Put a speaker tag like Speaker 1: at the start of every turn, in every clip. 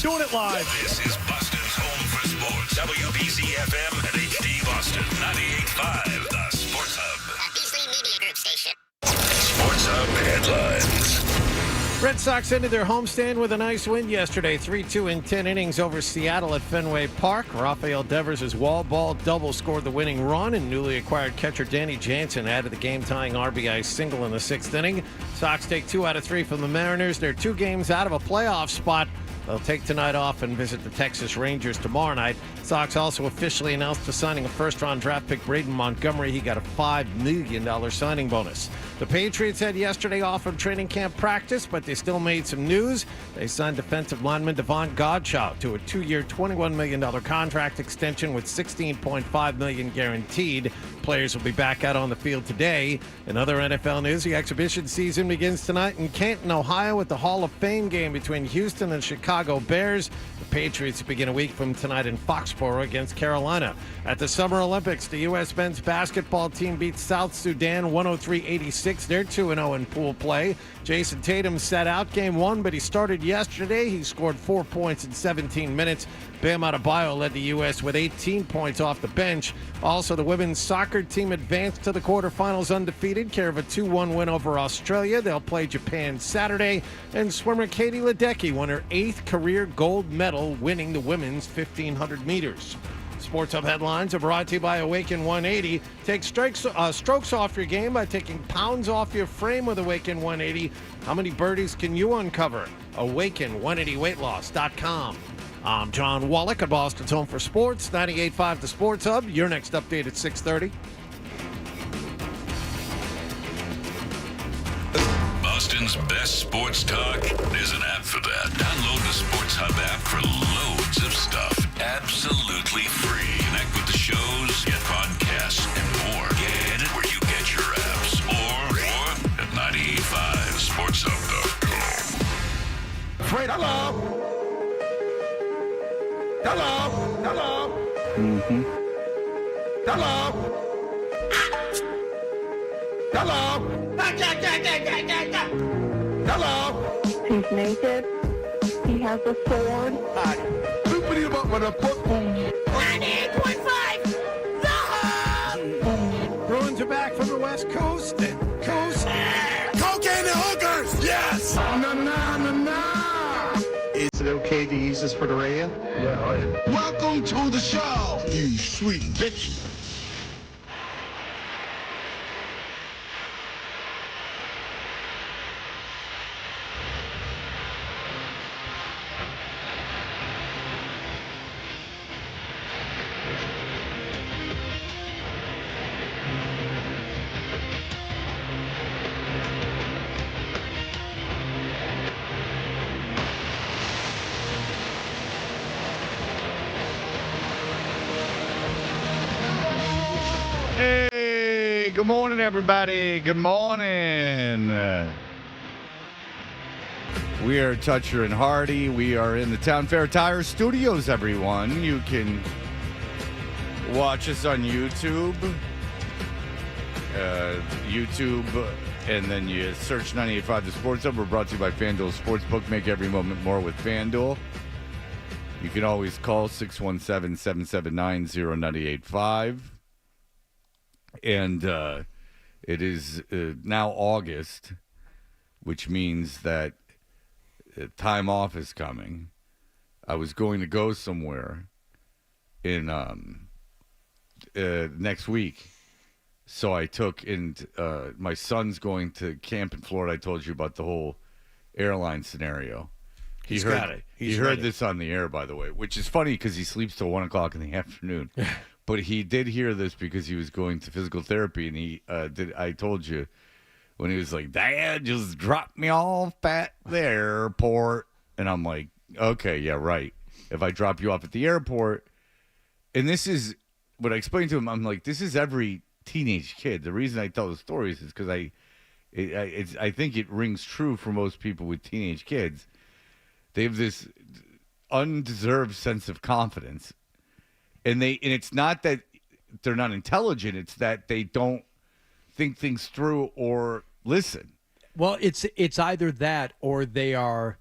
Speaker 1: doing it live.
Speaker 2: This is Boston's home for sports. WBC-FM and HD Boston. 98.5, the Sports Hub.
Speaker 3: Beasley Media Group station.
Speaker 2: Sports Hub headlines.
Speaker 1: Red Sox ended their homestand with a nice win yesterday, 3-2 in 10 innings over Seattle at Fenway Park. Rafael Devers' wall ball double scored the winning run, and newly acquired catcher Danny Jansen added the game-tying RBI single in the sixth inning. Sox take 2 out of 3 from the Mariners. They're 2 games out of a playoff spot. They'll take tonight off and visit the Texas Rangers tomorrow night. Sox also officially announced the signing of first-round draft pick Braden Montgomery. He got a $5 million signing bonus. The Patriots had yesterday off of training camp practice, but they still made some news. They signed defensive lineman Devon Godchaux to a 2-year, $21 million contract extension with $16.5 million guaranteed. Players will be back out on the field today. In other NFL news, the exhibition season begins tonight in Canton, Ohio, with the Hall of Fame game between Houston and Chicago Bears. The Patriots begin a week from tonight in Foxborough against Carolina. At the Summer Olympics, the U.S. men's basketball team beat South Sudan 103-86. They're 2-0 in pool play. Jason Tatum sat out game 1, but he started yesterday. He scored 4 points in 17 minutes. Bam Adebayo led the U.S. with 18 points off the bench. Also, the women's soccer team advanced to the quarterfinals undefeated, care of a 2-1 win over Australia. They'll play Japan Saturday. And swimmer Katie Ledecky won her 8th career gold medal, winning the women's 1,500 meters. Sports Hub headlines are brought to you by Awaken 180. Take strokes off your game by taking pounds off your frame with Awaken 180. How many birdies can you uncover? Awaken180weightloss.com. I'm John Wallach at Boston's Home for Sports, 98.5 The Sports Hub. Your next update at 6:30.
Speaker 2: Boston's best sports talk. There's an app for that. Download the Sports Hub app for loads of stuff. Absolutely free. Connect with the shows, get podcasts, and more. Get it where you get your apps. Or at 98.5sportshub.com.
Speaker 4: Fred, hello. Hello. Hello. Mm-hmm. Hello. Hello. Hello.
Speaker 5: He's naked. He has a sword.
Speaker 4: Open him up with a football.
Speaker 3: 98.5 The Hub.
Speaker 1: Bruins are back from the West Coast.
Speaker 4: Cocaine and hookers. Yes. Na.
Speaker 6: Is it okay to use this for the radio?
Speaker 4: Yeah. Welcome to the show, you sweet bitch.
Speaker 6: Hey, good morning, everybody. Good morning. We are Toucher and Hardy. We are in the Town Fair Tire Studios, everyone. You can watch us on YouTube. And then you search 98.5 The Sports Hub. We're brought to you by FanDuel Sportsbook. Make every moment more with FanDuel. You can always call 617-779-0985. And it is now August, which means that time off is coming. I was going to go somewhere in next week. So I took, my son's going to camp in Florida. I told you about the whole airline scenario.
Speaker 1: He's got it.
Speaker 6: He heard this on the air, by the way, which is funny because he sleeps till 1 o'clock in the afternoon. But he did hear this because he was going to physical therapy, and he did. I told you when he was like, "Dad, just drop me off at the airport," and I'm like, "Okay, yeah, right. If I drop you off at the airport," and this is what I explained to him. I'm like, "This is every teenage kid." The reason I tell the stories is because I think it rings true for most people with teenage kids. They have this undeserved sense of confidence. And it's not that they're not intelligent, it's that they don't think things through or listen.
Speaker 7: Well, it's either that or they are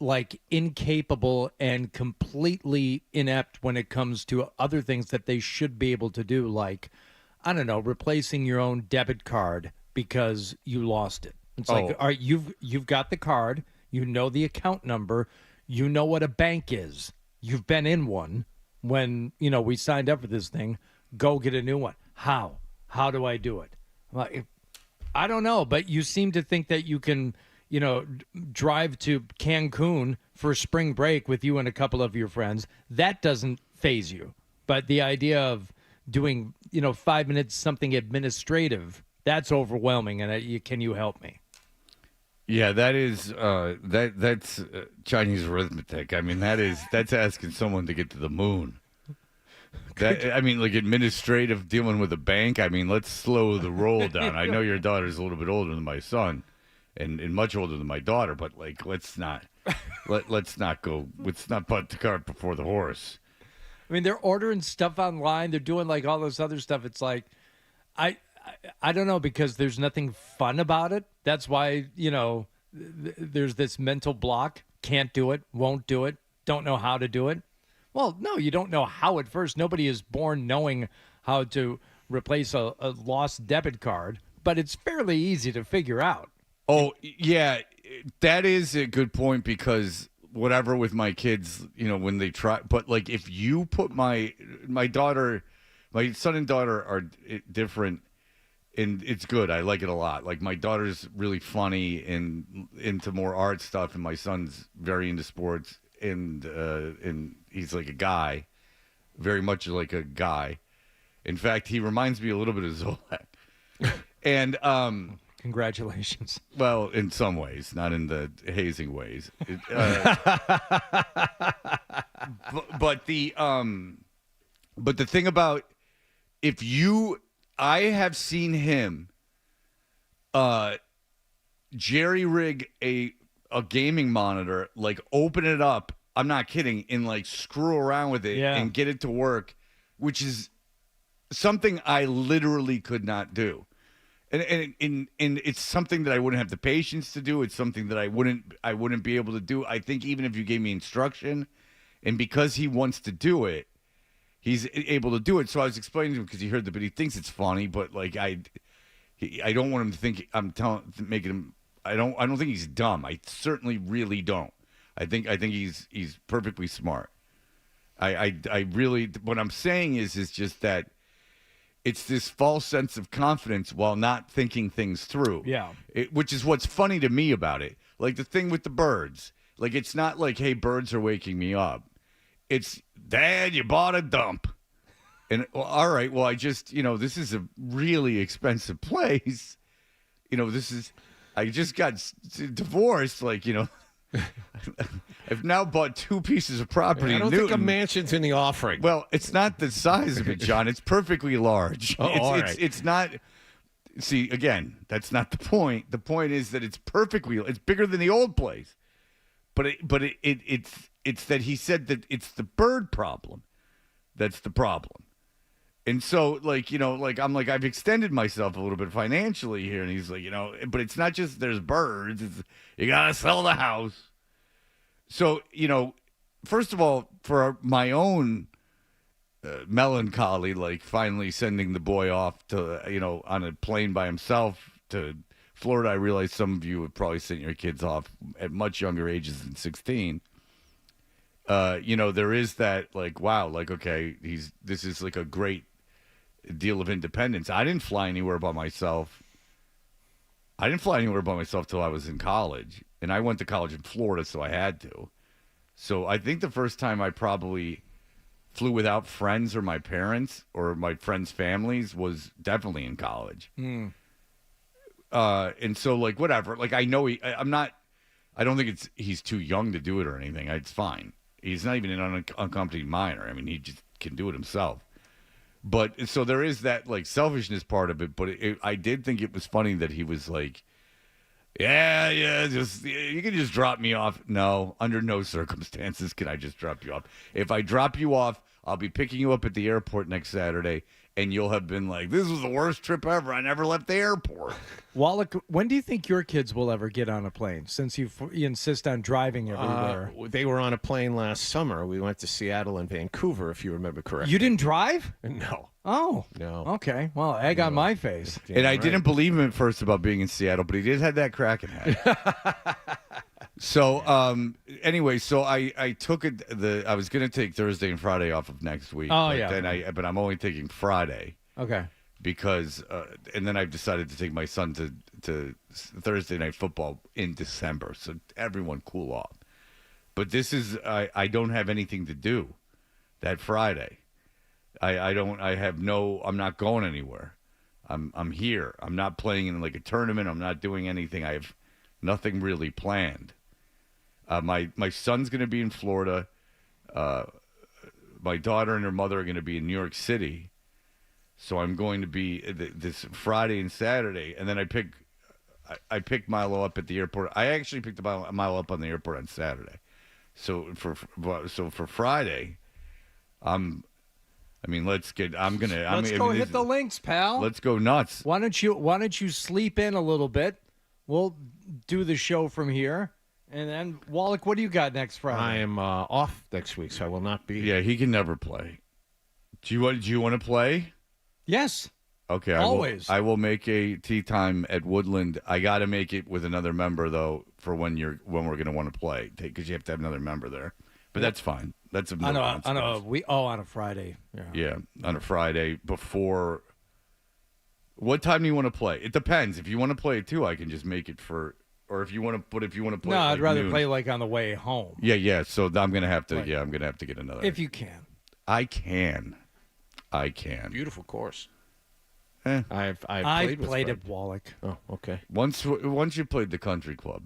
Speaker 7: like incapable and completely inept when it comes to other things that they should be able to do, like, I don't know, replacing your own debit card because you lost it. It's like, all right, you've got the card, you know the account number, you know what a bank is. You've been in one when, we signed up for this thing. Go get a new one. How? How do I do it? Like, I don't know, but you seem to think that you can, drive to Cancun for spring break with you and a couple of your friends. That doesn't faze you. But the idea of doing, 5 minutes something administrative, that's overwhelming. And can you help me?
Speaker 6: Yeah, that is that's Chinese arithmetic. I mean, that's asking someone to get to the moon. Like administrative dealing with a bank. I mean, let's slow the roll down. I know your daughter's a little bit older than my son, and much older than my daughter. But like, let's not put the cart before the horse.
Speaker 7: I mean, they're ordering stuff online. They're doing like all this other stuff. It's like, I don't know, because there's nothing fun about it. That's why, there's this mental block. Can't do it, won't do it, don't know how to do it. Well, no, you don't know how at first. Nobody is born knowing how to replace a lost debit card, but it's fairly easy to figure out.
Speaker 6: Oh, yeah, that is a good point, because whatever with my kids, when they try, but like if you put my son and daughter are different. And it's good. I like it a lot. Like, my daughter's really funny and into more art stuff, and my son's very into sports, and he's like a guy, very much like a guy. In fact, he reminds me a little bit of Zolak. And
Speaker 7: congratulations.
Speaker 6: Well, in some ways, not in the hazing ways. But the thing about I have seen him jerry rig a gaming monitor, like open it up, I'm not kidding, and like screw around with it and get it to work, which is something I literally could not do. And it's something that I wouldn't have the patience to do. It's something that I wouldn't be able to do. I think even if you gave me instruction, and because he wants to do it, he's able to do it. So I was explaining to him, because he heard but he thinks it's funny. But like I don't want him to think making him. I don't think he's dumb. I certainly really don't. I think he's perfectly smart. I really, what I'm saying is just that it's this false sense of confidence while not thinking things through.
Speaker 7: Yeah.
Speaker 6: Which is what's funny to me about it. Like the thing with the birds. Like, it's not like, hey, birds are waking me up. It's, Dad, you bought a dump. And, well, all right, well, I just, this is a really expensive place. I just got divorced, I've now bought 2 pieces of property.
Speaker 1: I don't think a mansion's in the offering.
Speaker 6: Well, it's not the size of it, John. It's perfectly large.
Speaker 1: All right.
Speaker 6: It's not. See, again, that's not the point. The point is that it's bigger than the old place. But it's that he said that it's the bird problem that's the problem. And so, I'm like, I've extended myself a little bit financially here. And he's like, but it's not just there's birds. It's, you got to sell the house. So, first of all, for my own melancholy, like finally sending the boy off to, on a plane by himself to Florida, I realize some of you have probably sent your kids off at much younger ages than 16. There is that, like, wow, like, okay, this is like a great deal of independence. I didn't fly anywhere by myself. Till I was in college, and I went to college in Florida, so I had to. So I think the first time I probably flew without friends or my parents or my friends' families was definitely in college. And so, like, whatever. Like, I know I don't think he's too young to do it or anything. It's fine. He's not even an unaccompanied minor. I mean, he just can do it himself. But so there is that, like, selfishness part of it. But I did think it was funny that he was like, yeah, just you can just drop me off. No, under no circumstances can I just drop you off. If I drop you off, I'll be picking you up at the airport next Saturday, and you'll have been like, this was the worst trip ever. I never left the airport.
Speaker 7: Wallach, when do you think your kids will ever get on a plane, since you insist on driving everywhere?
Speaker 1: They were on a plane last summer. We went to Seattle and Vancouver, if you remember correctly.
Speaker 7: You didn't drive?
Speaker 1: No.
Speaker 7: Oh.
Speaker 1: No.
Speaker 7: Okay. Well, egg on my face.
Speaker 6: And I
Speaker 1: right.
Speaker 6: didn't believe him at first about being in Seattle, but he did have that Kraken hat. So, anyway, so I took it. I was going to take Thursday and Friday off of next week.
Speaker 7: Oh,
Speaker 6: but
Speaker 7: yeah.
Speaker 6: But I'm only taking Friday
Speaker 7: Okay.
Speaker 6: because, and then I've decided to take my son to Thursday night football in December. So everyone cool off. But this is, I don't have anything to do that Friday. I'm not going anywhere. I'm here. I'm not playing in like a tournament. I'm not doing anything. I have nothing really planned. My son's going to be in Florida. My daughter and her mother are going to be in New York City. So I'm going to be this Friday and Saturday. And then I picked Milo up at the airport. I actually picked Milo up on the airport on Saturday. So for Friday, let's go
Speaker 7: hit the links, pal.
Speaker 6: Let's go nuts.
Speaker 7: Why don't you sleep in a little bit? We'll do the show from here. And then, Wallach, what do you got next Friday?
Speaker 1: I am off next week, so I will not be.
Speaker 6: Yeah, he can never play. Do you want to play?
Speaker 7: Yes.
Speaker 6: Okay,
Speaker 7: always.
Speaker 6: I will make a tea time at Woodland. I got to make it with another member though for when we're going to want to play because you have to have another member there. But that's fine. That's
Speaker 7: on a Friday.
Speaker 6: Yeah, on a Friday before. What time do you want to play? It depends. If you want to play it too, I can just make it for. Or if you want to play.
Speaker 7: No, I'd rather
Speaker 6: noon.
Speaker 7: play like on the way home.
Speaker 6: Yeah. So I'm gonna have to.
Speaker 7: Right.
Speaker 6: Yeah, I'm gonna have to get another.
Speaker 7: If you can.
Speaker 6: I can.
Speaker 1: Beautiful course.
Speaker 6: I've
Speaker 1: I've
Speaker 7: played at Wallach.
Speaker 1: Oh, okay.
Speaker 6: Once you played the country club.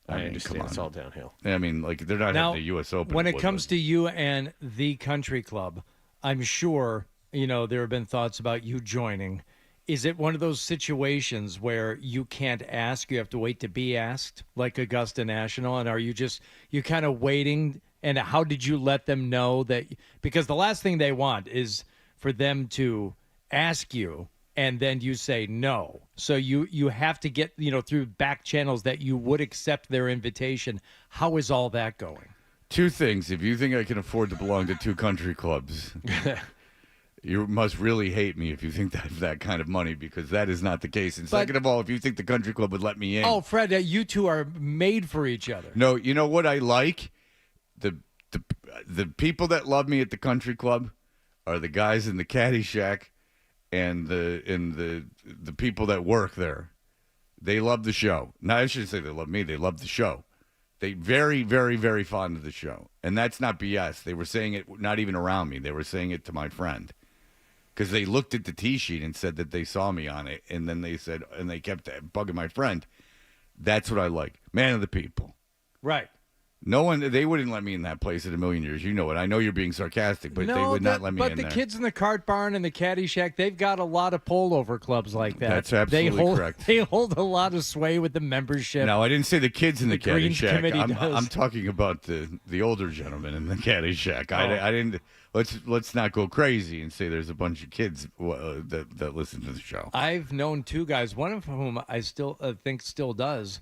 Speaker 1: I understand. It's all downhill.
Speaker 6: I mean, like they're not
Speaker 7: Now,
Speaker 6: having the U.S. Open.
Speaker 7: When it comes to you and the country club, I'm sure there have been thoughts about you joining. Is it one of those situations where you can't ask, you have to wait to be asked, like Augusta National? And are you kind of waiting? And how did you let them know that? Because the last thing they want is for them to ask you and then you say no. So you have to get, through back channels that you would accept their invitation. How is all that going?
Speaker 6: Two things. If you think I can afford to belong to two country clubs, you must really hate me if you think that kind of money, because that is not the case. And second of all, if you think the country club would let me in.
Speaker 7: Oh, Fred, you two are made for each other.
Speaker 6: No, you know what I like? The people that love me at the country club are the guys in the caddy shack and the people that work there. They love the show. Now, I shouldn't say they love me. They love the show. They very, very, very fond of the show. And that's not BS. They were saying it not even around me. They were saying it to my friend. Because they looked at the tee sheet and said that they saw me on it. And then they said, and they kept bugging my friend. That's what I like. Man of the people.
Speaker 7: Right.
Speaker 6: No one, they wouldn't let me in that place in a million years. You know it. I know you're being sarcastic, but they would not let me in there.
Speaker 7: But the kids in the cart barn and the caddy shack, they've got a lot of pullover clubs like that.
Speaker 6: That's absolutely correct.
Speaker 7: They hold a lot of sway with the membership.
Speaker 6: No, I didn't say the kids in the caddy
Speaker 7: Greens
Speaker 6: shack.
Speaker 7: Committee
Speaker 6: I'm talking about the older gentlemen in the caddy shack. I didn't. Let's not go crazy and say there's a bunch of kids that listen to the show.
Speaker 7: I've known two guys, one of whom I still think still does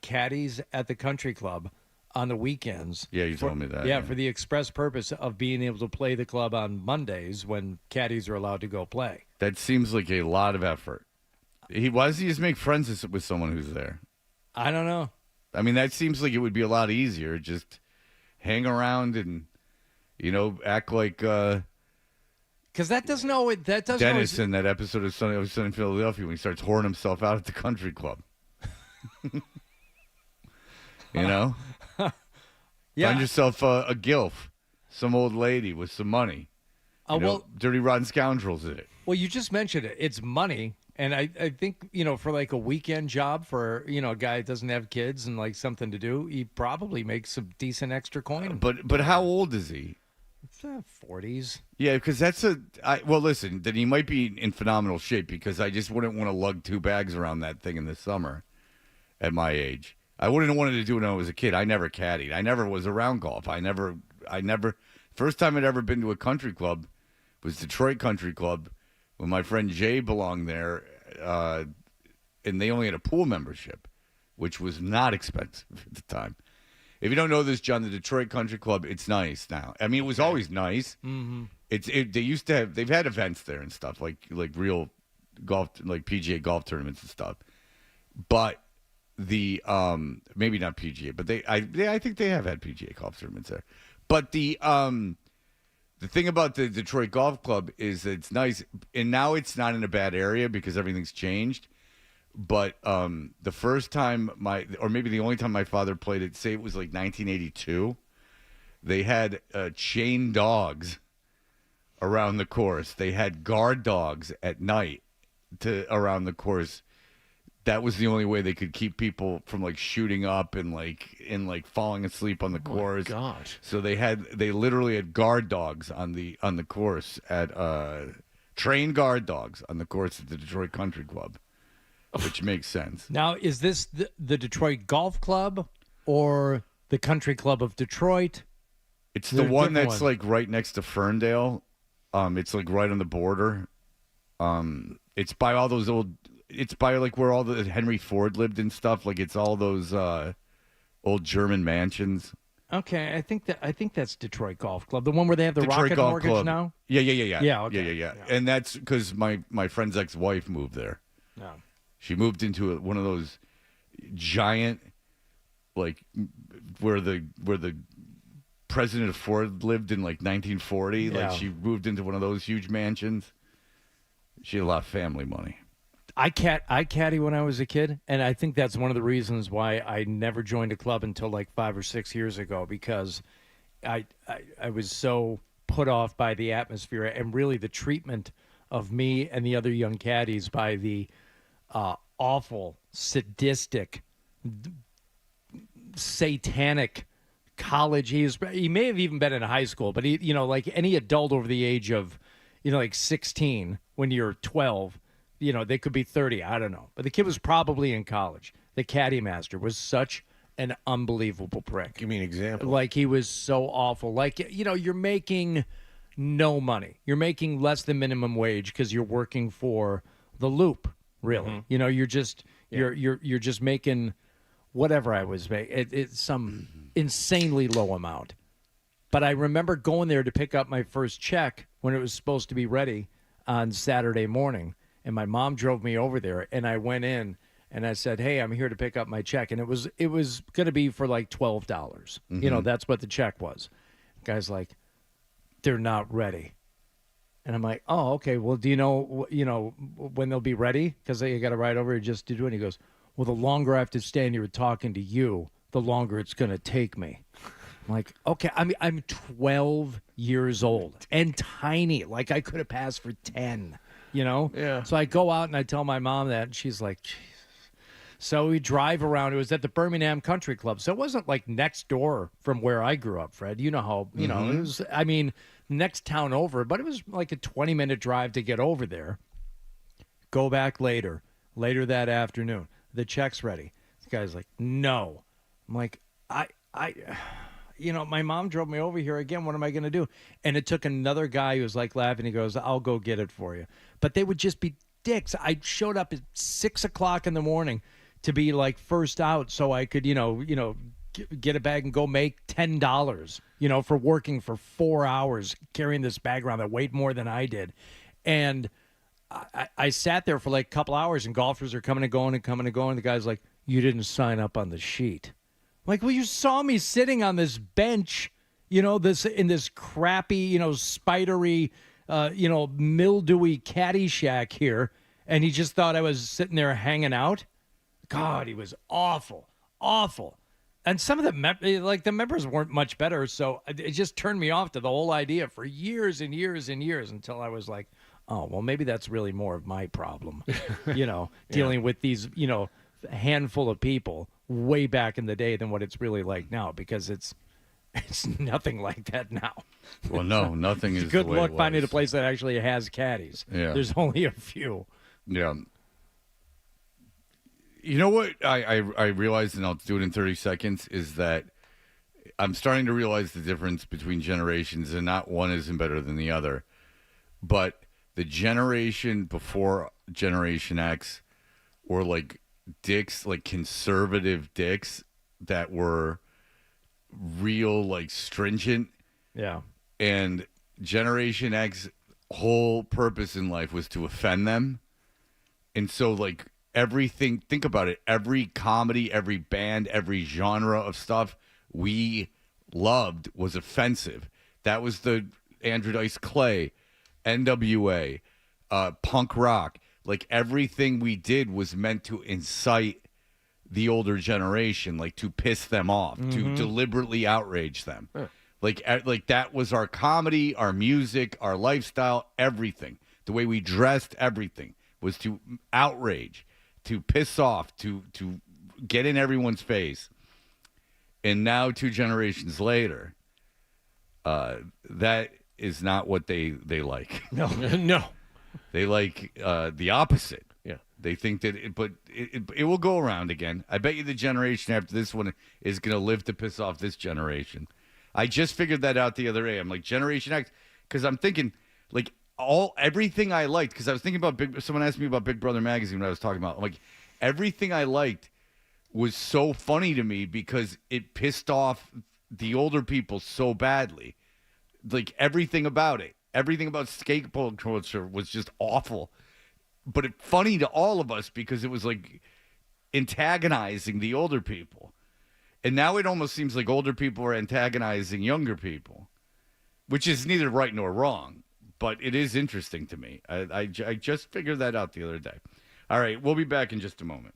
Speaker 7: caddies at the country club on the weekends.
Speaker 6: Yeah, you told me that.
Speaker 7: Yeah, for the express purpose of being able to play the club on Mondays when caddies are allowed to go play.
Speaker 6: That seems like a lot of effort. Why does he just make friends with someone who's there?
Speaker 7: I don't know.
Speaker 6: I mean, that seems like it would be a lot easier. Just hang around and, act like
Speaker 7: because that doesn't always.
Speaker 6: Dennis in that episode of Sunny in Philadelphia when he starts whoring himself out at the country club.
Speaker 7: Yeah.
Speaker 6: Find yourself a gilf, some old lady with some money. Dirty Rotten Scoundrels in it.
Speaker 7: Well, you just mentioned it. It's money. And I think, for like a weekend job for, a guy that doesn't have kids and like something to do, he probably makes some decent extra coin.
Speaker 6: But how old is he?
Speaker 7: 40s.
Speaker 6: Yeah, because listen, then he might be in phenomenal shape because I just wouldn't want to lug 2 bags around that thing in the summer at my age. I wouldn't have wanted to do it when I was a kid. I never caddied. I never was around golf. I never First time I'd ever been to a country club was Detroit Country Club when my friend Jay belonged there, and they only had a pool membership, which was not expensive at the time. If you don't know this, John, the Detroit Country Club, it's nice now. I mean, it was always nice. Mm-hmm. They used to have, they've had events there and stuff, like real golf, like PGA golf tournaments and stuff. But the maybe not PGA, but I think they have had PGA golf tournaments there. But the thing about the Detroit Golf Club is that it's nice, and now it's not in a bad area because everything's changed. But the first time or maybe the only time my father played it, say it was like 1982, they had chain dogs around the course. They had guard dogs at night around the course. That was the only way they could keep people from like shooting up and falling asleep on the course.
Speaker 1: Oh my gosh.
Speaker 6: So they literally had guard dogs on the course at trained guard dogs on the course at the Detroit Country Club. Which makes sense.
Speaker 7: Now, is this the Detroit Golf Club or the Country Club of Detroit?
Speaker 6: It's the one that's like right next to Ferndale. It's like right on the border. It's by all those old. It's by like where all the Henry Ford lived and stuff. Like it's all those old German mansions.
Speaker 7: Okay, I think that's Detroit Golf Club, the one where they have the
Speaker 6: Detroit
Speaker 7: Rocket
Speaker 6: Golf
Speaker 7: Mortgage
Speaker 6: Club.
Speaker 7: now.
Speaker 6: Yeah.
Speaker 7: Yeah, okay.
Speaker 6: Yeah. And that's because my friend's ex-wife moved there.
Speaker 7: No.
Speaker 6: She moved into one of those giant, like where the president of Ford lived in like 1940.
Speaker 7: Yeah.
Speaker 6: Like she moved into one of those huge mansions. She had a lot of family money.
Speaker 7: I caddy when I was a kid, and I think that's one of the reasons why I never joined a club until like 5 or 6 years ago, because I was so put off by the atmosphere and really the treatment of me and the other young caddies by the awful, sadistic, satanic college. He may have even been in high school, but he, like any adult over the age of, like 16 when you're 12, they could be 30. I don't know. But the kid was probably in college. The caddy master was such an unbelievable prick.
Speaker 1: Give me an example.
Speaker 7: Like, he was so awful. Like, you're making no money. You're making less than minimum wage because you're working for the Loop, really.
Speaker 1: Mm-hmm.
Speaker 7: You're just making whatever I was making. It's some insanely low amount. But I remember going there to pick up my first check when it was supposed to be ready on Saturday morning. And my mom drove me over there, and I went in and I said, "Hey, I'm here to pick up my check." And it was going to be for like $12.
Speaker 6: Mm-hmm.
Speaker 7: That's what the check was. The guy's like, "They're not ready." And I'm like, "Oh, okay. Well, do you know when they'll be ready? Because you got to ride over here just to do it." And he goes, "Well, the longer I have to stand here talking to you, the longer it's going to take me." I'm like, "Okay." I mean, I'm 12 years old and tiny. Like, I could have passed for 10.
Speaker 1: Yeah.
Speaker 7: So I go out and I tell my mom that, and she's like, "Jesus." So we drive around. It was at the Birmingham Country Club, so it wasn't like next door from where I grew up, Fred. You know how it was. I mean, next town over, but it was like a 20-minute drive to get over there. Go back later that afternoon. The check's ready. The guy's like, "No." I'm like, my mom drove me over here again. What am I going to do? And it took another guy who was like laughing. He goes, "I'll go get it for you." But they would just be dicks. I showed up at 6 o'clock in the morning to be like first out so I could, get a bag and go make $10, for working for 4 hours, carrying this bag around that weighed more than I did. And I sat there for like a couple hours, and golfers are coming and going and coming and going. The guy's like, "You didn't sign up on the sheet." I'm like, "Well, you saw me sitting on this bench, in this crappy, spidery, mildewy caddy shack here, and he just thought I was sitting there hanging out." God, he was awful. And some of the members weren't much better, so it just turned me off to the whole idea for years and years and years, until I was like, "Oh, well, maybe that's really more of my problem," dealing with these, handful of people way back in the day than what it's really like now, because it's nothing like that now.
Speaker 6: Well, no, nothing is
Speaker 7: Good
Speaker 6: the way
Speaker 7: luck
Speaker 6: it was.
Speaker 7: finding a place that actually has caddies.
Speaker 6: Yeah.
Speaker 7: There's only a few.
Speaker 6: Yeah. You know what I realized, and I'll do it in 30 seconds, is that I'm starting to realize the difference between generations, and not one isn't better than the other. But the generation before Generation X were like dicks, like conservative dicks that were real, like stringent.
Speaker 7: Yeah.
Speaker 6: And Generation X whole purpose in life was to offend them. And so like everything, think about it, every comedy, every band, every genre of stuff we loved was offensive. That was the Andrew Dice Clay, NWA, punk rock. Like everything we did was meant to incite the older generation, like to piss them off, to deliberately outrage them. Like that was our comedy, our music, our lifestyle, everything. The way we dressed, everything was to outrage, to piss off, to get in everyone's face. And now 2 generations later, that is not what they like.
Speaker 1: No, no.
Speaker 6: They like the opposite.
Speaker 1: Yeah.
Speaker 6: They think that, it will go around again. I bet you the generation after this one is going to live to piss off this generation. I just figured that out the other day. I'm like, Generation X, because I'm thinking, like, everything I liked, because I was thinking about someone asked me about Big Brother magazine when I was talking about, I'm like, everything I liked was so funny to me because it pissed off the older people so badly. Like, everything about it. Everything about skateboard culture was just awful. But funny to all of us because it was, like, antagonizing the older people. And now it almost seems like older people are antagonizing younger people, which is neither right nor wrong. But it is interesting to me. I just figured that out the other day. All right, we'll be back in just a moment.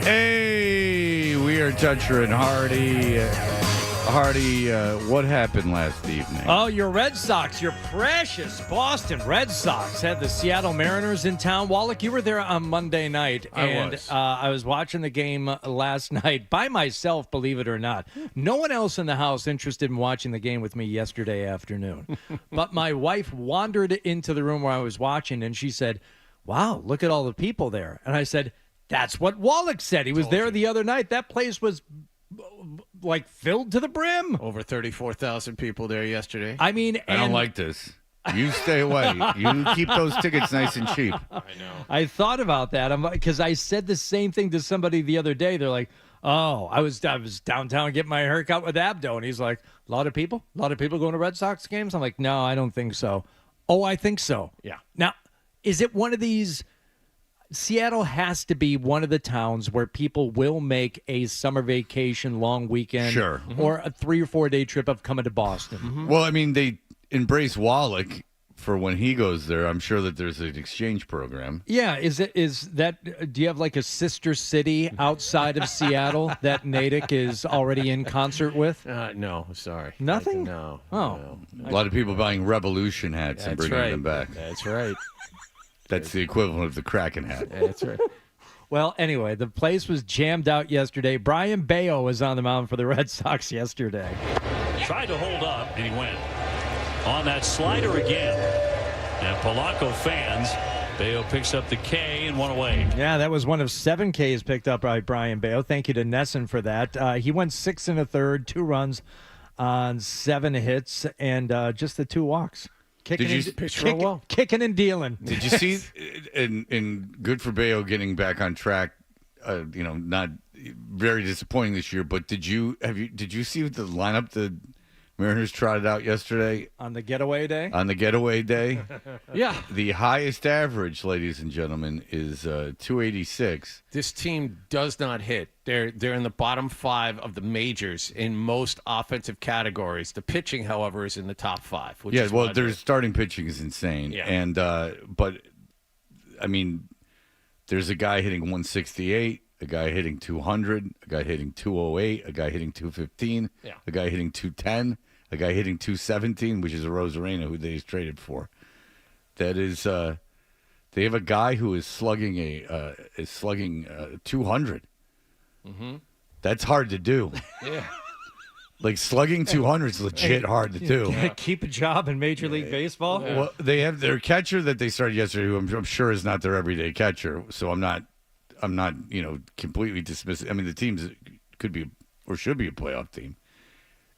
Speaker 6: Hey, we are Dutcher and Hardy. Hardy, what happened last evening?
Speaker 7: Oh, your Red Sox, your precious Boston Red Sox had the Seattle Mariners in town. Wallach, you were there on Monday night. I was watching the game last night by myself, believe it or not. No one else in the house interested in watching the game with me yesterday afternoon. But my wife wandered into the room where I was watching, and she said, wow, look at all the people there. And I said, that's what Wallach said. He was there the other night. That place was like filled to the brim.
Speaker 1: Over 34,000 people there yesterday.
Speaker 7: I mean,
Speaker 6: I don't like this. You stay away. You keep those tickets nice and cheap.
Speaker 1: I know.
Speaker 7: I thought about that because I said the same thing to somebody the other day. They're like, oh, I was downtown getting my haircut with Abdo. And he's like, a lot of people going to Red Sox games? I'm like, no, I don't think so. Oh, I think so.
Speaker 1: Yeah.
Speaker 7: Now, is it one of these... Seattle has to be one of the towns where people will make a summer vacation long weekend
Speaker 6: Sure.
Speaker 7: or a 3 or 4 day trip of coming to Boston.
Speaker 1: Mm-hmm.
Speaker 6: Well, I mean, they embrace Wallach for when he goes there. I'm sure that there's an exchange program.
Speaker 7: Yeah, do you have like a sister city outside of Seattle that Natick is already in concert with?
Speaker 1: No, sorry.
Speaker 7: Nothing?
Speaker 1: No.
Speaker 7: Oh.
Speaker 1: no.
Speaker 6: A lot of people buying Revolution hats and
Speaker 1: That's
Speaker 6: bringing
Speaker 1: right.
Speaker 6: them back.
Speaker 1: That's right.
Speaker 6: That's the equivalent of the Kraken hat.
Speaker 1: That's right.
Speaker 7: Well, anyway, the place was jammed out yesterday. Brian Bayo was on the mound for the Red Sox yesterday.
Speaker 8: Tried to hold up, and he went on that slider again. And Polanco fans, Bayo picks up the K and one away.
Speaker 7: Yeah, that was one of 7 Ks picked up by Brian Bayo. Thank you to Nesson for that. He went 6 1/3, 2 runs on 7 hits, and just the 2 walks. Kicking and dealing.
Speaker 6: Did you see? And good for Bayo getting back on track. Not very disappointing this year. But did you see the lineup the Mariners trotted out yesterday
Speaker 7: on the getaway day?
Speaker 6: On the getaway day,
Speaker 1: Yeah.
Speaker 6: the highest average, ladies and gentlemen, is 286.
Speaker 1: This team does not hit. They're in the bottom 5 of the majors in most offensive categories. The pitching, however, is in the top 5. Which is
Speaker 6: their starting pitching is insane.
Speaker 1: Yeah.
Speaker 6: And but I mean, there's a guy hitting 168, a guy hitting 200, a guy hitting 208, a guy hitting 215, a guy hitting 210, a guy hitting 217, which is a Rosarena who they just traded for. That is, they have a guy who is slugging 200.
Speaker 1: Mm-hmm.
Speaker 6: That's hard to do.
Speaker 1: Yeah.
Speaker 6: Like slugging 200 is legit hard to do.
Speaker 7: Keep a job in Major League Baseball.
Speaker 1: Yeah.
Speaker 6: Well, they have their catcher that they started yesterday, who I'm sure is not their everyday catcher. So I'm not, completely dismissing. I mean, the teams could be or should be a playoff team.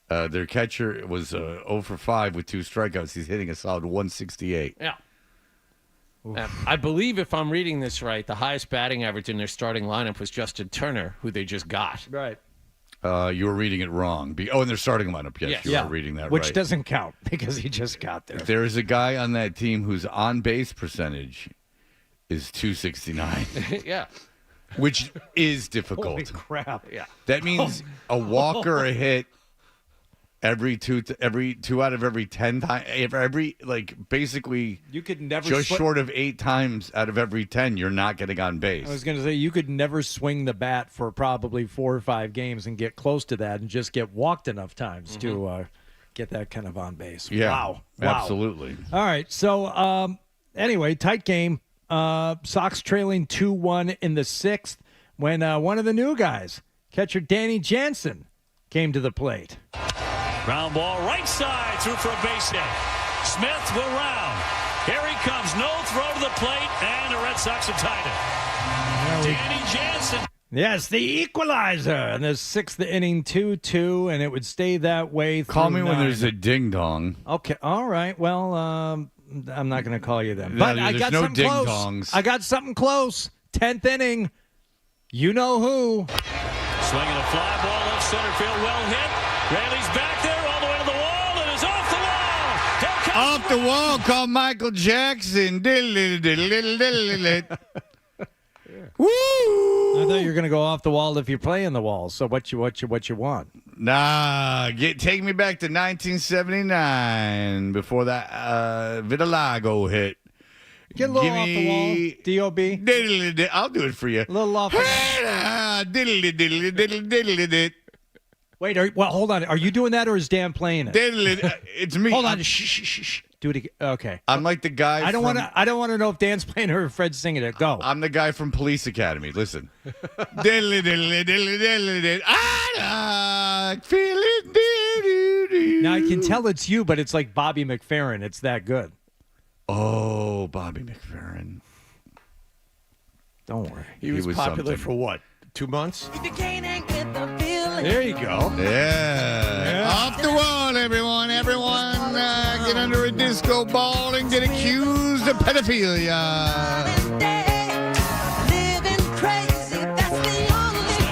Speaker 6: Their catcher was 0 for 5 with 2 strikeouts. He's hitting a solid 168.
Speaker 1: Yeah. I believe, if I'm reading this right, the highest batting average in their starting lineup was Justin Turner, who they just got.
Speaker 7: Right.
Speaker 6: You were reading it wrong. And they're starting lineup. Yes, you are reading that
Speaker 7: which
Speaker 6: right.
Speaker 7: doesn't count because he just got there.
Speaker 6: There is a guy on that team whose on-base percentage is .269.
Speaker 1: Yeah.
Speaker 6: Which is difficult.
Speaker 7: Holy crap!
Speaker 1: Yeah.
Speaker 6: That means a walk or a hit every two out of every 10 times. Basically,
Speaker 7: You could never
Speaker 6: just short of 8 times out of every 10, you're not getting on base.
Speaker 7: I was going to say you could never swing the bat for probably 4 or 5 games and get close to that, and just get walked enough times to get that kind of on base.
Speaker 6: Yeah,
Speaker 7: Wow.
Speaker 6: absolutely.
Speaker 7: All right. So anyway, tight game. Sox trailing 2-1 in the 6th when one of the new guys, catcher Danny Jansen, came to the plate.
Speaker 8: Ground ball right side through for a base hit. Smith will round. Here he comes. No throw to the plate, and the Red Sox have tied it. Danny Jansen.
Speaker 7: Yes, the equalizer in the 6th inning, 2-2, and it would stay that way.
Speaker 6: Call me
Speaker 7: through
Speaker 6: when
Speaker 7: 9.
Speaker 6: there's a ding-dong.
Speaker 7: Okay, all right. Well, I'm not going to call you then.
Speaker 6: No,
Speaker 7: But I
Speaker 6: there's
Speaker 7: got
Speaker 6: no
Speaker 7: something close.
Speaker 6: ding-dongs.
Speaker 7: I got something close. 10th inning. You know who.
Speaker 8: Swinging a fly ball left center field. Well hit. Raley's back there all the way to the wall, and is off the wall. Here comes
Speaker 6: Off the wall, called Michael Jackson. Woo!
Speaker 7: I thought you were going to go off the wall if you're playing the wall. So what you want?
Speaker 6: Nah, take me back to 1979 before that Vitiligo hit.
Speaker 7: Get a little
Speaker 6: Give
Speaker 7: off the wall.
Speaker 6: me-
Speaker 7: D.O.B.
Speaker 6: I'll do it for you.
Speaker 7: A little off. Wait, hold on. Are you doing that or is Dan playing it?
Speaker 6: It's me.
Speaker 7: Hold on. Shh. Do it again. Okay.
Speaker 6: I'm like the guy.
Speaker 7: I don't want to know if Dan's playing or if Fred's singing it. Go.
Speaker 6: I'm the guy from Police Academy. Listen. I feel it.
Speaker 7: Now I can tell it's you, but it's like Bobby McFerrin. It's that good.
Speaker 6: Oh, Bobby McFerrin.
Speaker 7: Don't worry.
Speaker 1: He was popular
Speaker 6: something.
Speaker 1: for what? 2 months? There you go.
Speaker 6: Yeah. Off the wall, everyone. Get under a disco ball and get accused of pedophilia.
Speaker 8: swinging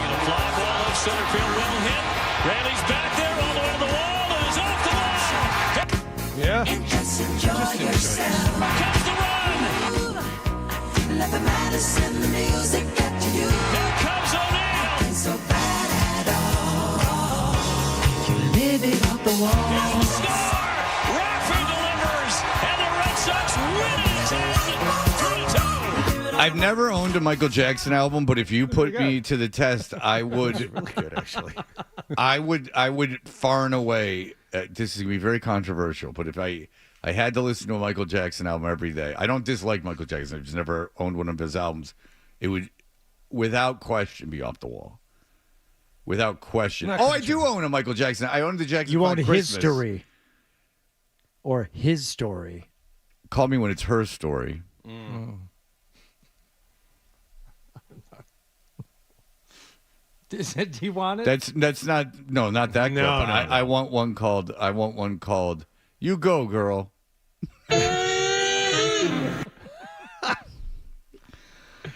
Speaker 8: a fly ball left center field. Well hit. Raley's back there all the way to the wall, and is off the wall.
Speaker 1: Yeah.
Speaker 8: Comes the run. Here comes O'Neal. He'll score. Raffy delivers, and the Red Sox win it 3-2.
Speaker 6: I've never owned a Michael Jackson album, but if you put me to the test, I would.
Speaker 1: Really good, actually.
Speaker 6: I would far and away. This is gonna be very controversial, but if I had to listen to a Michael Jackson album every day, I don't dislike Michael Jackson. I've just never owned one of his albums. It would, without question, be Off the Wall. Without question.
Speaker 1: Not
Speaker 6: Oh, I
Speaker 1: question.
Speaker 6: do own a Michael Jackson. I own the Jackson.
Speaker 7: You
Speaker 6: Five
Speaker 7: own
Speaker 6: Christmas.
Speaker 7: history. Or his story.
Speaker 6: Call me when it's her story.
Speaker 7: Do you want it?
Speaker 6: That's not not that good.
Speaker 1: No,
Speaker 6: But
Speaker 1: no,
Speaker 6: I
Speaker 1: no.
Speaker 6: want one called You Go Girl.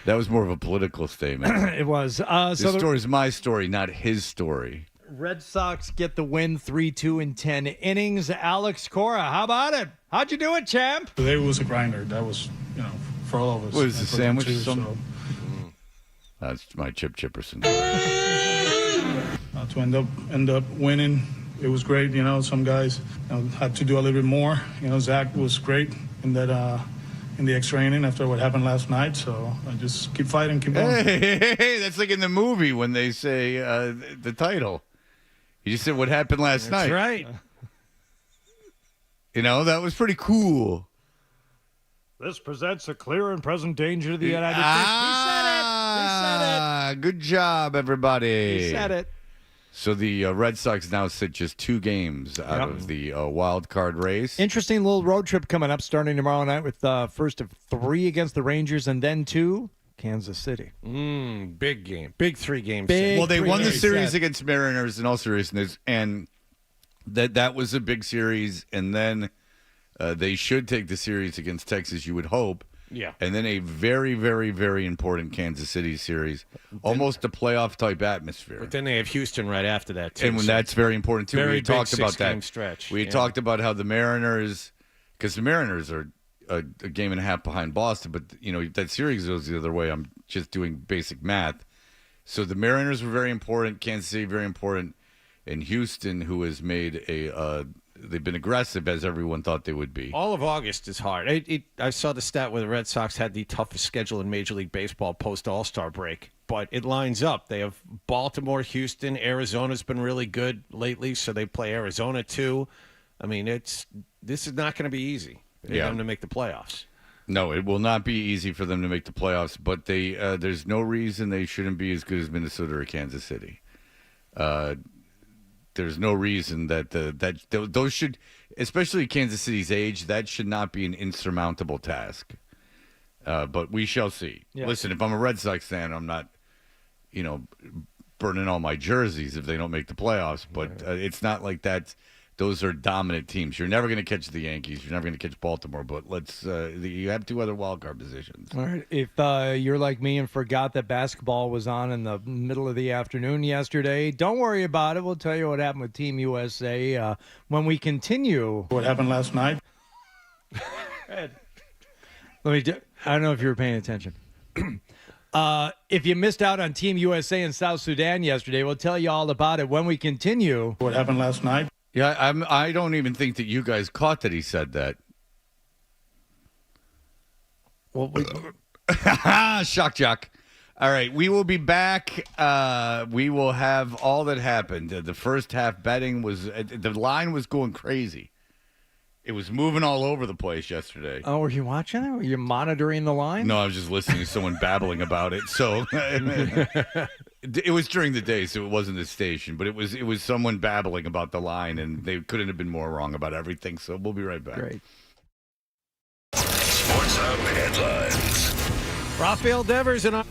Speaker 6: That was more of a political statement.
Speaker 7: It was.
Speaker 6: This
Speaker 7: So the
Speaker 6: story is my story, not his story.
Speaker 7: Red Sox get the win 3-2 in 10 innings. Alex Cora, how about it? How'd you do it, champ?
Speaker 9: Today was a grinder. That was, for all of us.
Speaker 6: What is
Speaker 9: and
Speaker 6: the
Speaker 9: for them
Speaker 6: sandwich or
Speaker 9: too,
Speaker 6: something? That's my Chip Chipperson.
Speaker 9: to end up winning, it was great. Some guys had to do a little bit more. Zach was great in that in the extra inning after what happened last night. So I just keep fighting, keep going.
Speaker 6: Hey, that's like in the movie when they say the title. He just said what happened last night.
Speaker 1: That's right.
Speaker 6: That was pretty cool.
Speaker 7: This presents a clear and present danger to the United States.
Speaker 6: Good job, everybody.
Speaker 7: He said it.
Speaker 6: So the Red Sox now sit just 2 games out of the wild card race.
Speaker 7: Interesting little road trip coming up starting tomorrow night with first of 3 against the Rangers and then 2, Kansas City.
Speaker 1: Big game. Big 3-game
Speaker 7: Big
Speaker 1: set.
Speaker 6: Well, they won the
Speaker 7: 3-game
Speaker 6: series
Speaker 7: set.
Speaker 6: against Mariners in all seriousness, and that was a big series. And then they should take the series against Texas, you would hope.
Speaker 1: Yeah.
Speaker 6: And then a very, very, very important Kansas City series, almost a playoff-type atmosphere.
Speaker 1: But then they have Houston right after that, too.
Speaker 6: And when that's very important, too.
Speaker 1: Very
Speaker 6: We
Speaker 1: big
Speaker 6: talked about
Speaker 1: six-game
Speaker 6: that.
Speaker 1: stretch.
Speaker 6: We talked about how the Mariners, because the Mariners are a game and a half behind Boston, but, that series goes the other way. I'm just doing basic math. So the Mariners were very important, Kansas City very important, and Houston, who has made they've been aggressive as everyone thought they would be.
Speaker 1: All of August is hard. I saw the stat where the Red Sox had the toughest schedule in Major League Baseball post All-Star break, but it lines up. They have Baltimore, Houston, Arizona's been really good lately, so they play Arizona too. I mean, this is not going to be easy for them to make the playoffs.
Speaker 6: No, it will not be easy for them to make the playoffs, but there's no reason they shouldn't be as good as Minnesota or Kansas City. There's no reason that those should, especially Kansas City's age, that should not be an insurmountable task. But we shall see.
Speaker 7: Yeah.
Speaker 6: Listen, if I'm a Red Sox fan, I'm not, burning all my jerseys if they don't make the playoffs. But it's not like that. Those are dominant teams. You're never going to catch the Yankees. You're never going to catch Baltimore. But you have two other wild card positions.
Speaker 7: All right. If you're like me and forgot that basketball was on in the middle of the afternoon yesterday, don't worry about it. We'll tell you what happened with Team USA when we continue.
Speaker 9: What happened last night?
Speaker 7: I don't know if you were paying attention. If you missed out on Team USA in South Sudan yesterday, we'll tell you all about it when we continue.
Speaker 9: What happened last night?
Speaker 6: Yeah, I don't even think that you guys caught that he said that.
Speaker 7: Well,
Speaker 6: Shock jock. All right, we will be back. We will have all that happened. The first half betting the line was going crazy. It was moving all over the place yesterday.
Speaker 7: Oh, were you watching it? Were you monitoring the line?
Speaker 6: No, I was just listening to someone babbling about it. So it was during the day, so it wasn't the station, but it was someone babbling about the line, and they couldn't have been more wrong about everything. So we'll be right back.
Speaker 7: Great.
Speaker 2: Sports Hub headlines.
Speaker 1: Rafael Devers and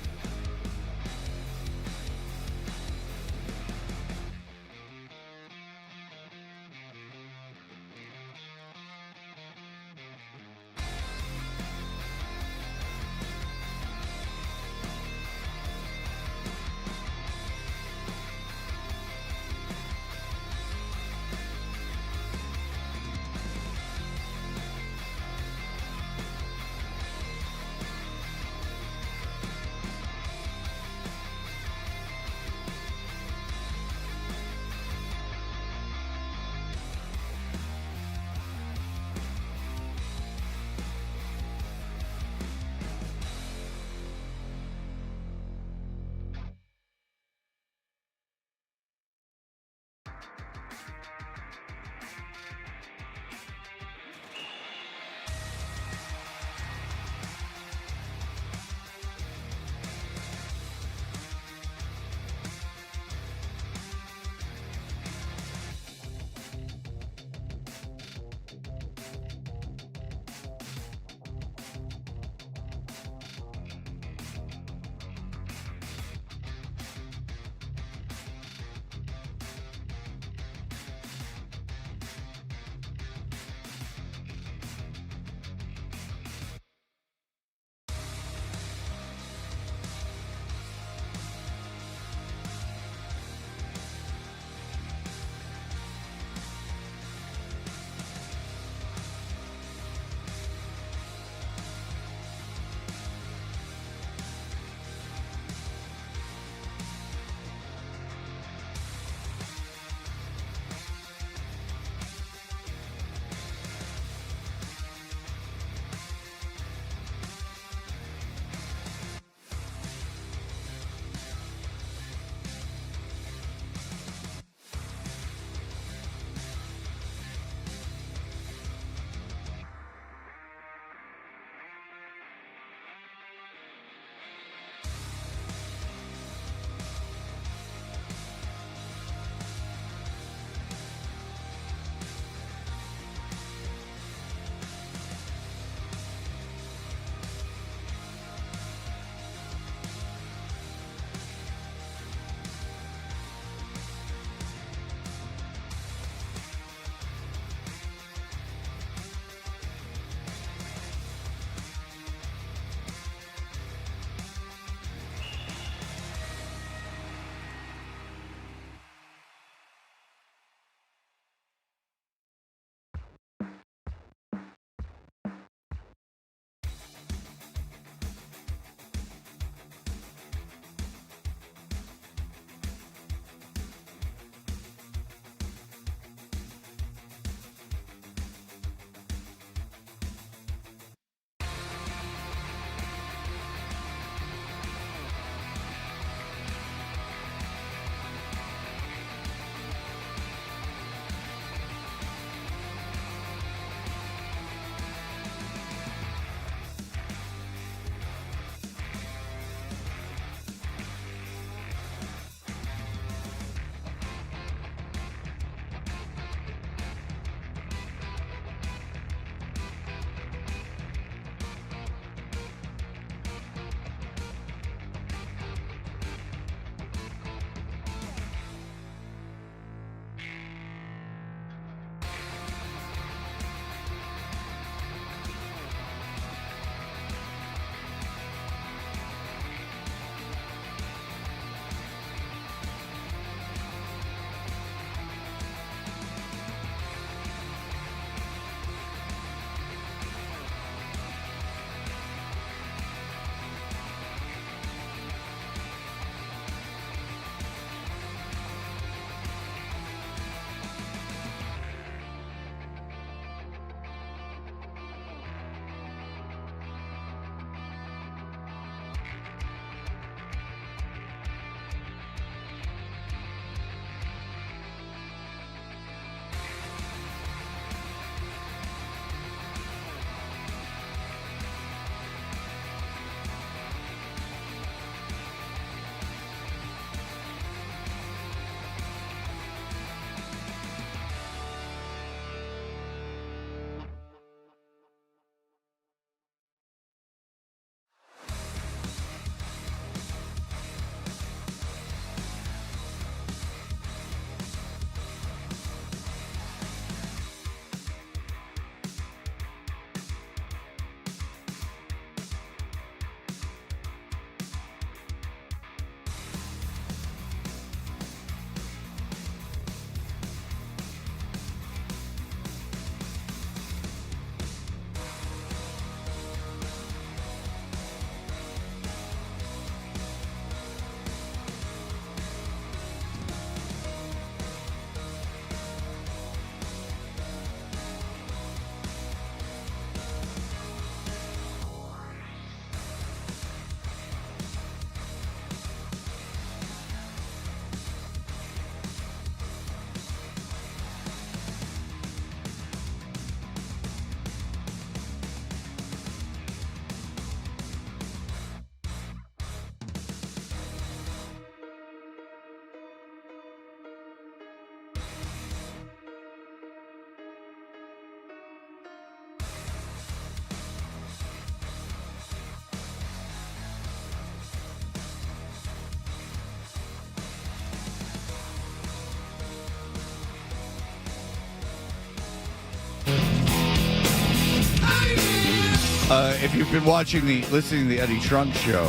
Speaker 6: If you've been listening to the Eddie Trunk show,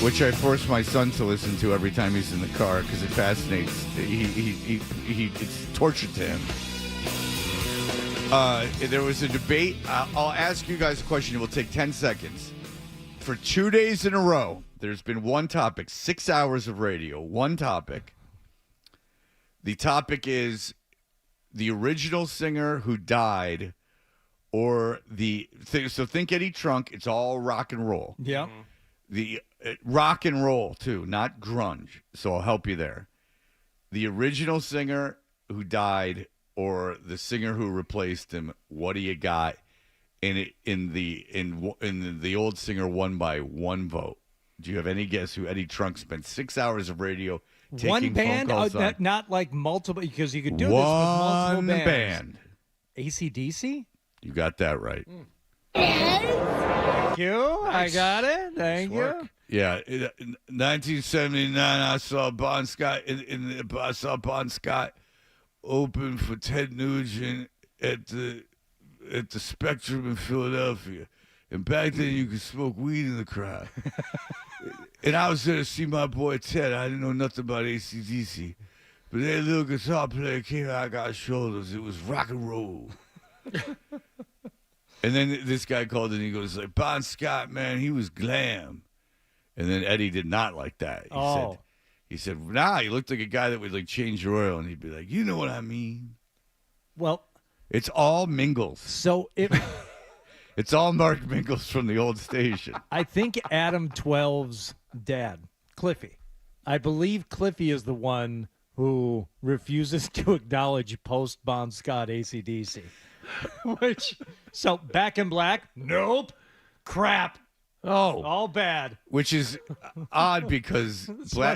Speaker 6: which I force my son to listen to every time he's in the car because it fascinates. It's torture to him. There was a debate. I'll ask you guys a question. It will take 10 seconds. For 2 days in a row, there's been one topic, 6 hours of radio, one topic. The topic is the original singer who died, or so think Eddie Trunk. It's all rock and roll.
Speaker 7: Yeah.
Speaker 6: The rock and roll, too, not grunge. So I'll help you there. The original singer who died or the singer who replaced him, what do you got? In the old singer won by one vote. Do you have any guess who Eddie Trunk spent 6 hours of radio taking
Speaker 7: one band?
Speaker 6: phone calls on?
Speaker 7: Not like multiple, because you could do this with multiple
Speaker 6: One band.
Speaker 7: ACDC?
Speaker 6: You got that right.
Speaker 7: Thank you.
Speaker 1: Nice.
Speaker 7: I got it. Thank you.
Speaker 6: Yeah, in 1979, I saw Bon Scott. I saw Bon Scott open for Ted Nugent at the Spectrum in Philadelphia, and back then you could smoke weed in the crowd. And I was there to see my boy Ted. I didn't know nothing about ACDC, but that little guitar player came out, I got shoulders. It was rock and roll. And then this guy called and he goes like, Bon Scott, man, he was glam. And then Eddie did not like that. He said, nah, he looked like a guy that would like change your oil, and he'd be like, you know what I mean?
Speaker 7: Well,
Speaker 6: it's all Mingles.
Speaker 7: So
Speaker 6: it's all Mark Mingles from the old station.
Speaker 7: I think Adam 12's dad, Cliffy. I believe Cliffy is the one who refuses to acknowledge post Bon Scott AC/DC. So Back in Black, nope, crap.
Speaker 1: Oh,
Speaker 7: all bad.
Speaker 6: Which is odd because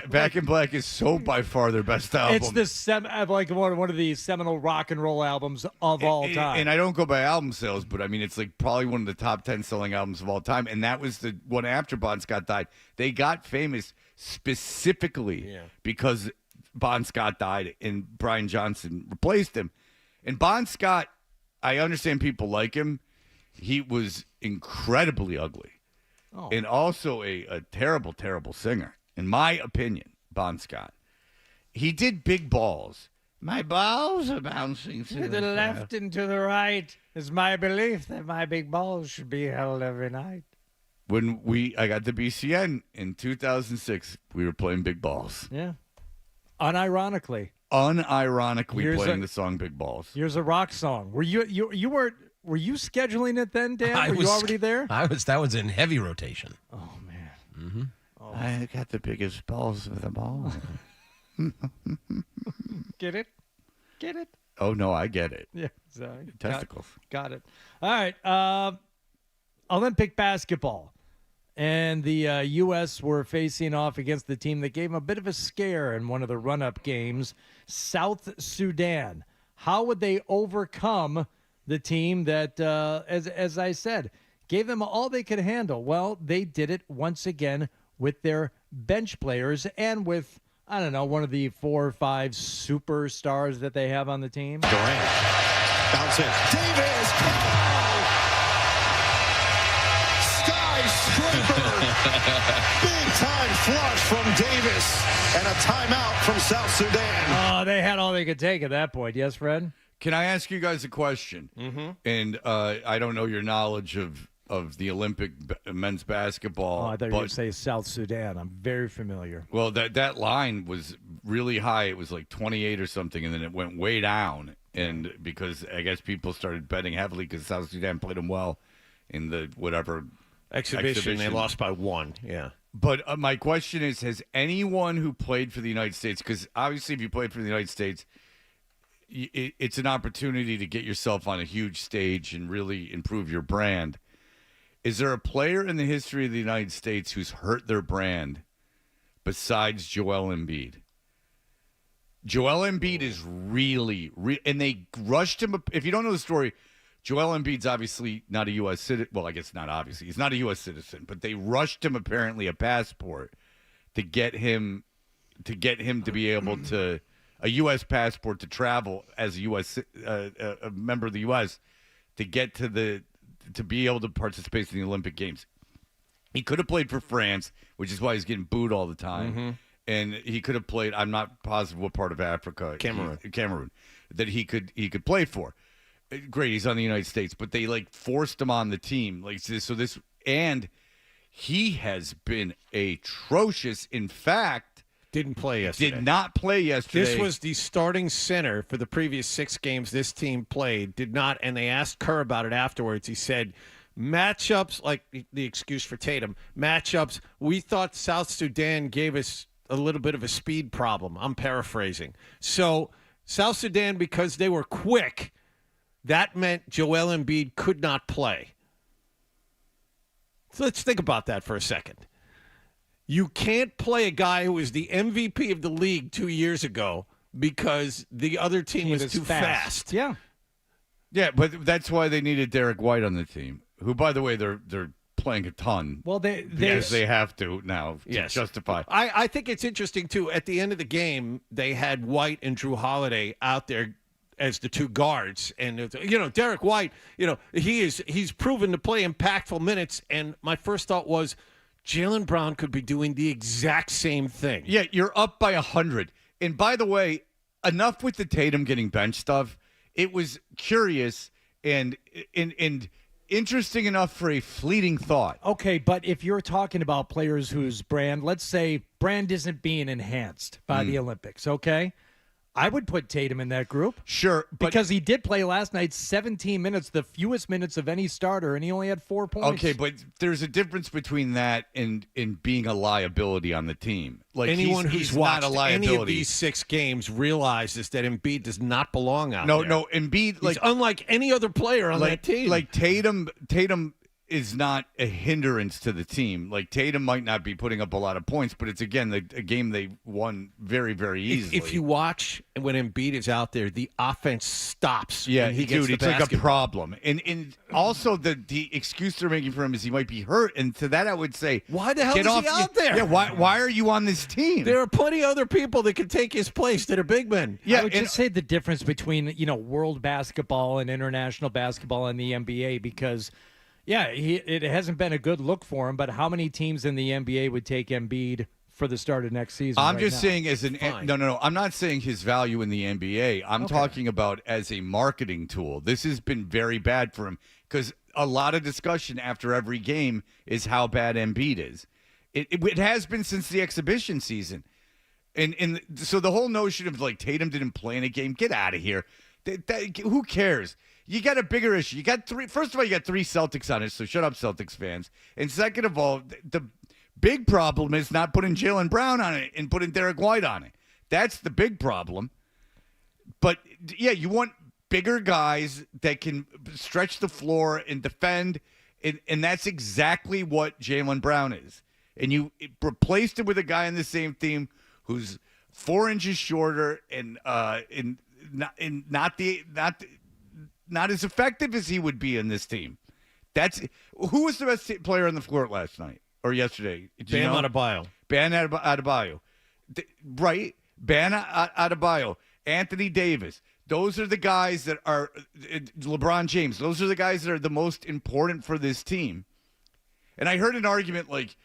Speaker 6: Back in Black is so by far their best album.
Speaker 7: It's like one of the seminal rock and roll albums of all time.
Speaker 6: And I don't go by album sales, but I mean it's like probably one of the top 10 selling albums of all time. And that was the one after Bon Scott died. They got famous specifically because Bon Scott died and Brian Johnson replaced him. And Bon Scott, I understand people like him. He was incredibly ugly. And also a terrible, terrible singer, in my opinion, Bon Scott. He did Big Balls. My balls are bouncing
Speaker 7: to the left and to the right is my belief that my big balls should be held every night.
Speaker 6: When I got the BCN in 2006, we were playing Big Balls.
Speaker 7: Yeah. Unironically
Speaker 6: playing the song Big Balls.
Speaker 7: Here's a rock song. Were you scheduling it then, Dan? Were you already there?
Speaker 10: That was in heavy rotation.
Speaker 7: Oh man.
Speaker 10: Mm-hmm.
Speaker 7: Oh.
Speaker 6: I got the biggest balls of them all.
Speaker 7: Get it? Get it?
Speaker 6: Oh no, I get it.
Speaker 7: Yeah, sorry.
Speaker 6: Testicles.
Speaker 7: Got it. All right. Olympic basketball. And the U.S. were facing off against the team that gave them a bit of a scare in one of the run-up games, South Sudan. How would they overcome the team that, as I said, gave them all they could handle? Well, they did it once again with their bench players and with, I don't know, one of the 4 or 5 superstars that they have on the team.
Speaker 11: Durant. Bounce in. Davis! Skyscraper! Big-time flush from Davis. And a timeout from South Sudan.
Speaker 7: Oh, they had all they could take at that point. Yes, Fred?
Speaker 6: Can I ask you guys a question?
Speaker 1: Mm-hmm.
Speaker 6: And I don't know your knowledge of the Olympic men's basketball.
Speaker 7: Oh, I thought you were going to say South Sudan. I'm very familiar.
Speaker 6: Well, that line was really high. It was like 28 or something, and then it went way down. And because I guess people started betting heavily because South Sudan played them well in the whatever
Speaker 1: exhibition. They lost by 1. Yeah.
Speaker 6: But my question is, has anyone who played for the United States, because obviously if you played for the United States, it's an opportunity to get yourself on a huge stage and really improve your brand. Is there a player in the history of the United States who's hurt their brand besides Joel Embiid? Joel Embiid is really, and they rushed him. If you don't know the story, Joel Embiid's obviously not a U.S. citizen. Well, I guess not obviously. He's not a U.S. citizen, but they rushed him apparently a passport to get him to be able to, a U.S. passport to travel as a U.S. A member of the U.S. to get to to be able to participate in the Olympic Games. He could have played for France, which is why he's getting booed all the time.
Speaker 1: Mm-hmm.
Speaker 6: And he could have played. I'm not positive what part of Africa, Cameroon, that he could play for. Great, he's on the United States, but they like forced him on the team. Like so, this and he has been atrocious. In fact,
Speaker 1: didn't play yesterday.
Speaker 6: Did not play yesterday.
Speaker 1: This was the starting center for the previous 6 games this team played. Did not, and they asked Kerr about it afterwards. He said, matchups, like the excuse for Tatum, matchups, we thought South Sudan gave us a little bit of a speed problem. I'm paraphrasing. So South Sudan, because they were quick, that meant Joel Embiid could not play. So let's think about that for a second. You can't play a guy who was the MVP of the league 2 years ago because the other team was too fast.
Speaker 7: Yeah.
Speaker 6: Yeah, but that's why they needed Derek White on the team, who, by the way, they're playing a ton.
Speaker 7: Well,
Speaker 6: because they have to now to justify.
Speaker 1: I think it's interesting, too. At the end of the game, they had White and Drew Holiday out there as the 2 guards. And, Derek White, he's proven to play impactful minutes. And my first thought was, Jaylen Brown could be doing the exact same thing.
Speaker 6: Yeah, you're up by 100. And by the way, enough with the Tatum getting bench stuff. It was curious and interesting enough for a fleeting thought.
Speaker 7: Okay, but if you're talking about players whose brand, let's say brand isn't being enhanced by the Olympics, okay? I would put Tatum in that group.
Speaker 6: Sure.
Speaker 7: Because he did play last night 17 minutes, the fewest minutes of any starter, and he only had 4 points.
Speaker 6: Okay, but there's a difference between that and being a liability on the team. Like
Speaker 1: anyone who's watched
Speaker 6: not a liability.
Speaker 1: any of these 6 games realizes that Embiid does not belong out there.
Speaker 6: No, Embiid,
Speaker 1: he's unlike any other player on that team.
Speaker 6: Like Tatum is not a hindrance to the team. Like Tatum might not be putting up a lot of points, but it's again a game they won very, very easily.
Speaker 1: If you watch when Embiid is out there, the offense stops.
Speaker 6: Yeah,
Speaker 1: when he gets the
Speaker 6: it's like a
Speaker 1: basketball.
Speaker 6: problem. And also the excuse they're making for him is he might be hurt. And to that I would say,
Speaker 1: why the hell
Speaker 6: get
Speaker 1: is
Speaker 6: off,
Speaker 1: he out there?
Speaker 6: Yeah, why are you on this team?
Speaker 1: There are plenty of other people that can take his place that are big men.
Speaker 7: Yeah, I would just say the difference between world basketball and international basketball and the NBA, because yeah, it hasn't been a good look for him, but how many teams in the NBA would take Embiid for the start of next season?
Speaker 6: I'm just saying no. I'm not saying his value in the NBA. I'm talking about as a marketing tool. This has been very bad for him because a lot of discussion after every game is how bad Embiid is. It has been since the exhibition season. And so the whole notion of like Tatum didn't play in a game, get out of here. Who cares? You got a bigger issue. You got 3. First of all, you got 3 Celtics on it, so shut up, Celtics fans. And second of all, the big problem is not putting Jaylen Brown on it and putting Derek White on it. That's the big problem. But yeah, you want bigger guys that can stretch the floor and defend, and that's exactly what Jaylen Brown is. And you replaced him with a guy on the same team who's 4 inches shorter and not as effective as he would be in this team. Who was the best player on the floor last night or yesterday?
Speaker 1: Bam Adebayo.
Speaker 6: Bam Adebayo. Right? Bam Adebayo. Anthony Davis. Those are the guys that are LeBron James. Those are the guys that are the most important for this team. And I heard an argument like,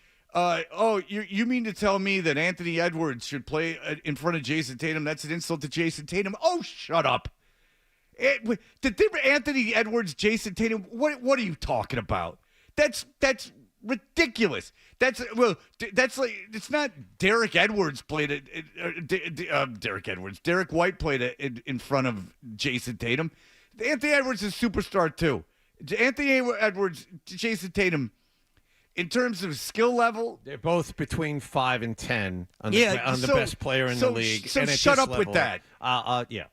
Speaker 6: you mean to tell me that Anthony Edwards should play in front of Jason Tatum? That's an insult to Jason Tatum. Oh, shut up. The difference, Anthony Edwards, Jason Tatum. What are you talking about? That's ridiculous. That's like it's not Derek Edwards played it. Derek Edwards, Derek White played it in front of Jason Tatum. Anthony Edwards is a superstar too. Anthony Edwards, Jason Tatum. In terms of skill level,
Speaker 1: they're both between 5 and 10 on the best player in the league.
Speaker 6: So
Speaker 1: and
Speaker 6: shut up with that.
Speaker 1: Yeah.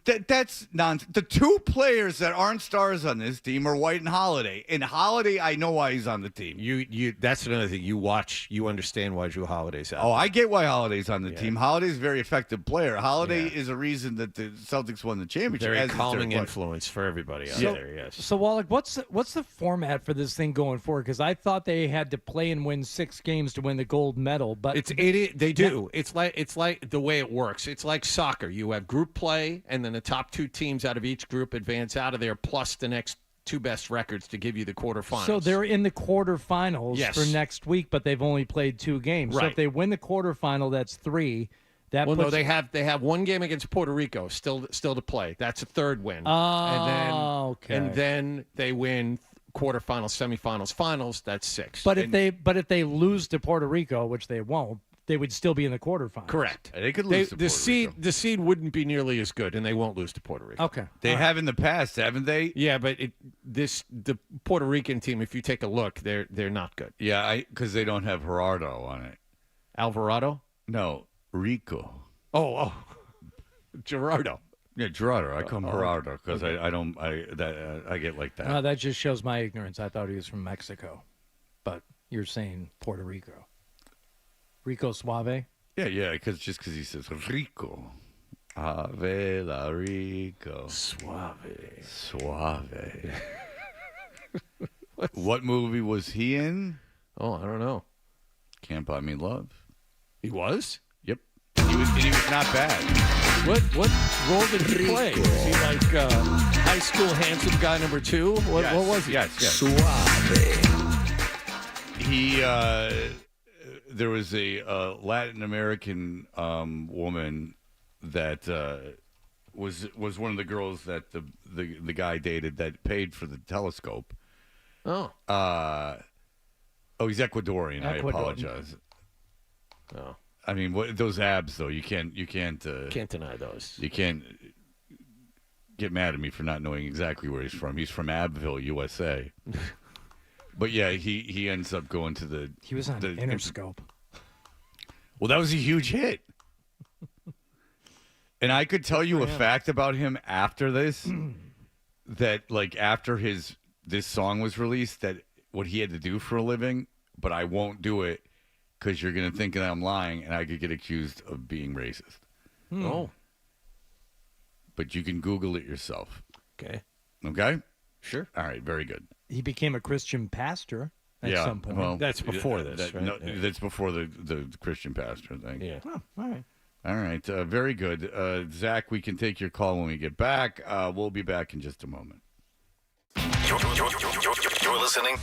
Speaker 6: That's nonsense. The 2 players that aren't stars on this team are White and Holiday. And Holiday, I know why he's on the team.
Speaker 1: That's another thing. You watch, you understand why Drew Holiday's out.
Speaker 6: Oh, I get why Holiday's on the team. Holiday's a very effective player. Holiday is a reason that the Celtics won the championship.
Speaker 1: Very calming influence for everybody out there, yes.
Speaker 7: So, Wallach, what's the format for this thing going forward? Because I thought they had to play and win 6 games to win the gold medal, but
Speaker 1: it's 80. They do. Yeah. It's like the way it works. It's like soccer. You have group play, and then the top 2 teams out of each group advance out of there, plus the next two best records to give you the quarterfinals.
Speaker 7: So they're in the quarterfinals
Speaker 1: Yes.
Speaker 7: for next week, but they've only played 2 games. So
Speaker 1: Right.
Speaker 7: if they win the quarterfinal, that's 3. That
Speaker 1: Well,
Speaker 7: puts,
Speaker 1: no, they have one game against Puerto Rico still to play. That's a third win.
Speaker 7: Oh, okay.
Speaker 1: And then they win quarterfinals, semifinals, finals. That's 6.
Speaker 7: But if they lose to Puerto Rico, which they won't, they would still be in the quarterfinals.
Speaker 1: Correct.
Speaker 6: They could lose to
Speaker 1: the
Speaker 6: Puerto
Speaker 1: seed
Speaker 6: Rico.
Speaker 1: the seed wouldn't be nearly as good, and they won't lose to Puerto Rico.
Speaker 7: Okay.
Speaker 6: They have in the past, haven't they?
Speaker 1: Yeah, but the Puerto Rican team, if you take a look, they're not good.
Speaker 6: Yeah, because they don't have Gerardo on it.
Speaker 1: Alvarado?
Speaker 6: No, Rico.
Speaker 1: Oh, Gerardo.
Speaker 6: Yeah, Gerardo. I call him Gerardo because I get like that.
Speaker 7: That just shows my ignorance. I thought he was from Mexico, but you're saying Puerto Rico. Rico Suave?
Speaker 6: Yeah, because he says Rico. Ave la Rico. Suave. What movie was he in?
Speaker 1: Oh, I don't know.
Speaker 6: Can't Buy Me Love.
Speaker 1: He was?
Speaker 6: Yep. He was not bad.
Speaker 1: What role did he play? Was he like high school handsome guy number 2? What was he?
Speaker 6: Yes.
Speaker 1: Suave.
Speaker 6: He there was a Latin American woman that was one of the girls that the guy dated that paid for the telescope.
Speaker 1: Oh.
Speaker 6: He's Ecuadorian. I
Speaker 7: Ecuadorian.
Speaker 6: apologize.
Speaker 1: Oh.
Speaker 6: I mean, those abs though, you can't
Speaker 1: Can't deny those.
Speaker 6: You can't get mad at me for not knowing exactly where he's from. He's from Abbeville, USA. But yeah, he ends up going to the.
Speaker 7: He was on Interscope.
Speaker 6: Well, that was a huge hit. And I could tell you a fact about him after this, that like after this song was released, that what he had to do for a living, but I won't do it because you're going to think that I'm lying and I could get accused of being racist.
Speaker 1: Oh.
Speaker 6: But you can Google it yourself.
Speaker 1: Okay.
Speaker 6: Okay?
Speaker 1: Sure.
Speaker 6: All right, very good.
Speaker 7: He became a Christian pastor at some point.
Speaker 6: Well,
Speaker 1: That's before this, right?
Speaker 6: No,
Speaker 1: Yeah.
Speaker 6: that's before the Christian pastor thing.
Speaker 1: Yeah.
Speaker 7: Oh, all right.
Speaker 6: All right, very good. Zach, we can take your call when we get back. We'll be back in just a moment.
Speaker 11: You're listening.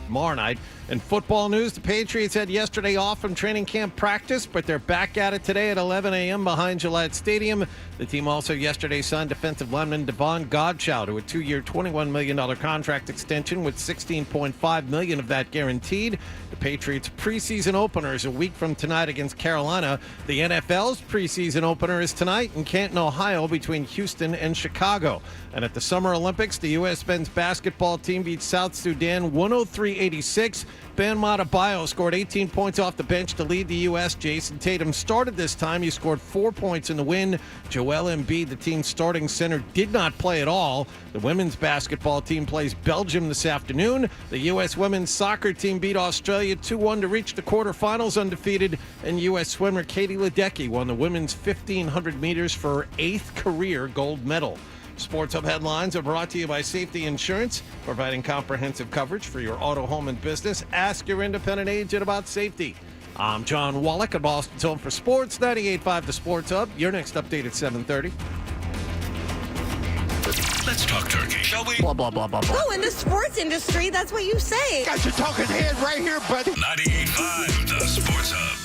Speaker 1: tomorrow night. In football news, the Patriots had yesterday off from training camp practice, but they're back at it today at 11 a.m. behind Gillette Stadium. The team also yesterday signed defensive lineman Devon Godchow to a 2-year, $21 million contract extension with $16.5 million of that guaranteed. The Patriots' preseason opener is a week from tonight against Carolina. The NFL's preseason opener is tonight in Canton, Ohio, between Houston and Chicago. And at the Summer Olympics, the U.S. men's basketball team beat South Sudan 103-86. Bam Adebayo scored 18 points off the bench to lead the U.S. Jason Tatum started this time. He scored 4 points in the win. Joel Embiid, the team's starting center, did not play at all. The women's basketball team plays Belgium this afternoon. The U.S. women's soccer team beat Australia 2-1 to reach the quarterfinals undefeated. And U.S. swimmer Katie Ledecky won the women's 1,500 meters for her 8th career gold medal. Sports Hub headlines are brought to you by Safety Insurance, providing comprehensive coverage for your auto, home, and business. Ask your independent agent about safety. I'm John Wallach at Boston's Home for Sports, 98.5 The Sports Hub. Your next update at 7:30.
Speaker 2: Let's talk turkey, shall we?
Speaker 1: Blah, blah, blah, blah, blah.
Speaker 3: Oh, in the sports industry, that's what you say.
Speaker 4: Got your talking head right here, buddy.
Speaker 2: 98.5 The Sports Hub.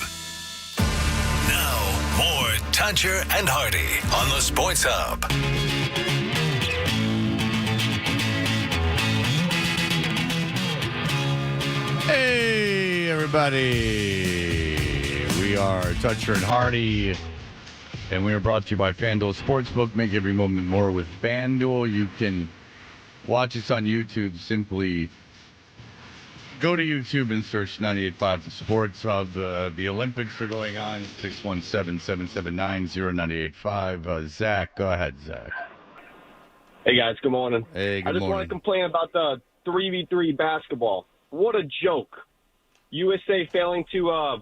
Speaker 2: Now, more Tuncher and Hardy on the Sports Hub.
Speaker 6: Hey, everybody. We are Toucher and Hardy, and we are brought to you by FanDuel Sportsbook. Make every moment more with FanDuel. You can watch us on YouTube. Simply go to YouTube and search 98.5 The Sports Hub. The Olympics are going on. 617-779-0985. Zach, go ahead, Zach.
Speaker 12: Hey, guys. Good morning.
Speaker 6: Hey, good
Speaker 12: I just
Speaker 6: morning.
Speaker 12: want to complain about the 3v3 basketball. What a joke. USA failing to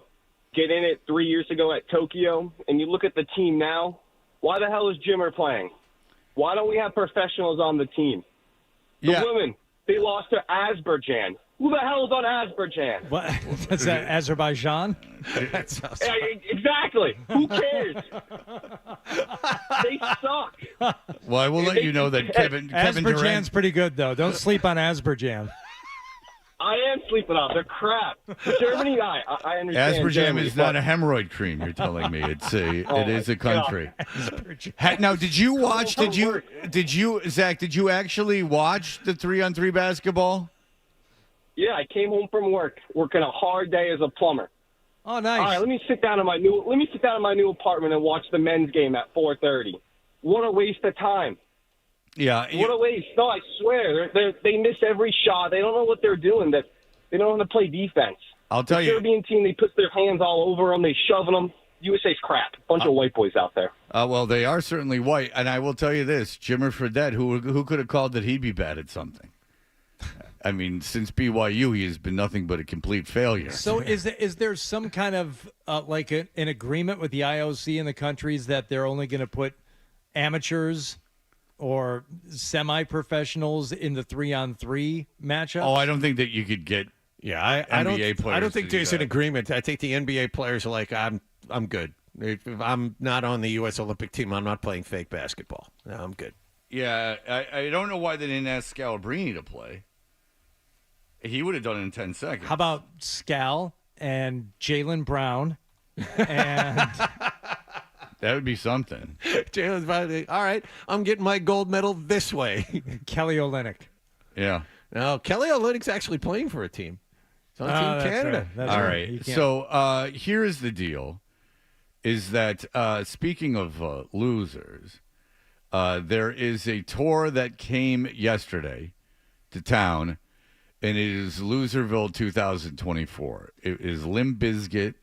Speaker 12: get in it 3 years ago at Tokyo, and you look at the team now, why the hell is Jimmer playing? Why don't we have professionals on the team? The women, they lost to Azerbaijan. Who the hell is on Azerbaijan?
Speaker 7: What? That's Azerbaijan?
Speaker 12: Exactly. Who cares? They suck.
Speaker 6: Well, I will let you know that Kevin
Speaker 7: Azerbaijan's
Speaker 6: Durant.
Speaker 7: pretty good, though. Don't sleep on Azerbaijan.
Speaker 12: I am sleeping off. They're crap. Germany, I understand.
Speaker 6: Aspartame
Speaker 12: Germany,
Speaker 6: is not a hemorrhoid cream. You're telling me it is a country. Now, did you watch? Zach? Did you actually watch the 3-on-3 basketball?
Speaker 12: Yeah, I came home from work, working a hard day as a plumber.
Speaker 7: Oh, nice.
Speaker 12: All right, let me sit down in my new apartment and watch the men's game at 4:30. What a waste of time.
Speaker 6: Yeah.
Speaker 12: What a waste. No, I swear. They miss every shot. They don't know what they're doing. They don't know how to play defense.
Speaker 6: I'll tell you.
Speaker 12: The Serbian team, they put their hands all over them. They shoving them. USA's crap. Bunch of white boys out there.
Speaker 6: Well, they are certainly white. And I will tell you this. Jimmer Fredette, who could have called that he'd be bad at something? I mean, since BYU, he has been nothing but a complete failure.
Speaker 7: So is there some kind of like an agreement with the IOC and the countries that they're only going to put amateurs or semi-professionals in the 3-on-3 matchup?
Speaker 6: Oh, I don't think that you could get
Speaker 1: I
Speaker 6: NBA players.
Speaker 1: I don't think
Speaker 6: to do
Speaker 1: there's
Speaker 6: that.
Speaker 1: an agreement. I think the NBA players are like, I'm good. If I'm not on the U.S. Olympic team, I'm not playing fake basketball. No, I'm good.
Speaker 6: Yeah, I don't know why they didn't ask Scalabrine to play. He would have done it in 10 seconds.
Speaker 7: How about Scal and Jaylen Brown? And
Speaker 6: that would be something.
Speaker 1: Jalen's probably, all right, I'm getting my gold medal this way.
Speaker 7: Kelly Olynyk.
Speaker 6: Yeah.
Speaker 1: No, Kelly Olynyk's actually playing for a team. It's on Team Canada.
Speaker 7: Right.
Speaker 6: All right. So here's the deal, is that speaking of losers, there is a tour that came yesterday to town, and it is Loserville 2024. It is Limp Bizkit.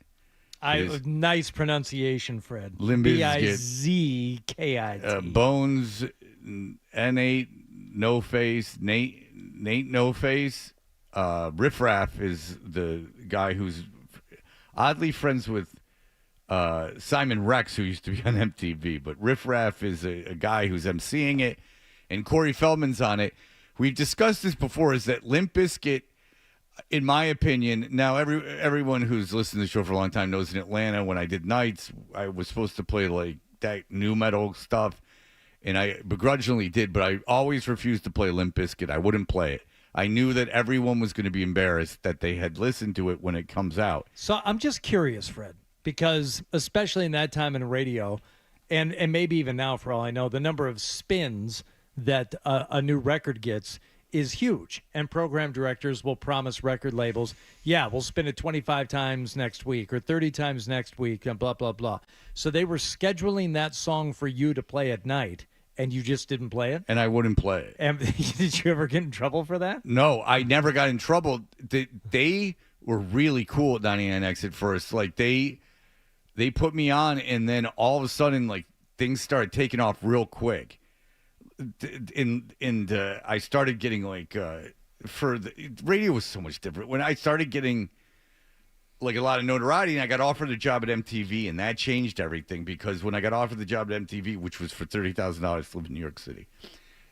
Speaker 7: Nice pronunciation, Fred.
Speaker 6: Limp Bizkit.
Speaker 7: Bizkit.
Speaker 6: Bones, N8, No Face, Nate No Face. Riff Raff is the guy who's oddly friends with Simon Rex, who used to be on MTV. But Riff Raff is a guy who's emceeing it, and Corey Feldman's on it. We've discussed this before, is that Limp Bizkit, in my opinion, now everyone who's listened to the show for a long time knows in Atlanta when I did nights, I was supposed to play like that new metal stuff, and I begrudgingly did, but I always refused to play Limp Bizkit. I wouldn't play it. I knew that everyone was going to be embarrassed that they had listened to it when it comes out.
Speaker 7: So I'm just curious, Fred, because especially in that time in radio, and maybe even now for all I know, the number of spins that a new record gets is huge. And program directors will promise record labels, yeah, we'll spin it 25 times next week or 30 times next week and blah, blah, blah. So they were scheduling that song for you to play at night. And you just didn't play it?
Speaker 6: And I wouldn't play it.
Speaker 7: And did you ever get in trouble for that?
Speaker 6: No, I never got in trouble. They were really cool at 99X at first. Like, they put me on, and then all of a sudden, like, things started taking off real quick. And I started getting, like, radio was so much different. When I started getting, like, a lot of notoriety, and I got offered a job at MTV, and that changed everything, because when I got offered the job at MTV, which was for $30,000 to live in New York City,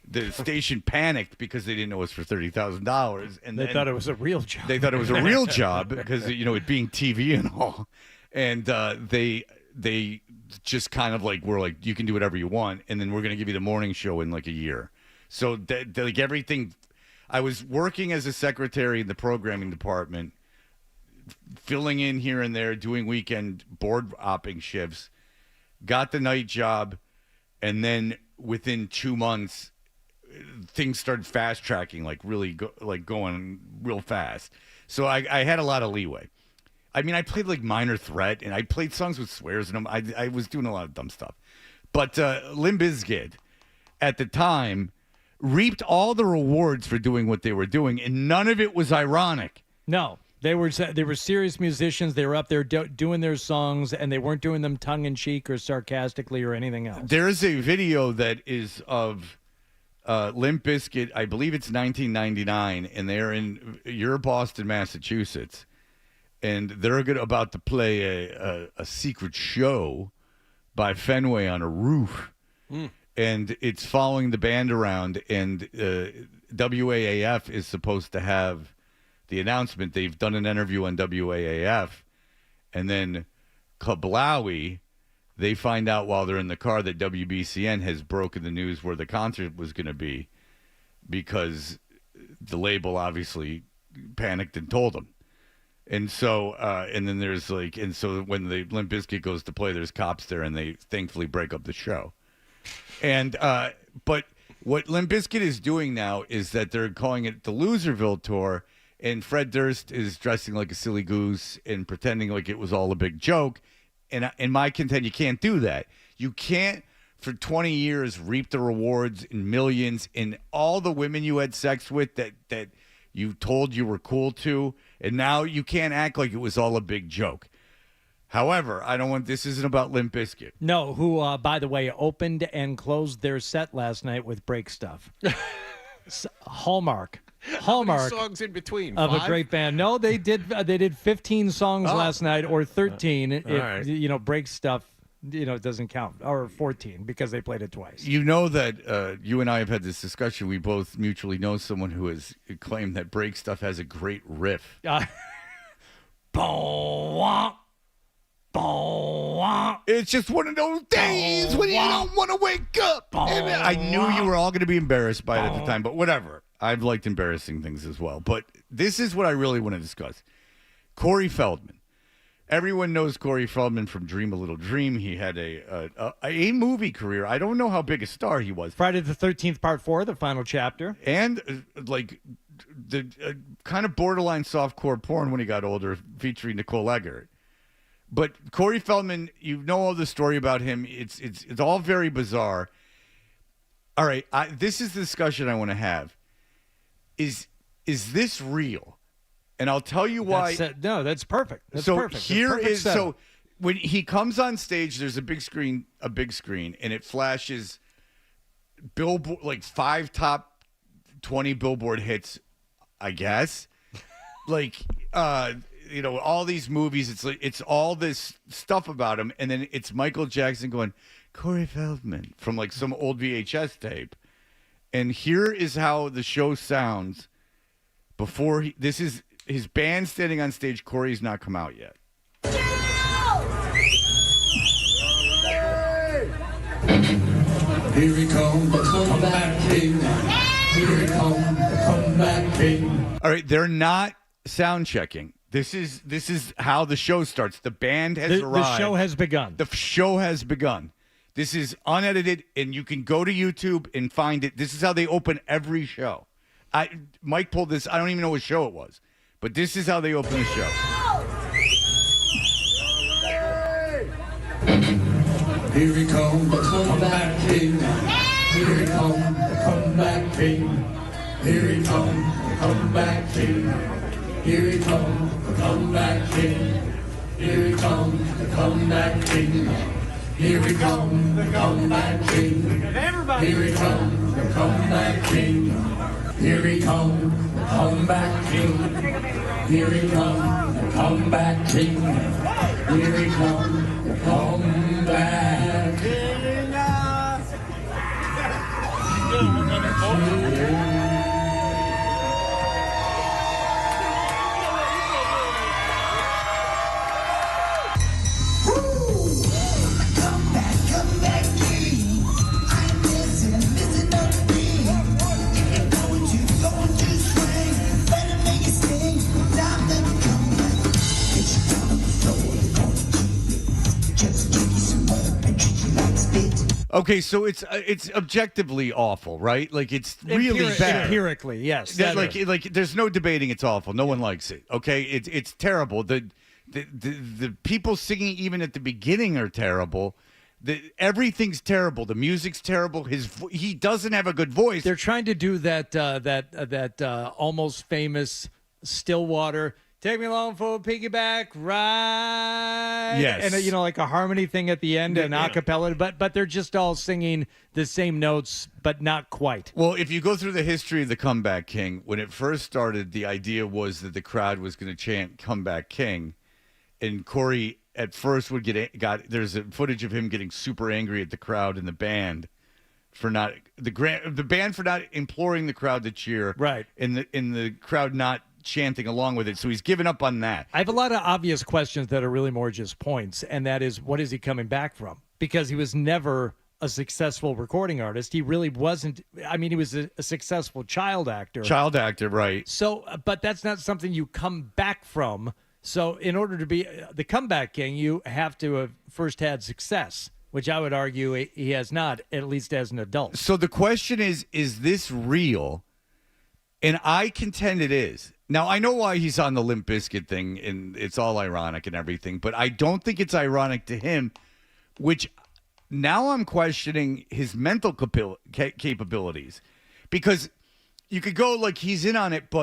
Speaker 6: the station panicked because they didn't know it was for $30,000, and
Speaker 7: they thought it was a real job.
Speaker 6: They thought it was a real job because, you know, it being TV and all, and they just kind of like were like, you can do whatever you want, and then we're going to give you the morning show in like a year. So like everything, I was working as a secretary in the programming department, filling in here and there, doing weekend board hopping shifts, got the night job, and then within 2 months, things started fast tracking, like really going real fast. So I had a lot of leeway. I mean, I played like Minor Threat, and I played songs with swears in them. I was doing a lot of dumb stuff. But Limp Bizkit, at the time, reaped all the rewards for doing what they were doing, and none of it was ironic.
Speaker 7: No. They were serious musicians. They were up there doing their songs, and they weren't doing them tongue-in-cheek or sarcastically or anything else.
Speaker 6: There is a video that is of Limp Bizkit. I believe it's 1999, and they're in Boston, Massachusetts, and they're about to play a secret show by Fenway on a roof, and it's following the band around, and WAAF is supposed to have the announcement. They've done an interview on WAAF, and then kablowie, they find out while they're in the car that WBCN has broken the news where the concert was going to be, because the label obviously panicked and told them. And so, and then there's like, and so when the Limp Bizkit goes to play, there's cops there, and they thankfully break up the show. And but what Limp Bizkit is doing now is that they're calling it the Loserville Tour. And Fred Durst is dressing like a silly goose and pretending like it was all a big joke. And in my content, you can't do that. You can't, for 20 years, reap the rewards in millions, and all the women you had sex with that you told you were cool to, and now you can't act like it was all a big joke. However, this isn't about Limp Bizkit.
Speaker 7: No, who, by the way, opened and closed their set last night with Break Stuff. Hallmark
Speaker 1: songs in between
Speaker 7: of
Speaker 1: 5?
Speaker 7: a great band. No, they did 15 songs last night, or 13.
Speaker 1: Right.
Speaker 7: You know, Break Stuff, you know, it doesn't count, or 14 because they played it twice.
Speaker 6: You know that you and I have had this discussion. We both mutually know someone who has claimed that Break Stuff has a great riff. It's just one of those days when you don't want to wake up. And I knew you were all going to be embarrassed by it at the time, but whatever. I've liked embarrassing things as well. But this is what I really want to discuss. Corey Feldman. Everyone knows Corey Feldman from Dream a Little Dream. He had a movie career. I don't know how big a star he was.
Speaker 7: Friday the 13th, Part 4, the final chapter.
Speaker 6: And like the kind of borderline softcore porn when he got older, featuring Nicole Eggert. But Corey Feldman, you know all the story about him. It's all very bizarre. All right, this is the discussion I want to have. Is this real? And I'll tell you why.
Speaker 7: That's perfect. That's
Speaker 6: so
Speaker 7: perfect.
Speaker 6: Here is so when he comes on stage, there's a big screen, and it flashes Billboard, like 5 top 20 Billboard hits, I guess. Like you know, all these movies. It's all this stuff about him, and then it's Michael Jackson going, Corey Feldman, from like some old VHS tape. And here is how the show sounds before this is his band standing on stage. Corey's not come out yet.
Speaker 13: Here he comes, the comeback king. Here he comes, the comeback king.
Speaker 6: All right, they're not sound checking. This is how the show starts. The band has arrived.
Speaker 7: The show has begun.
Speaker 6: The show has begun. This is unedited, and you can go to YouTube and find it. This is how they open every show. Mike pulled this. I don't even know what show it was, but this is how they open the show.
Speaker 4: Here he comes, the comeback king. Here he comes, the comeback king. Here he comes, the comeback king. Here he comes, the comeback king. Here he comes, the comeback king. Here he comes, the comeback king. Here he comes, the comeback king. Here he comes, the comeback king. Here he comes, the comeback king. Here he comes, the comeback king.
Speaker 6: Okay, so it's objectively awful, right? Like it's really bad.
Speaker 7: Empirically, yes.
Speaker 6: Like there's no debating it's awful. No one likes it. Okay, it's terrible. The people singing even at the beginning are terrible. Everything's terrible. The music's terrible. He doesn't have a good voice.
Speaker 7: They're trying to do that almost famous Stillwater. Take me along for a piggyback ride.
Speaker 6: Yes.
Speaker 7: And, like a harmony thing at the end, and a cappella, but they're just all singing the same notes, but not quite.
Speaker 6: Well, if you go through the history of the Comeback King, when it first started, the idea was that the crowd was going to chant Comeback King, and Corey at first there's a footage of him getting super angry at the crowd and the band for not imploring the crowd to cheer.
Speaker 7: Right.
Speaker 6: And the crowd not chanting along with it, so he's given up on that.
Speaker 7: I have a lot of obvious questions that are really more just points, and that is, what is he coming back from? Because he was never a successful recording artist. He really wasn't. I mean, he was a successful child actor.
Speaker 6: Child actor, right.
Speaker 7: So, but that's not something you come back from. So in order to be the comeback king, you have to have first had success, which I would argue he has not, at least as an adult.
Speaker 6: So the question is this real? And I contend it is. Now, I know why he's on the Limp Bizkit thing, and it's all ironic and everything, but I don't think it's ironic to him, which now I'm questioning his mental capabilities. Because you could go like he's in on it,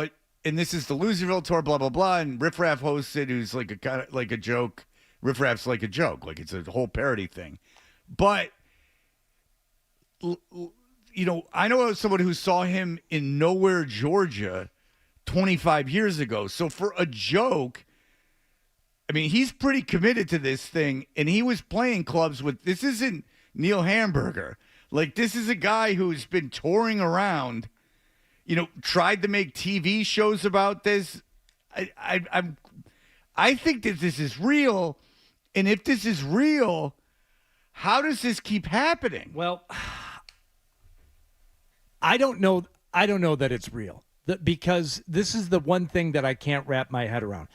Speaker 6: and this is the Loserville tour, blah, blah, blah, and Riff Raff hosts it, who's like a joke. Riff Raff's like a joke, like it's a whole parody thing. But, I know someone who saw him in Nowhere, Georgia, 25 years ago. So for a joke, I mean, he's pretty committed to this thing, and he was playing clubs with, this isn't Neil Hamburger. Like, this is a guy who's been touring around, tried to make TV shows about this. I think that this is real, and if this is real, how does this keep happening?
Speaker 7: Well, I don't know that it's real. Because this is the one thing that I can't wrap my head around.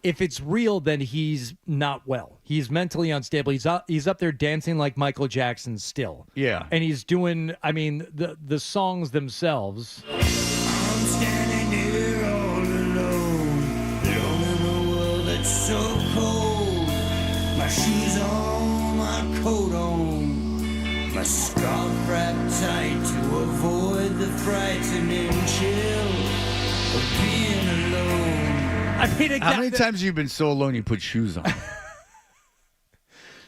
Speaker 7: If it's real, then he's not well. He's mentally unstable. He's up there dancing like Michael Jackson still.
Speaker 6: Yeah.
Speaker 7: And he's doing, the songs themselves.
Speaker 4: I'm standing here all alone in a world that's so cold. My shoes on, my coat on, my scarf wrapped tight to avoid the frightening chill of being alone.
Speaker 6: How many times have you been so alone you put shoes on?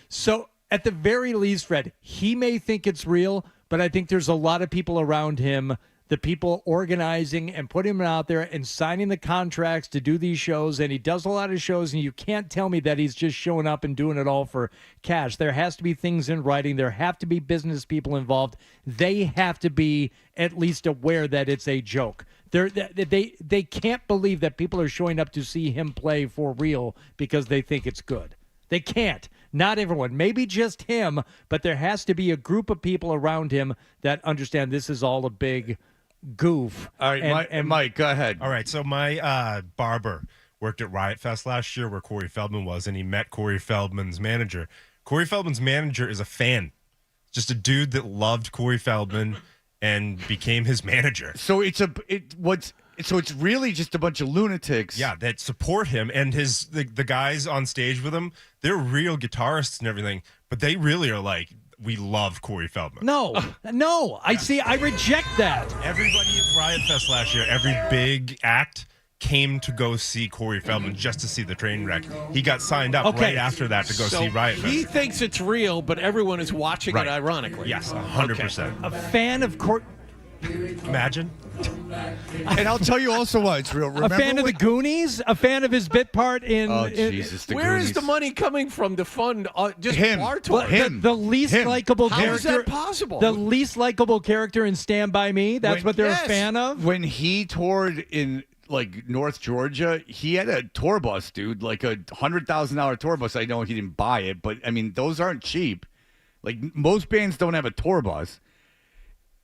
Speaker 7: So at the very least, Fred, he may think it's real, but I think there's a lot of people around him, the people organizing and putting him out there and signing the contracts to do these shows, and he does a lot of shows, and you can't tell me that he's just showing up and doing it all for cash. There has to be things in writing. There have to be business people involved. They have to be at least aware that it's a joke. They can't believe that people are showing up to see him play for real because they think it's good. They can't. Not everyone. Maybe just him, but there has to be a group of people around him that understand this is all a big goof.
Speaker 6: All right, Mike, go ahead.
Speaker 10: All right, so my barber worked at Riot Fest last year where Corey Feldman was, and he met Corey Feldman's manager. Corey Feldman's manager is a fan. Just a dude that loved Corey Feldman and became his manager.
Speaker 6: So it's really just a bunch of lunatics.
Speaker 10: Yeah, that support him, and the guys on stage with him, they're real guitarists and everything, but they really are like, we love Corey Feldman.
Speaker 7: No, I reject that.
Speaker 10: Everybody at Riot Fest last year, every big act came to go see Corey Feldman just to see the train wreck. He got signed up right after that to go see Riot Fest.
Speaker 1: He thinks it's real, but everyone is watching it ironically.
Speaker 10: Yes, 100%.
Speaker 7: A fan of
Speaker 10: Imagine.
Speaker 6: And I'll tell you also why it's real. Remember
Speaker 7: a fan of the Goonies? A fan of his bit part in...
Speaker 6: Jesus, the
Speaker 1: Where
Speaker 6: Goonies.
Speaker 1: is the money coming from to fund just
Speaker 6: him?
Speaker 1: bar tours?
Speaker 7: The least likable
Speaker 1: How
Speaker 7: character...
Speaker 1: is that possible?
Speaker 7: The least likable character in Stand By Me? That's what they're a fan of?
Speaker 6: When he toured in... like North Georgia, he had a tour bus, dude, like a $100,000 tour bus. I know he didn't buy it, but I mean, those aren't cheap. Like most bands don't have a tour bus.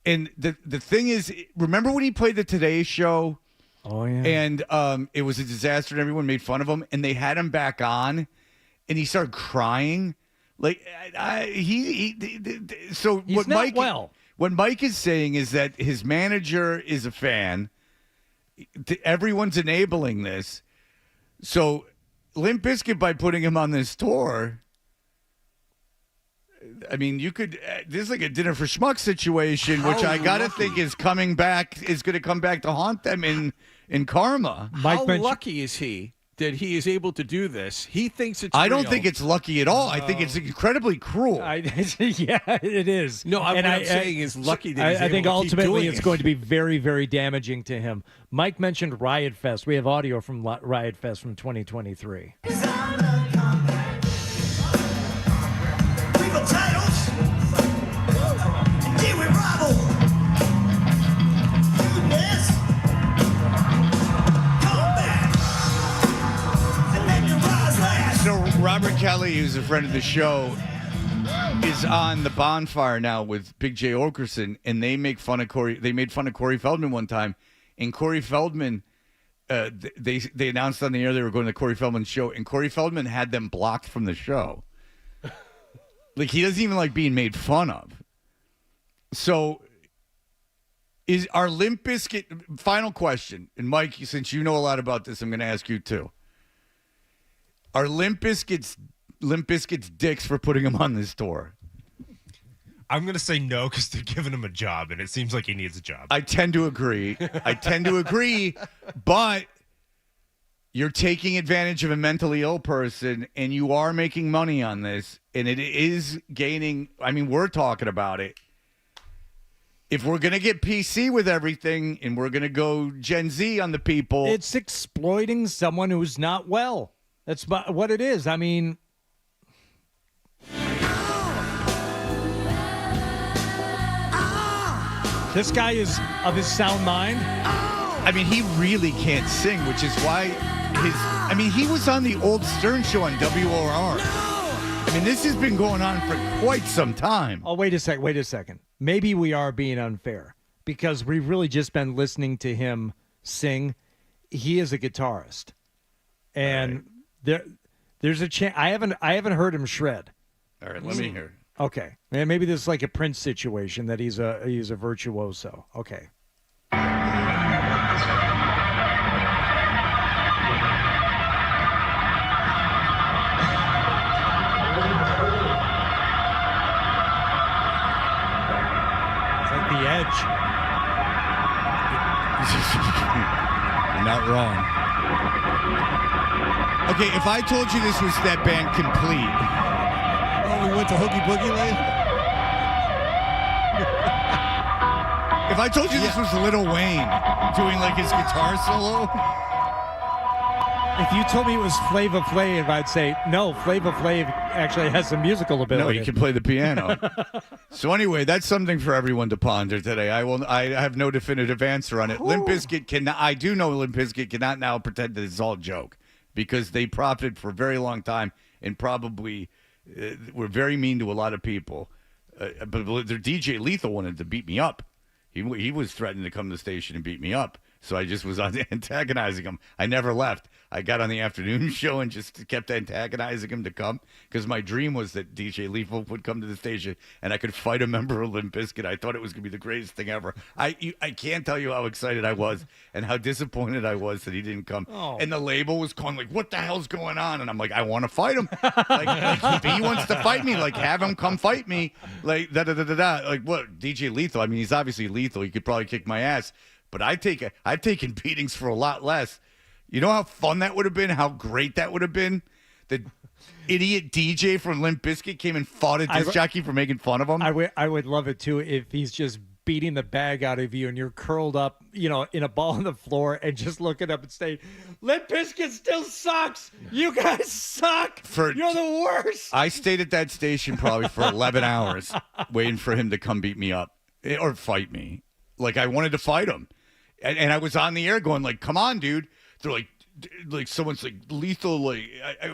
Speaker 6: And the thing is, remember when he played the Today Show?
Speaker 7: Oh yeah.
Speaker 6: And it was a disaster, and everyone made fun of him. And they had him back on, and he started crying. Like so.
Speaker 7: He's
Speaker 6: what
Speaker 7: not
Speaker 6: Mike?
Speaker 7: well.
Speaker 6: What Mike is saying is that his manager is a fan. Everyone's enabling this. So Limp Bizkit, by putting him on this tour, I mean, you could. This is like a dinner for schmucks situation, which I gotta think is going to come back to haunt them in karma.
Speaker 1: How lucky is he that he is able to do this? He thinks it's.
Speaker 6: I don't think it's lucky at all. I think it's incredibly cruel.
Speaker 7: Yeah, it is.
Speaker 1: No, what I'm saying is lucky that he's
Speaker 7: I think
Speaker 1: able to keep
Speaker 7: ultimately
Speaker 1: doing
Speaker 7: it's
Speaker 1: it.
Speaker 7: going to be very, very damaging to him. Mike mentioned Riot Fest. We have audio from Riot Fest from 2023.
Speaker 6: So Robert Kelly, who's a friend of the show, is on the bonfire now with Big J Okerson, and they make fun of Corey. They made fun of Corey Feldman one time, and Corey Feldman, they announced on the air they were going to the Corey Feldman show, and Corey Feldman had them blocked from the show. Like he doesn't even like being made fun of. So, is our Limp Bizkit final question? And Mike, since you know a lot about this, I'm going to ask you too. Are Limp Bizkit's dicks for putting him on this tour?
Speaker 10: I'm going to say no because they're giving him a job, and it seems like he needs a job.
Speaker 6: I tend to agree. But you're taking advantage of a mentally ill person, and you are making money on this, and it is gaining. I mean, we're talking about it. If we're going to get PC with everything, and we're going to go Gen Z on the people.
Speaker 7: It's exploiting someone who's not well. That's what it is. I mean, this guy is of his sound mind.
Speaker 6: I mean, he really can't sing, which is why he was on the old Stern show on WOR. I mean, this has been going on for quite some time.
Speaker 7: Oh, wait a second. Maybe we are being unfair because we've really just been listening to him sing. He is a guitarist. And there's a chance. I haven't heard him shred.
Speaker 6: All right, let me hear.
Speaker 7: Okay, and maybe this is like a Prince situation that he's a virtuoso. Okay. It's like The Edge.
Speaker 6: You're not wrong. Okay, if I told you this was that band Complete.
Speaker 1: Oh, we went to Hoogie Boogie Land?
Speaker 6: If I told you this was Lil Wayne doing like his guitar solo.
Speaker 7: If you told me it was Flava Flav, I'd say no. Flava Flav actually has some musical ability.
Speaker 6: No, he can play the piano. So anyway, that's something for everyone to ponder today. I have no definitive answer on it. Limp Bizkit cannot. I do know Limp Bizkit cannot now pretend that it's all a joke because they profited for a very long time and probably were very mean to a lot of people. But their DJ Lethal wanted to beat me up. He was threatening to come to the station and beat me up. So I just was antagonizing him. I never left. I got on the afternoon show and just kept antagonizing him to come because my dream was that DJ Lethal would come to the station and I could fight a member of Limp Bizkit. I thought it was going to be the greatest thing ever. I can't tell you how excited I was and how disappointed I was that he didn't come.
Speaker 7: Oh.
Speaker 6: And the label was calling like, "What the hell's going on?" And I'm like, "I want to fight him. like he wants to fight me. Like have him come fight me. Like da da da da da. Like what? DJ Lethal. I mean, he's obviously lethal. He could probably kick my ass." But I've taken beatings for a lot less. You know how fun that would have been? How great that would have been? The idiot DJ from Limp Bizkit came and fought a disc jockey for making fun of him.
Speaker 7: I would love it too if he's just beating the bag out of you and you're curled up, in a ball on the floor and just looking up and saying, "Limp Bizkit still sucks. You guys suck. You're the worst."
Speaker 6: I stayed at that station probably for 11 hours waiting for him to come beat me up or fight me. Like I wanted to fight him. And I was on the air going like, "Come on, dude." They're like someone's like Lethal, like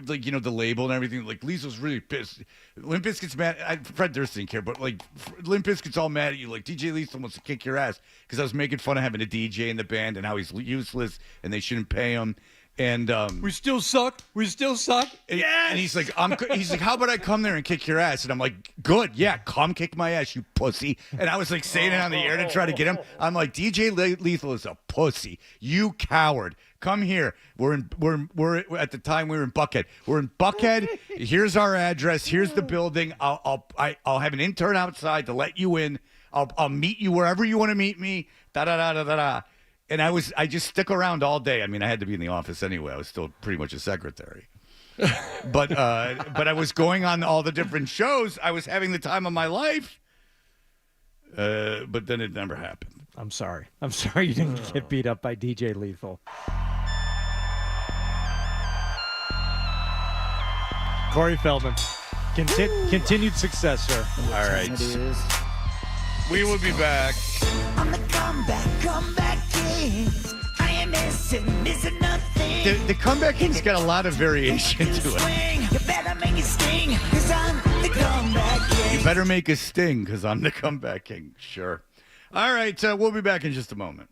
Speaker 6: the label and everything. Like Lethal's really pissed. Limp Bizkit's mad. Fred Durst didn't care, but like Limp Bizkit's all mad at you. Like DJ Lethal wants to kick your ass because I was making fun of having a DJ in the band and how he's useless and they shouldn't pay him. And
Speaker 7: we still suck.
Speaker 6: Yeah. And he's like, "How about I come there and kick your ass?" And I'm like, "Good, yeah, come kick my ass, you pussy." And I was like saying it on the air to try to get him. I'm like, "DJ Lethal is a pussy. You coward. Come here. We're at the time we were in Buckhead. We're in Buckhead. Here's our address. Here's the building. I'll have an intern outside to let you in. I'll meet you wherever you want to meet me. Da da da da da da." And I just stuck around all day. I mean, I had to be in the office anyway. I was still pretty much a secretary. But I was going on all the different shows. I was having the time of my life. But then it never happened.
Speaker 7: I'm sorry you didn't get beat up by DJ Lethal. Corey Feldman. Continued success, sir.
Speaker 6: All right. We will be back.
Speaker 13: I'm the comeback king. I am missing nothing.
Speaker 6: The comeback king's got a lot of variation to it.
Speaker 13: You better make it sting, 'cause I'm the comeback king.
Speaker 6: You better make a sting, because I'm the comeback king. Sure. All right, we'll be back in just a moment.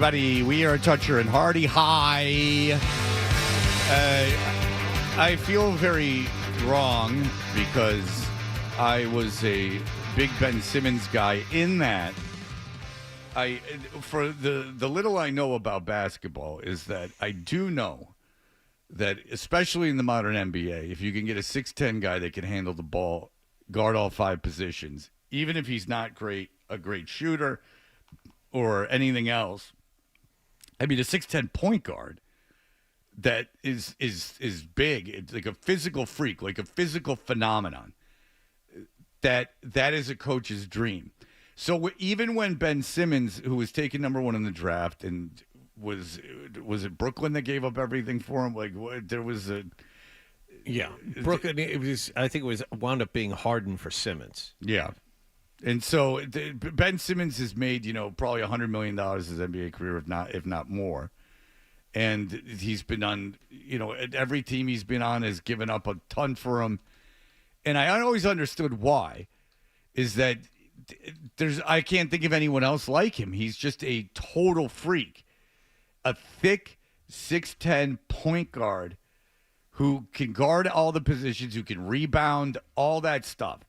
Speaker 6: everybody. We are Toucher and Hardy. Hi. I feel very wrong because I was a big Ben Simmons guy in that for the little I know about basketball is that I do know that, especially in the modern NBA, if you can get a 6'10" guy that can handle the ball, guard all 5 positions, even if he's not a great shooter or anything else. I mean, a 6'10" point guard that is big. It's like a physical freak, like a physical phenomenon. That is a coach's dream. So even when Ben Simmons, who was taken number 1 in the draft, and was it Brooklyn that gave up everything for him? Like there was a
Speaker 1: Brooklyn. I think it was wound up being Harden for Simmons.
Speaker 6: Yeah. And so Ben Simmons has made, probably $100 million his NBA career, if not more. And he's been on, every team he's been on has given up a ton for him. And I always understood why, is that I can't think of anyone else like him. He's just a total freak. A thick 6'10" point guard who can guard all the positions, who can rebound, all that stuff.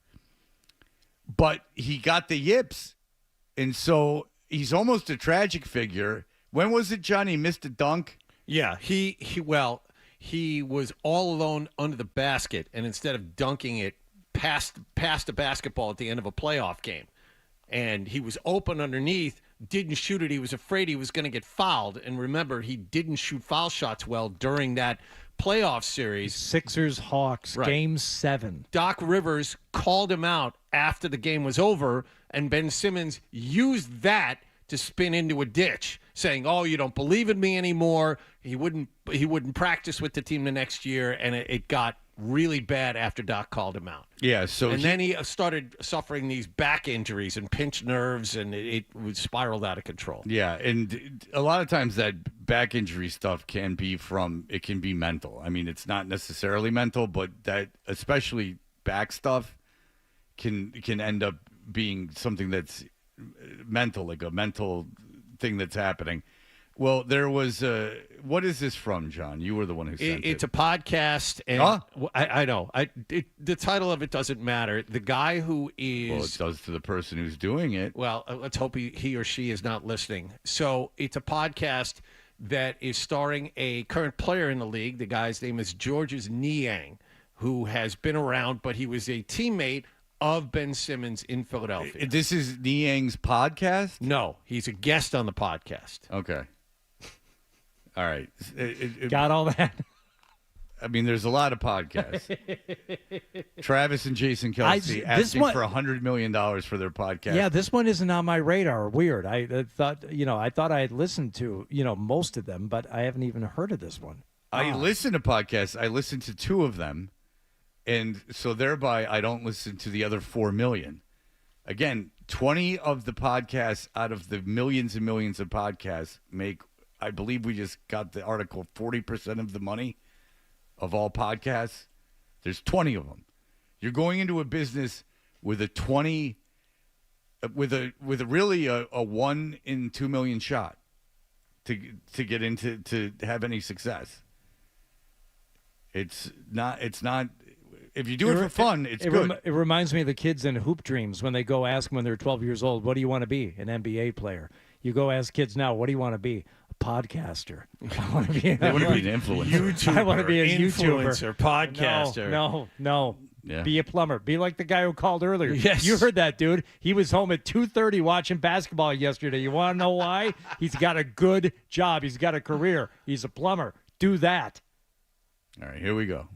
Speaker 6: But he got the yips, and so he's almost a tragic figure. When was it, John? He missed a dunk?
Speaker 1: Yeah, he was all alone under the basket, and instead of dunking it, passed a basketball at the end of a playoff game. And he was open underneath, didn't shoot it. He was afraid he was going to get fouled. And remember, he didn't shoot foul shots well during that playoff series.
Speaker 7: Sixers-Hawks,
Speaker 1: Right.
Speaker 7: Game 7.
Speaker 1: Doc Rivers called him out after the game was over, and Ben Simmons used that to spin into a ditch, saying, "Oh, you don't believe in me anymore." He wouldn't practice with the team the next year, and it got really bad after Doc called him out.
Speaker 6: Yeah,
Speaker 1: then he started suffering these back injuries and pinched nerves, and it spiraled out of control.
Speaker 6: Yeah, and a lot of times that back injury stuff can be mental. I mean, it's not necessarily mental, but that especially back stuff can end up being something that's mental, like a mental thing that's happening. Well, there was what is this from, John? You were the one who sent it.
Speaker 1: It's a podcast, and I know. The title of it doesn't matter. The guy who is...
Speaker 6: Well, it does to the person who's doing it.
Speaker 1: Well, let's hope he or she is not listening. So it's a podcast that is starring a current player in the league. The guy's name is Georges Niang, who has been around, but he was a teammate of Ben Simmons in Philadelphia.
Speaker 6: This is Niang's podcast?
Speaker 1: No, he's a guest on the podcast.
Speaker 6: Okay. All right.
Speaker 7: Got all that?
Speaker 6: I mean, there's a lot of podcasts. Travis and Jason Kelsey asking for $100 million for their podcast.
Speaker 7: Yeah, this one isn't on my radar. Weird. I thought I had listened to, most of them, but I haven't even heard of this one.
Speaker 6: I listen to podcasts. I listen to 2 of them. And so thereby I don't listen to the other 4 million. Again, 20 of the podcasts out of the millions and millions of podcasts make, I believe we just got the article, 40% of the money of all podcasts. There's 20 of them. You're going into a business with a 20, with a really a 1 in 2 million shot to get into, to have any success. It's not. If you do it for fun, it's good.
Speaker 7: It reminds me of the kids in Hoop Dreams when they go ask them when they're 12 years old, what do you want to be? An NBA player. You go ask kids now, what do you want to be? A podcaster. I want to be
Speaker 6: they want to be an influencer.
Speaker 1: YouTuber.
Speaker 7: I want to be a
Speaker 1: influencer, podcaster.
Speaker 7: No.
Speaker 6: Yeah.
Speaker 7: Be a plumber. Be like the guy who called earlier.
Speaker 1: Yes.
Speaker 7: You heard that, dude. He was home at 2:30 watching basketball yesterday. You want to know why? He's got a good job. He's got a career. He's a plumber. Do that.
Speaker 6: All right, here we go.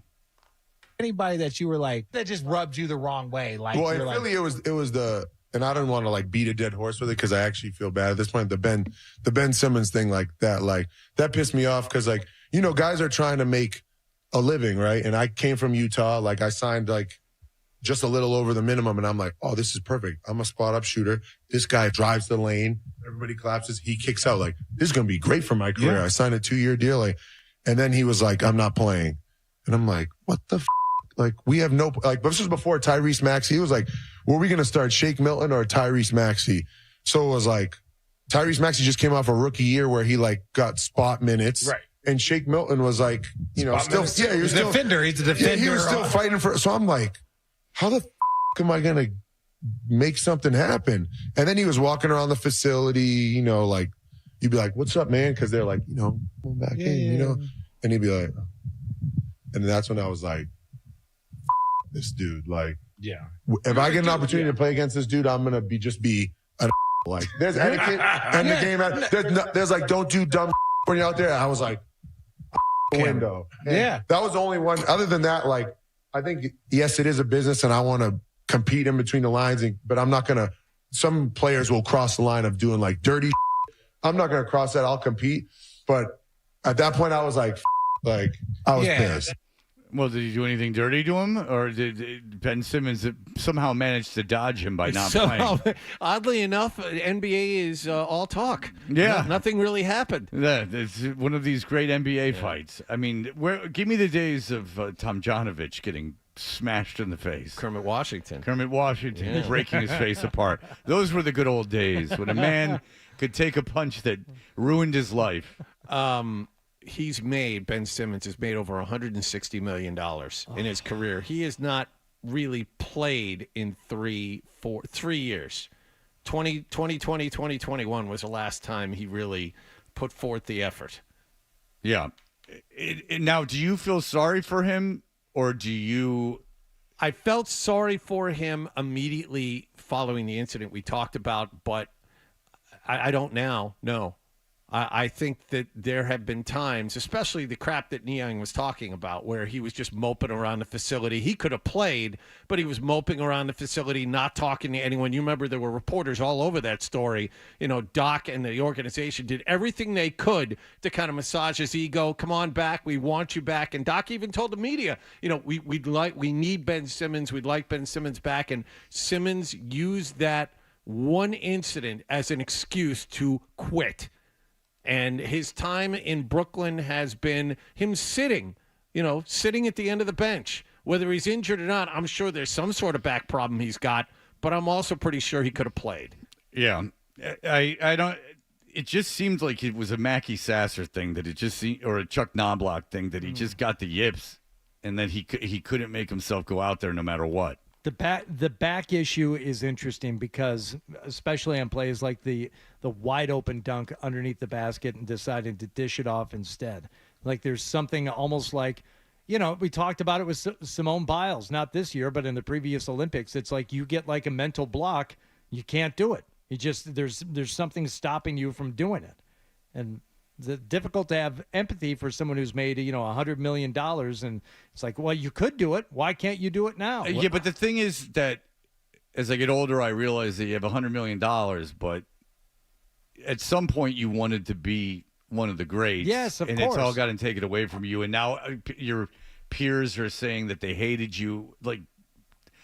Speaker 14: Anybody that you were like, that just rubbed you the wrong way. Like,
Speaker 15: well,
Speaker 14: you're
Speaker 15: really, it was the, and I don't want to like beat a dead horse with it because I actually feel bad at this point. The Ben Simmons thing, like that pissed me off because guys are trying to make a living, right? And I came from Utah, like I signed like just a little over the minimum, and I'm like, oh, this is perfect. I'm a spot up shooter. This guy drives the lane, everybody collapses, he kicks out. Like, this is gonna be great for my career.
Speaker 6: Yeah.
Speaker 15: I signed a 2-year deal, and then he was like, I'm not playing, and I'm like, what the f-? Like, we have no, like, this was before Tyrese Maxey. He was like, were we going to start Shake Milton or Tyrese Maxey? So it was like, Tyrese Maxey just came off a rookie year where he like got spot minutes.
Speaker 14: Right.
Speaker 15: And Shake Milton was like, you know,
Speaker 14: Spot
Speaker 15: still,
Speaker 14: minutes.
Speaker 15: he was
Speaker 14: He's a
Speaker 15: still
Speaker 14: defender. He's a defender.
Speaker 15: He was still fighting for. So I'm like, how the am I going to make something happen? And then he was walking around the facility, you know, like you'd be like, what's up, man? Because they're like, you know, come back in, you know, and he'd be like, and that's when I was like, this dude, like,
Speaker 14: Yeah.
Speaker 15: if I get an opportunity to play against this dude, I'm going to be a like, there's etiquette and the game. There's like, don't do dumb when you're out there. I was like, window. And
Speaker 14: Yeah.
Speaker 15: that was the only one. Other than that, like, I think, yes, it is a business and I want to compete in between the lines, but I'm not going to, some players will cross the line of doing like dirty. I'm not going to cross that. I'll compete. But at that point, I was like, I was pissed.
Speaker 6: Well, did he do anything dirty to him, or did Ben Simmons somehow manage to dodge him by not playing?
Speaker 1: Oddly enough, NBA is all talk.
Speaker 6: Yeah.
Speaker 1: Nothing really happened.
Speaker 6: Yeah, it's one of these great NBA fights. I mean, give me the days of Tomjanovich getting smashed in the face.
Speaker 1: Kermit Washington
Speaker 6: breaking his face apart. Those were the good old days when a man could take a punch that ruined his life.
Speaker 1: Ben Simmons has made over $160 million in his career. He has not really played in 3 years. 2020, 2021 was the last time he really put forth the effort.
Speaker 6: Yeah. Now, do you feel sorry for him, or do you...
Speaker 1: I felt sorry for him immediately following the incident we talked about, but I don't now, no. I think that there have been times, especially the crap that Niang was talking about, where he was just moping around the facility. He could have played, but he was moping around the facility, not talking to anyone. You remember there were reporters all over that story. You know, Doc and the organization did everything they could to kind of massage his ego. Come on back. We want you back. And Doc even told the media, you know, we need Ben Simmons. We'd like Ben Simmons back. And Simmons used that one incident as an excuse to quit. And his time in Brooklyn has been him sitting at the end of the bench. Whether he's injured or not, I'm sure there's some sort of back problem he's got, but I'm also pretty sure he could have played.
Speaker 6: Yeah. I don't – it just seemed like it was a Mackie Sasser thing that it just seemed, or a Chuck Knobloch thing that he just got the yips and then he couldn't make himself go out there no matter what.
Speaker 7: The back issue is interesting because, especially on plays like the wide open dunk underneath the basket and deciding to dish it off instead. Like there's something almost like, you know, we talked about it with Simone Biles, not this year, but in the previous Olympics. It's like you get like a mental block, you can't do it. You just there's something stopping you from doing it, and it's difficult to have empathy for someone who's made, you know, $100 million. And it's like, well, you could do it. Why can't you do it now?
Speaker 6: Yeah, but the thing is that as I get older, I realize that you have $100 million, but at some point you wanted to be one of the greats.
Speaker 7: Yes, of
Speaker 6: course.
Speaker 7: course.
Speaker 6: And it's all gotten taken away from you. And now your peers are saying that they hated you. Like,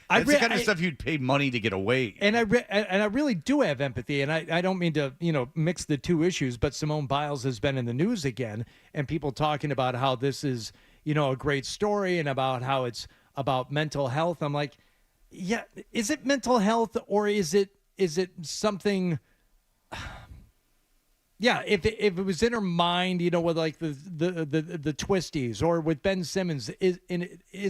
Speaker 6: that's the kind of stuff you'd pay money to get away.
Speaker 7: And I really do have empathy, and I don't mean to, you know, mix the two issues, but Simone Biles has been in the news again, and people talking about how this is, you know, a great story and about how it's about mental health. I'm like, yeah, is it mental health or is it something? Yeah, if it was in her mind, you know, with like the twisties, or with Ben Simmons, is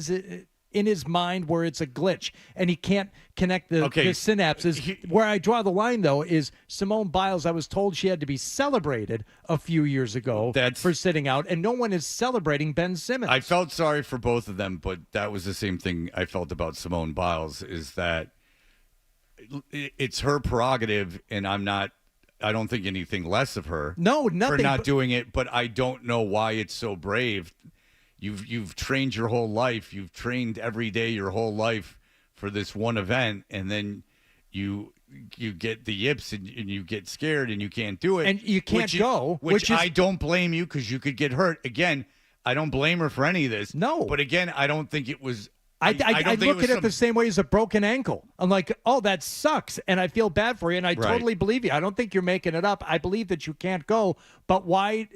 Speaker 7: it in his mind where it's a glitch and he can't connect the synapses? Where I draw the line, though, is Simone Biles. I was told she had to be celebrated a few years ago for sitting out, and no one is celebrating Ben Simmons.
Speaker 6: I felt sorry for both of them, but that was the same thing I felt about Simone Biles, is that it's her prerogative, and I don't think anything less of her.
Speaker 7: No, nothing.
Speaker 6: For not doing it, but I don't know why it's so brave. You've trained your whole life. You've trained every day your whole life for this one event, and then you get the yips and you get scared and you can't do it.
Speaker 7: And you can't go.
Speaker 6: Which I don't blame you, because you could get hurt. Again, I don't blame her for any of this.
Speaker 7: No.
Speaker 6: But again, I don't think it was...
Speaker 7: I look at it the same way as a broken ankle. I'm like, oh, that sucks, and I feel bad for you, and I totally believe you. I don't think you're making it up. I believe that you can't go, but why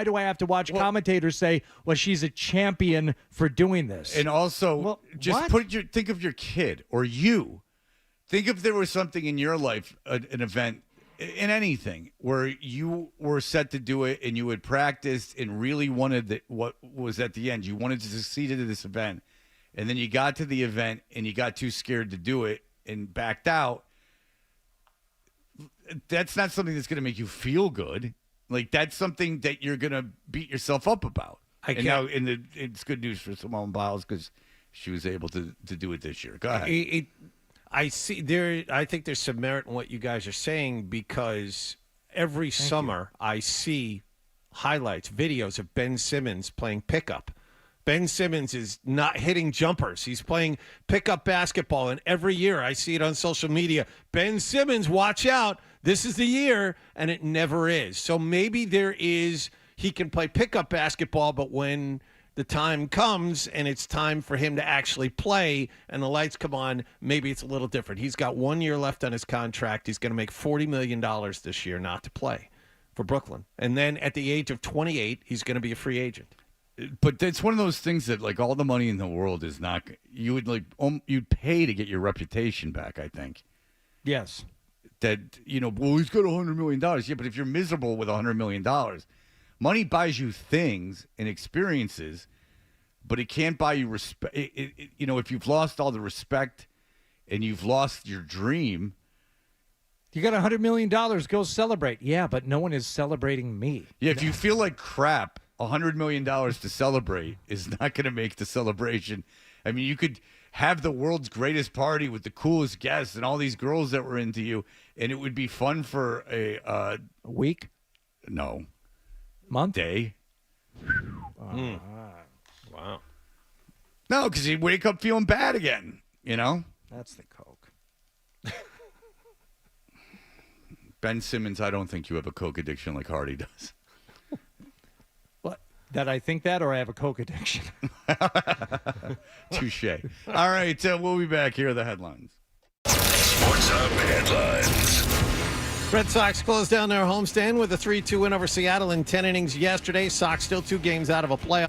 Speaker 7: do I have to watch commentators say, well, she's a champion for doing this?
Speaker 6: And also, think of your kid or you. Think if there was something in your life, an event in anything where you were set to do it and you had practiced and really wanted what was at the end. You wanted to succeed at this event, and then you got to the event and you got too scared to do it and backed out. That's not something that's going to make you feel good. Like, that's something that you're going to beat yourself up about. It's good news for Simone Biles because she was able to do it this year. Go ahead.
Speaker 1: I think there's some merit in what you guys are saying, because every summer I see highlights, videos of Ben Simmons playing pickup. Ben Simmons is not hitting jumpers. He's playing pickup basketball, and every year I see it on social media. Ben Simmons, watch out. This is the year, and it never is. So maybe he can play pickup basketball, but when the time comes and it's time for him to actually play and the lights come on, maybe it's a little different. He's got 1 year left on his contract. He's going to make $40 million this year not to play for Brooklyn. And then at the age of 28, he's going to be a free agent.
Speaker 6: But it's one of those things that, like, all the money in the world is not – you'd pay to get your reputation back, I think.
Speaker 7: Yes.
Speaker 6: That, he's got $100 million. Yeah, but if you're miserable with $100 million, money buys you things and experiences, but it can't buy you respect. If you've lost all the respect and you've lost your dream.
Speaker 7: You got $100 million, go celebrate. Yeah, but no one is celebrating me.
Speaker 6: Yeah, if you feel like crap, $100 million to celebrate is not going to make the celebration. I mean, you could have the world's greatest party with the coolest guests and all these girls that were into you, and it would be fun for a
Speaker 7: week?
Speaker 6: No.
Speaker 7: Month?
Speaker 6: Day.
Speaker 1: Wow.
Speaker 6: No, because you wake up feeling bad again,
Speaker 7: That's the Coke.
Speaker 6: Ben Simmons, I don't think you have a Coke addiction like Hardy does.
Speaker 7: What? That I think that, or I have a Coke addiction?
Speaker 6: Touche. All right, we'll be back. Here are the headlines.
Speaker 2: Sports Hub headlines.
Speaker 1: Red Sox closed down their homestand with a 3-2 win over Seattle in 10 innings yesterday. Sox still 2 games out of a playoff.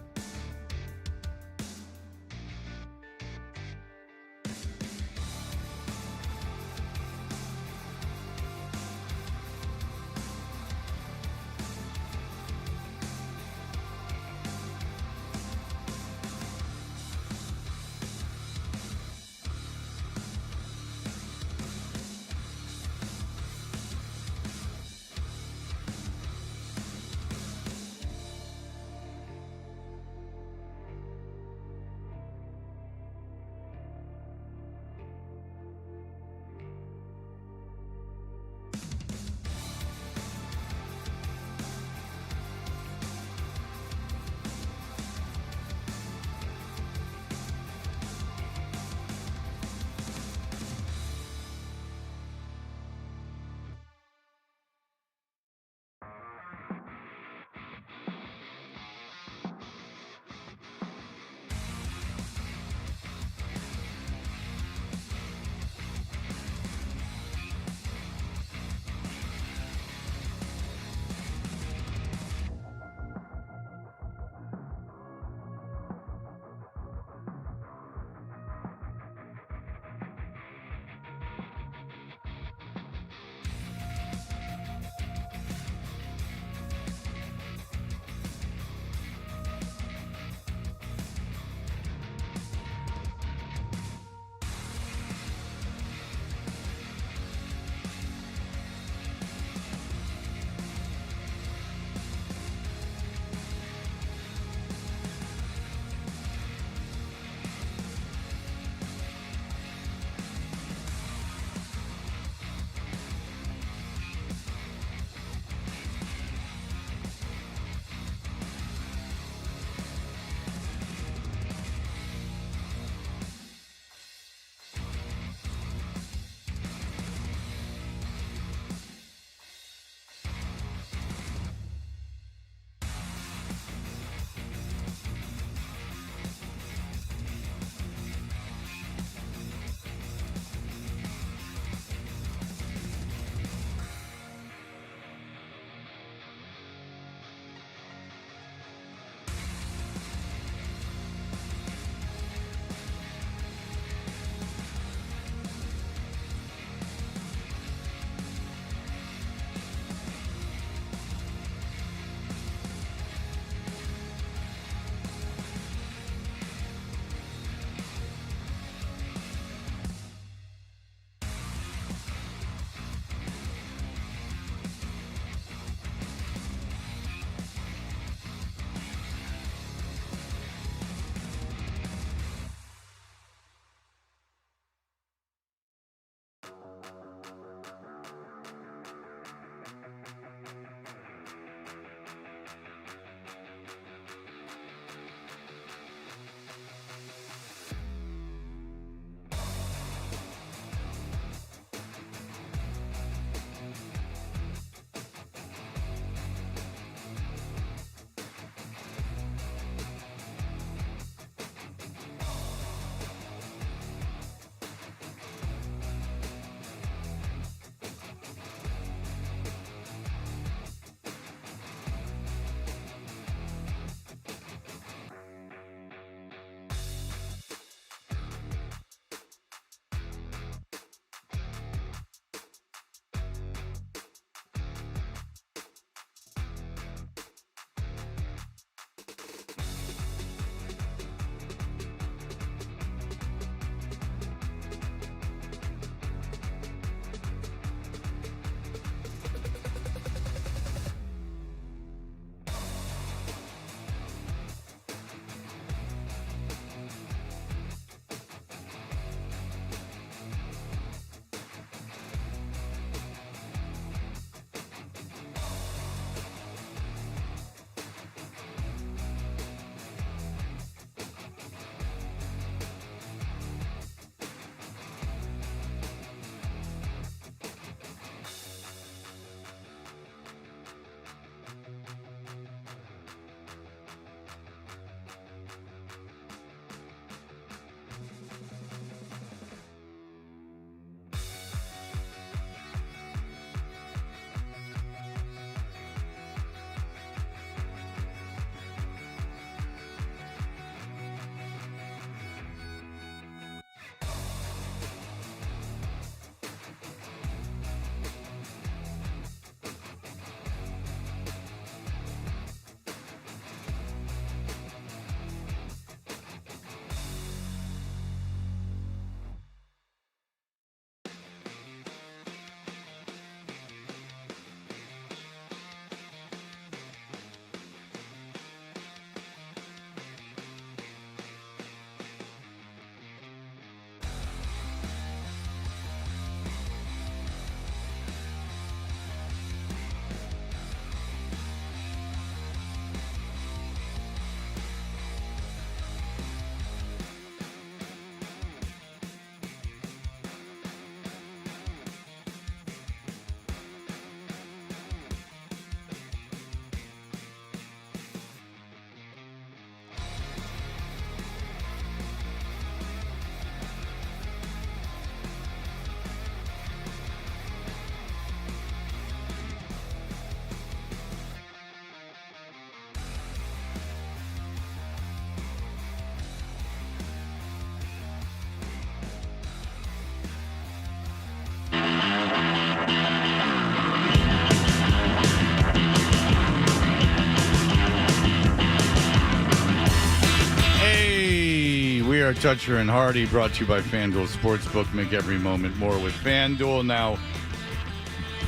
Speaker 6: We are Toucher and Hardy, brought to you by FanDuel Sportsbook. Make every moment more with FanDuel. Now,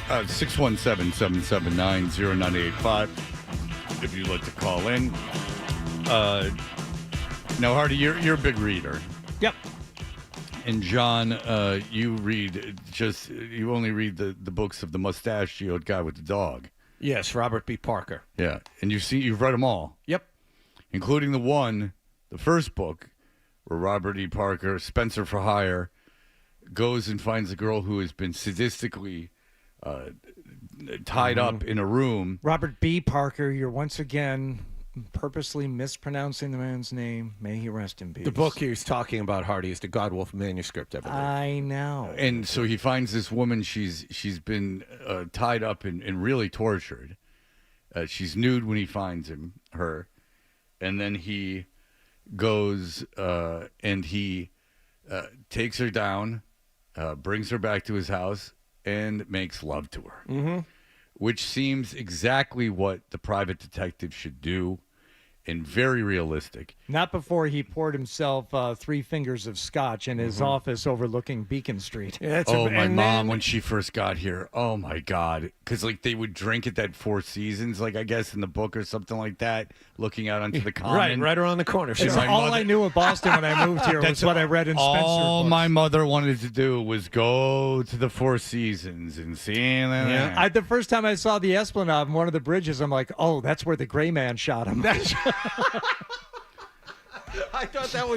Speaker 6: 617-779-0985 if you'd like to call in. Now, Hardy, you're a big reader.
Speaker 7: Yep.
Speaker 6: And John, you only read the books of the mustachioed guy with the dog.
Speaker 1: Yes, Robert B. Parker.
Speaker 6: Yeah, and you've read them all.
Speaker 1: Yep.
Speaker 6: Including the first book, where Robert E. Parker, Spencer for Hire, goes and finds a girl who has been sadistically tied up in a room.
Speaker 7: Robert B. Parker, you're once again purposely mispronouncing the man's name. May he rest in peace.
Speaker 1: The book he was talking about, Hardy, is the Godwolf manuscript, I believe.
Speaker 7: I know.
Speaker 6: And so he finds this woman. She's been tied up and really tortured. She's nude when he finds her. And then he goes and he takes her down, brings her back to his house, and makes love to her.
Speaker 1: Mm-hmm.
Speaker 6: Which seems exactly what the private detective should do, and very realistic.
Speaker 7: Not before he poured himself 3 fingers of scotch in his office overlooking Beacon Street.
Speaker 1: Yeah,
Speaker 6: my mom, when she first got here, oh my God. Because they would drink at that Four Seasons, I guess in the book or something like that, looking out onto the common.
Speaker 1: Right around the corner.
Speaker 7: It's all I knew of Boston when I moved here was what I read in Spencer
Speaker 6: All
Speaker 7: books.
Speaker 6: my mother wanted to do was go to the Four Seasons and see.
Speaker 7: Yeah. The first time I saw the Esplanade on one of the bridges, I'm like, oh, that's where the gray man shot him.
Speaker 1: I thought that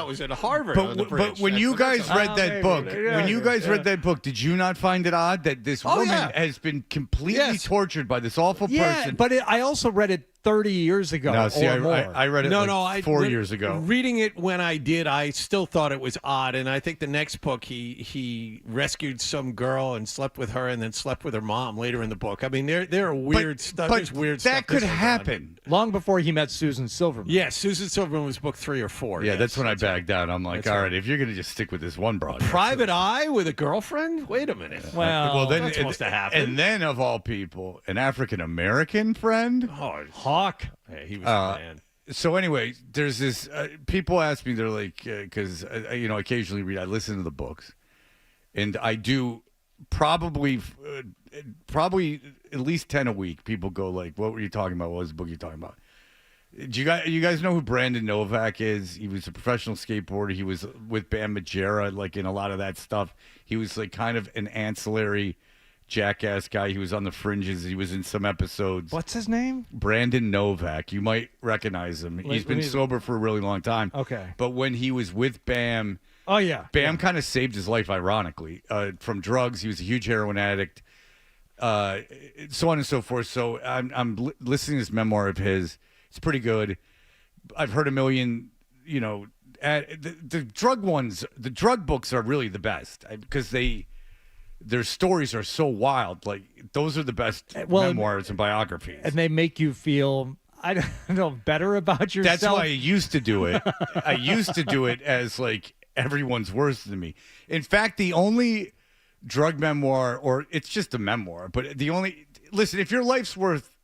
Speaker 1: was at Harvard.
Speaker 6: But when you guys read that book, read that book, did you not find it odd that this woman has been completely tortured by this awful person?
Speaker 7: But I also read it 30 years ago.
Speaker 6: No, see,
Speaker 7: or more.
Speaker 6: I read it 4 years ago.
Speaker 1: Reading it when I did, I still thought it was odd. And I think the next book, he rescued some girl and slept with her and then slept with her mom later in the book. I mean, there are weird stuff. There's weird stuff.
Speaker 6: That could happen.
Speaker 7: Long before he met Susan Silverman.
Speaker 1: Yes, Susan Silverman was book 3 or 4.
Speaker 6: Yeah,
Speaker 1: yes,
Speaker 6: that's when I backed out. I'm like, all right, if you're going to just stick with this one broad.
Speaker 1: Private Eye with a girlfriend? Wait a minute.
Speaker 7: Well,
Speaker 6: then
Speaker 1: that's supposed to happen.
Speaker 6: And then, of all people, an African-American friend?
Speaker 1: Oh,
Speaker 7: Hawk.
Speaker 1: Yeah, he was a man.
Speaker 6: So anyway, there's this. People ask me, they're like, because occasionally I listen to the books, and I do probably at least 10 a week. People go like, "What were you talking about? What was the book you talking about?" Do you guys know who Brandon Novak is? He was a professional skateboarder. He was with Bam Margera, in a lot of that stuff. He was kind of an ancillary jackass guy. He was on the fringes. He was in some episodes.
Speaker 7: What's his name?
Speaker 6: Brandon Novak. You might recognize him. He's been sober for a really long time.
Speaker 7: Okay.
Speaker 6: But when he was with Bam,
Speaker 7: oh yeah,
Speaker 6: Bam kind of saved his life, ironically, from drugs. He was a huge heroin addict, so on and so forth. So I'm listening to this memoir of his. It's pretty good. I've heard a million, the drug ones, the drug books are really the best because their stories are so wild. Those are the best memoirs and biographies.
Speaker 7: And they make you feel, I don't know, better about yourself.
Speaker 6: That's why I used to do it. I used to do it as everyone's worse than me. In fact, the only drug memoir, or it's just a memoir, but listen, if your life's worth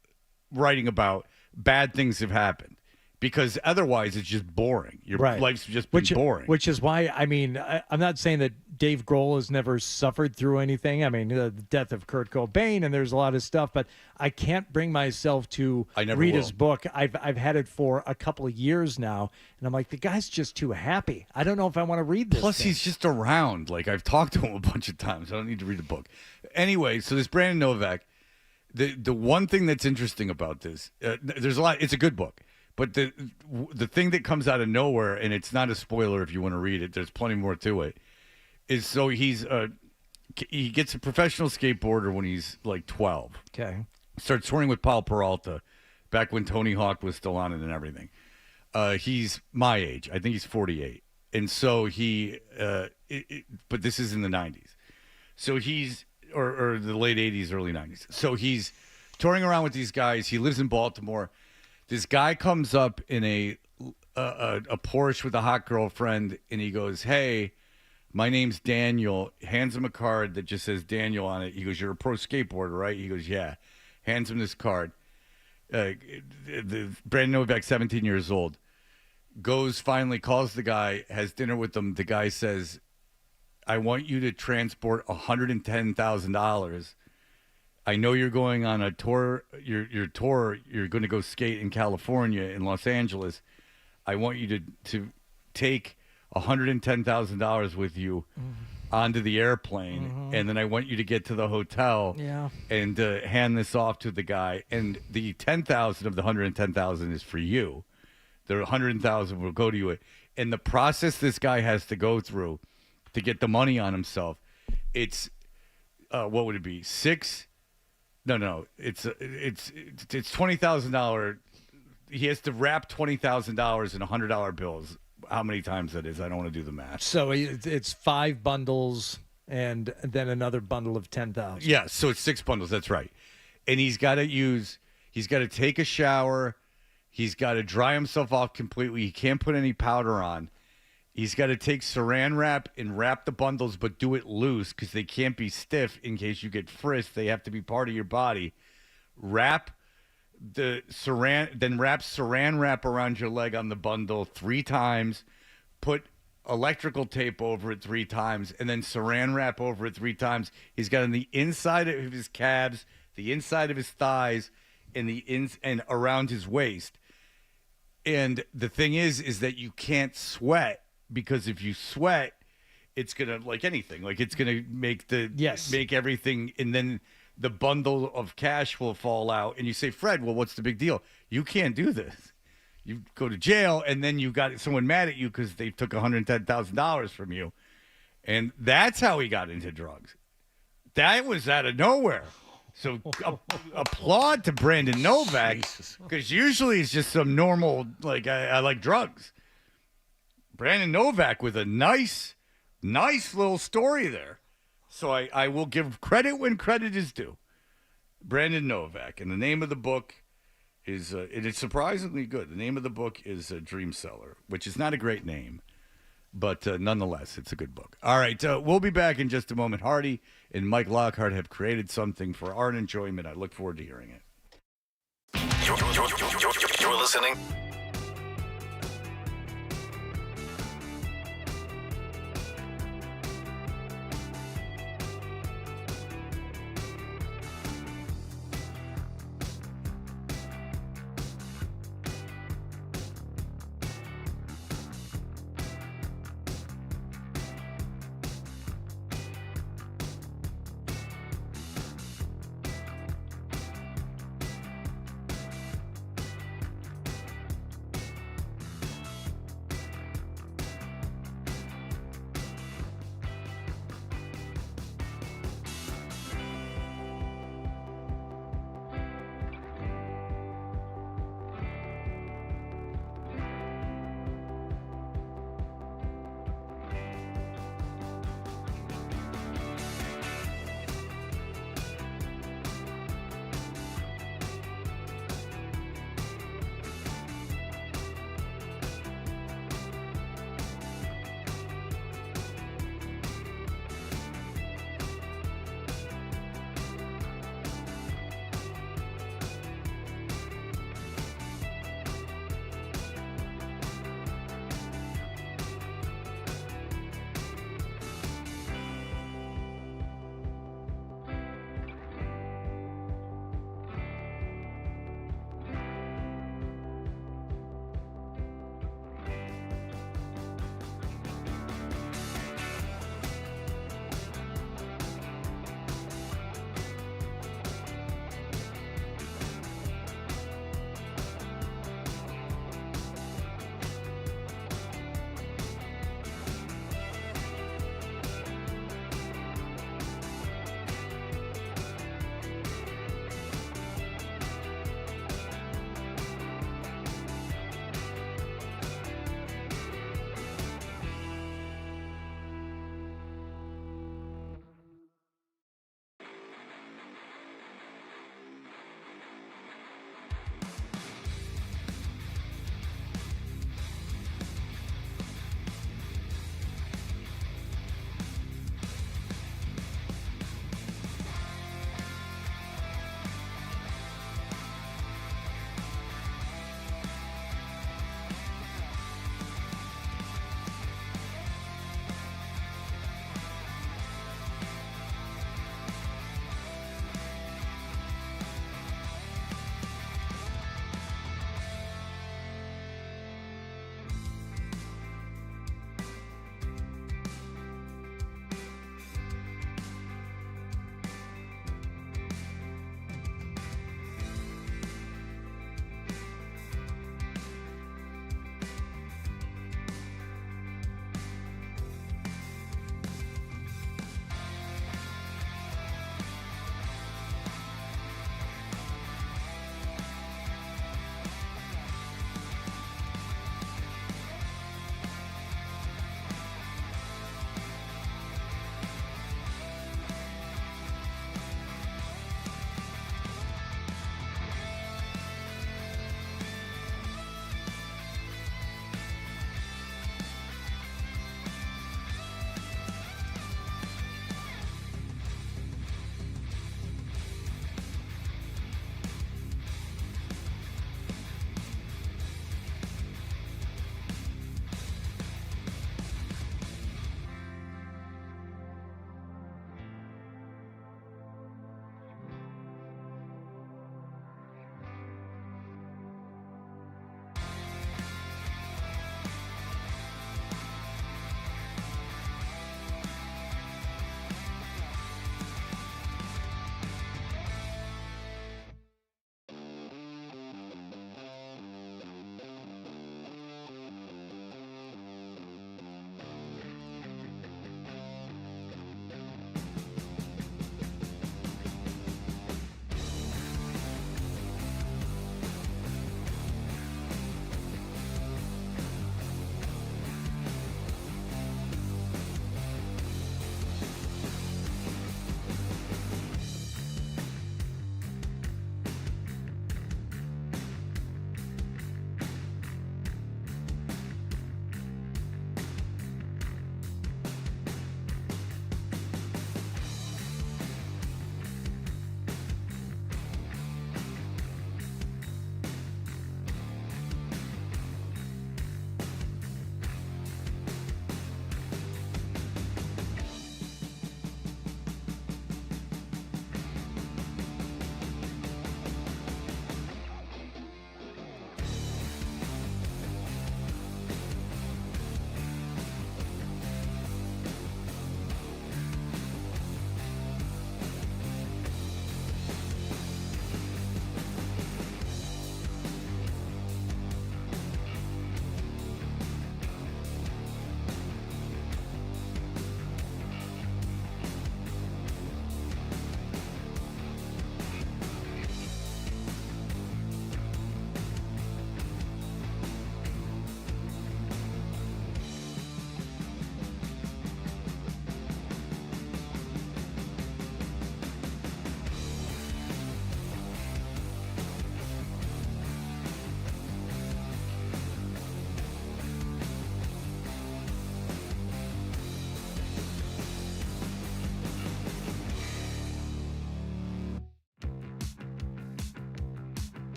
Speaker 6: writing about, bad things have happened. Because otherwise, it's just boring. Your life's just boring.
Speaker 7: Which is why, I'm not saying that Dave Grohl has never suffered through anything. The death of Kurt Cobain, and there's a lot of stuff, but I can't bring myself to read his book. I've had it for a couple of years now, and I'm like, the guy's just too happy. I don't know if I want to read this.
Speaker 6: Plus, he's just around. I've talked to him a bunch of times. I don't need to read a book. Anyway, so this Brandon Novak, the one thing that's interesting about this, there's a lot. It's a good book. But the thing that comes out of nowhere, and it's not a spoiler if you want to read it, there's plenty more to it, is so he gets a professional skateboarder when he's 12.
Speaker 7: Okay.
Speaker 6: Starts touring with Paul Peralta back when Tony Hawk was still on it and everything. He's my age. I think he's 48. And so but this is in the 90s. So he's, or the late 80s, early 90s. So he's touring around with these guys. He lives in Baltimore. This guy comes up in a Porsche with a hot girlfriend, and he goes, "Hey, my name's Daniel." Hands him a card that just says Daniel on it. He goes, "You're a pro skateboarder, right?" He goes, "Yeah." Hands him this card. Brandon Novak, 17 years old. finally calls the guy, has dinner with them. The guy says, I want you to transport $110,000. I know you're going on a tour. Your tour, you're going to go skate in California, in Los Angeles. I want you to take $110,000 with you onto the airplane, and then I want you to get to the hotel and hand this off to the guy. And the $10,000 of the $110,000 is for you. The $100,000 will go to you. And the process this guy has to go through to get the money on himself, it's what would it be? No. It's $20,000. He has to wrap $20,000 in $100 bills. How many times that is? I don't want to do the math.
Speaker 7: So it's 5 bundles and then another bundle of 10,000.
Speaker 6: Yeah, so it's 6 bundles. That's right. And he's got to take a shower. He's got to dry himself off completely. He can't put any powder on. He's got to take saran wrap and wrap the bundles, but do it loose because they can't be stiff in case you get frisked. They have to be part of your body. Wrap saran wrap around your leg on the bundle 3 times. Put electrical tape over it 3 times, and then saran wrap over it 3 times. He's got on the inside of his calves, the inside of his thighs, and around his waist. And the thing is that you can't sweat. Because if you sweat, it's gonna, like anything, like it's gonna make make everything, and then the bundle of cash will fall out. And you say, Fred, well, what's the big deal? You can't do this. You go to jail, and then you got someone mad at you because they took $110,000 from you, and that's how he got into drugs. That was out of nowhere. So applaud to Brandon Novak, because usually it's just some normal, like, I like drugs. Brandon Novak with a nice little story there. So I will give credit when credit is due. Brandon Novak. And the name of the book is, it is surprisingly good. The name of the book is Dream Seller, which is not a great name, but nonetheless, it's a good book. All right, we'll be back in just a moment. Hardy and Mike Lockhart have created something for our enjoyment. I look forward to hearing it.
Speaker 16: You're listening.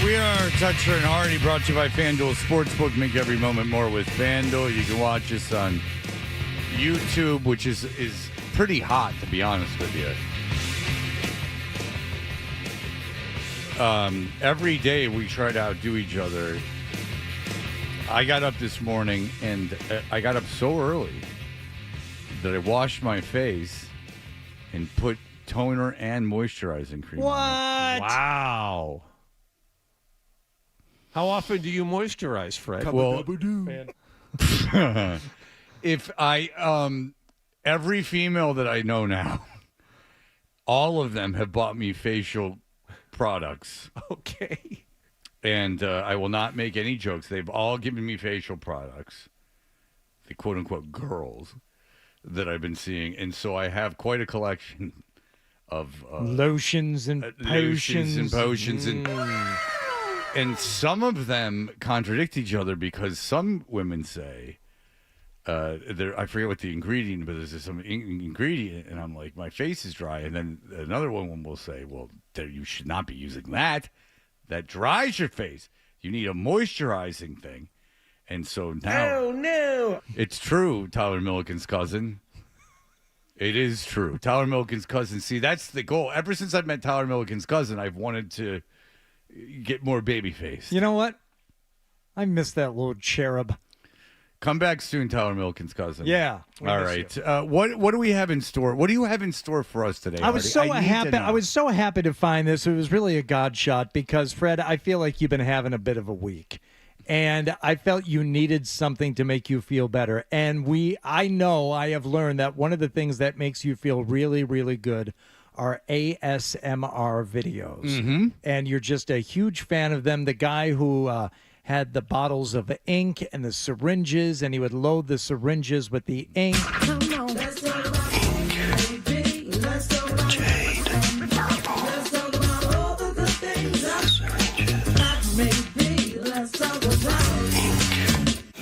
Speaker 6: We are Toucher and Hardy, brought to you by FanDuel Sportsbook. Make every moment more with FanDuel. You can watch us on YouTube, which is pretty hot, to be honest with you. Every day we try to outdo each other. I got up this morning, and I got up so early that I washed my face and put toner and moisturizing cream on it. Wow.
Speaker 1: How often do you moisturize, Fred?
Speaker 6: Well, if I, every female that I know now, all of them have bought me facial products.
Speaker 1: Okay.
Speaker 6: And I will not make any jokes. They've all given me facial products, the quote-unquote girls that I've been seeing. And so I have quite a collection of
Speaker 7: lotions and potions.
Speaker 6: And some of them contradict each other because some women say, I forget what the ingredient, but there's some ingredient, and I'm like, my face is dry. And then another woman will say, well, you should not be using that. That dries your face. You need a moisturizing thing. And so now...
Speaker 13: Oh, no!
Speaker 6: It's true, Tyler Milliken's cousin. It is true. Tyler Milliken's cousin. See, that's the goal. Ever since I met Tyler Milliken's cousin, I've wanted to get more baby face.
Speaker 7: You know what? I miss that little cherub.
Speaker 6: Come back soon, Tyler Milliken's cousin.
Speaker 7: Yeah.
Speaker 6: All right. What do we have in store? What do you have in store for us today?
Speaker 7: I was
Speaker 6: Hardy?
Speaker 7: so happy. I was so happy to find this. It was really a God shot because, Fred, I feel like you've been having a bit of a week. And I felt you needed something to make you feel better. And I know I have learned that one of the things that makes you feel really, really good are ASMR videos.
Speaker 6: Mm-hmm.
Speaker 7: And you're just a huge fan of them. The guy who had the bottles of ink and the syringes, and he would load the syringes with the ink.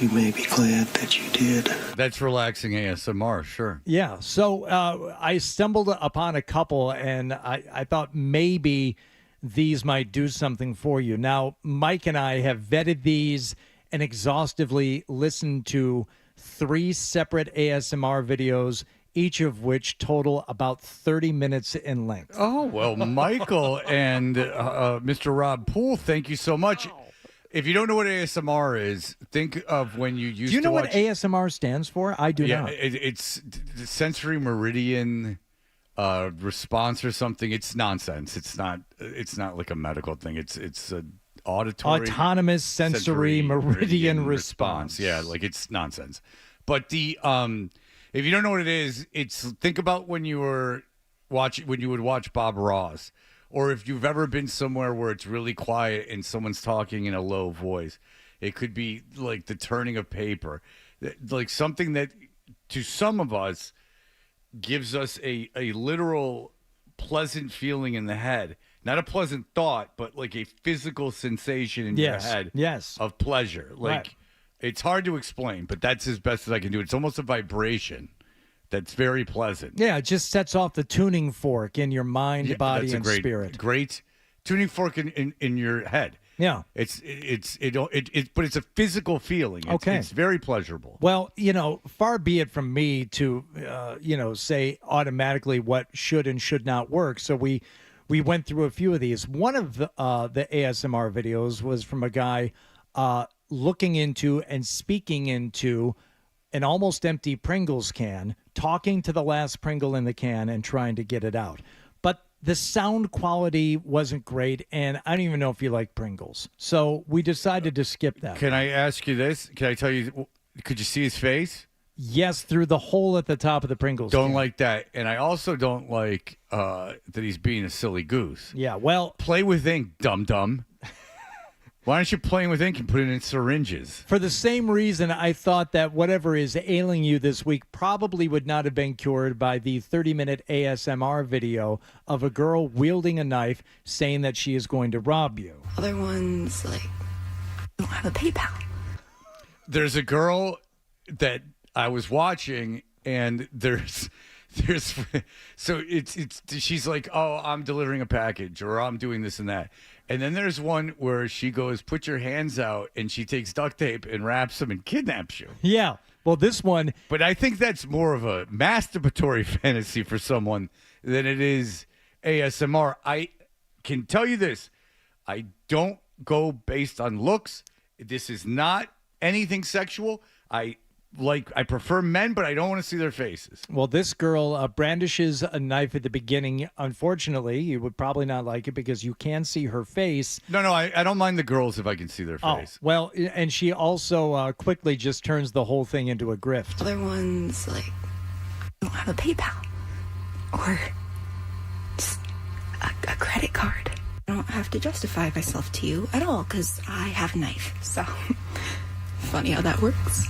Speaker 16: You may be glad that you did.
Speaker 6: That's relaxing ASMR, sure.
Speaker 7: Yeah. So I stumbled upon a couple, and I thought maybe these might do something for you. Now, Mike and I have vetted these and exhaustively listened to 3 separate ASMR videos, each of which total about 30 minutes in length.
Speaker 6: Oh, well, Michael and Mr. Rob Poole, thank you so much. Wow. If you don't know what ASMR is, think of when you used to watch...
Speaker 7: Do you know what ASMR stands for? I do not.
Speaker 6: It's sensory meridian response or something. It's nonsense. It's not like a medical thing. It's a auditory...
Speaker 7: Autonomous sensory meridian response.
Speaker 6: Yeah, like it's nonsense. But the if you don't know what it is, think about when you would watch Bob Ross. Or if you've ever been somewhere where it's really quiet and someone's talking in a low voice, it could be like the turning of paper, like something that to some of us gives us a literal pleasant feeling in the head. Not a pleasant thought, but like a physical sensation in your head of pleasure. Like It's hard to explain, but that's as best as I can do. It's almost a vibration. That's very pleasant.
Speaker 7: Yeah, it just sets off the tuning fork in your mind, body, and spirit.
Speaker 6: Great tuning fork in your head.
Speaker 7: Yeah,
Speaker 6: but it's a physical feeling. It's very pleasurable.
Speaker 7: Well, far be it from me to say automatically what should and should not work. So we went through a few of these. One of the ASMR videos was from a guy looking into and speaking into an almost empty Pringles can, talking to the last Pringle in the can and trying to get it out. But the sound quality wasn't great, and I don't even know if you like Pringles. So we decided to skip that.
Speaker 6: Can I ask you this? Can I tell you, could you see his face?
Speaker 7: Yes, through the hole at the top of the Pringles
Speaker 6: Don't
Speaker 7: can.
Speaker 6: like that. And I also don't like that he's being a silly goose.
Speaker 7: Yeah, well...
Speaker 6: Play with ink, dum-dum. Why aren't you playing with ink and put it in syringes?
Speaker 7: For the same reason, I thought that whatever is ailing you this week probably would not have been cured by the 30-minute ASMR video of a girl wielding a knife saying that she is going to rob you.
Speaker 17: Other ones, don't have a PayPal.
Speaker 6: There's a girl that I was watching, and there's so it's she's like, oh, I'm delivering a package or I'm doing this and that. And then there's one where she goes, put your hands out, and she takes duct tape and wraps them and kidnaps you.
Speaker 7: Yeah. Well, this one.
Speaker 6: But I think that's more of a masturbatory fantasy for someone than it is ASMR. I can tell you this. I don't go based on looks. This is not anything sexual. I prefer men, but I don't want to see their faces.
Speaker 7: Well, this girl brandishes a knife at the beginning. Unfortunately, you would probably not like it because you can see her face.
Speaker 6: No, I don't mind the girls if I can see their face.
Speaker 7: Oh, well, and she also quickly just turns the whole thing into a grift.
Speaker 17: Other ones, like, I don't have a PayPal or just a credit card. I don't have to justify myself to you at all because I have a knife. So, funny how that works.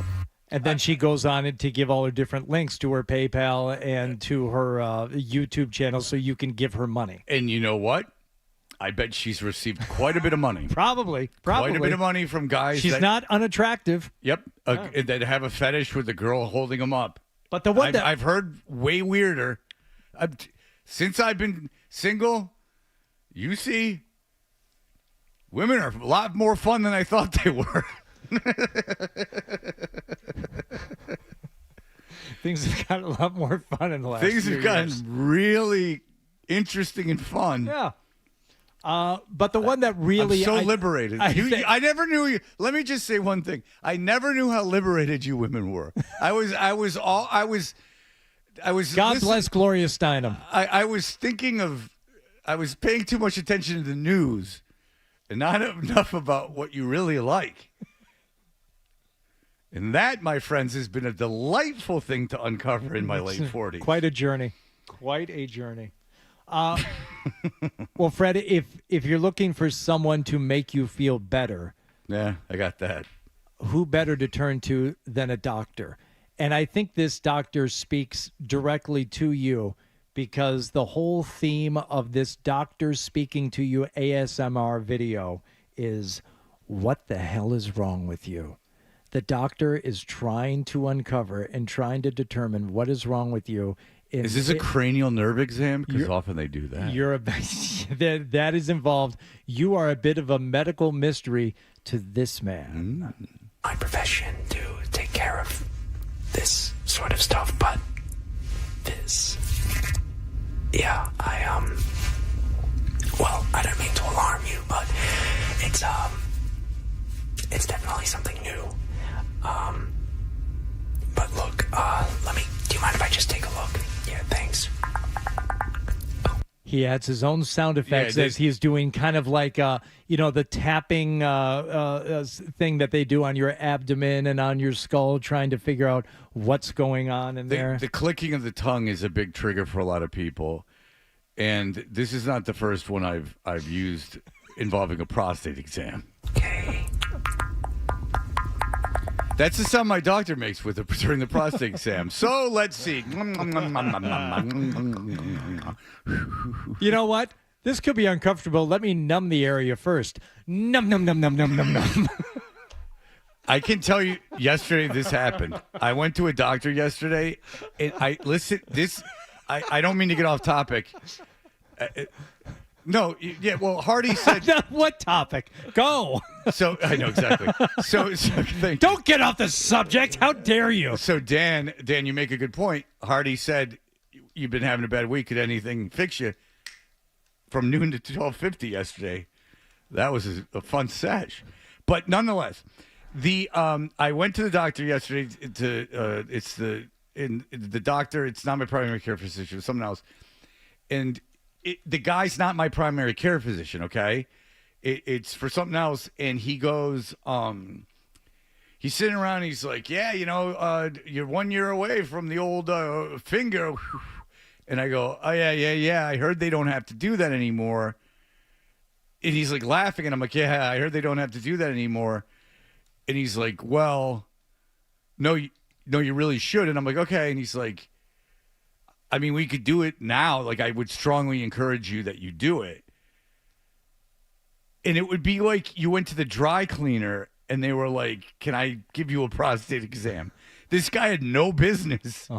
Speaker 7: And then she goes on to give all her different links to her PayPal and to her YouTube channel so you can give her money.
Speaker 6: And you know what? I bet she's received quite a bit of money.
Speaker 7: Probably.
Speaker 6: Quite a bit of money from guys.
Speaker 7: She's not unattractive.
Speaker 6: Yep. That have a fetish with the girl holding them up.
Speaker 7: But the one
Speaker 6: I've heard way weirder. Since I've been single, you see, women are a lot more fun than I thought they were.
Speaker 7: Things have gotten a lot more fun in the last
Speaker 6: Things
Speaker 7: few
Speaker 6: have gotten
Speaker 7: years.
Speaker 6: really interesting and fun.
Speaker 7: Yeah. But the one that really...
Speaker 6: I'm so liberated. I never knew you. Let me just say one thing. I never knew how liberated you women were. I was
Speaker 7: God bless Gloria Steinem.
Speaker 6: I was thinking of... I was paying too much attention to the news and not enough about what you really like. And that, my friends, has been a delightful thing to uncover in my late 40s.
Speaker 7: Quite a journey. Quite a journey. Well, Fred, if you're looking for someone to make you feel better...
Speaker 6: Yeah, I got that.
Speaker 7: Who better to turn to than a doctor? And I think this doctor speaks directly to you because the whole theme of this doctor speaking to you ASMR video is, what the hell is wrong with you? The doctor is trying to uncover and trying to determine what is wrong with you.
Speaker 6: Is this a cranial nerve exam? Because often they do that.
Speaker 7: That is involved. You are a bit of a medical mystery to this man.
Speaker 16: My profession to take care of this sort of stuff, but this, yeah, well, I don't mean to alarm you, but it's definitely something new. But look, do you mind if I just take a look? Yeah, thanks.
Speaker 7: He adds his own sound effects as he's doing kind of like, the tapping thing that they do on your abdomen and on your skull, trying to figure out what's going on in there.
Speaker 6: The clicking of the tongue is a big trigger for a lot of people. And this is not the first one I've used involving a prostate exam.
Speaker 16: Okay.
Speaker 6: That's the sound my doctor makes during the prostate exam. So let's see.
Speaker 7: You know what? This could be uncomfortable. Let me numb the area first. Num, num, num, num, num, num, num.
Speaker 6: I can tell you, yesterday this happened. I went to a doctor yesterday, and I don't mean to get off topic. No, yeah, well, Hardy said...
Speaker 7: What topic? Go.
Speaker 6: So, I know, exactly. So
Speaker 7: don't get off the subject. How dare you?
Speaker 6: So, Dan, you make a good point. Hardy said, you've been having a bad week. Could anything fix you? From noon to 12:50 yesterday. That was a fun sesh. But nonetheless, I went to the doctor yesterday. The doctor, it's not my primary care physician, it's someone else. And... the guy's not my primary care physician, okay? It's for something else. And he goes, he's sitting around, he's like, yeah, you're 1 year away from the old finger. And I go, oh, yeah. I heard they don't have to do that anymore. And he's like laughing, and I'm like, yeah, I heard they don't have to do that anymore. And he's like, well, no, you really should. And I'm like, okay. And he's like, I mean, we could do it now. Like, I would strongly encourage you that you do it. And it would be like you went to the dry cleaner and they were like, can I give you a prostate exam? This guy had no business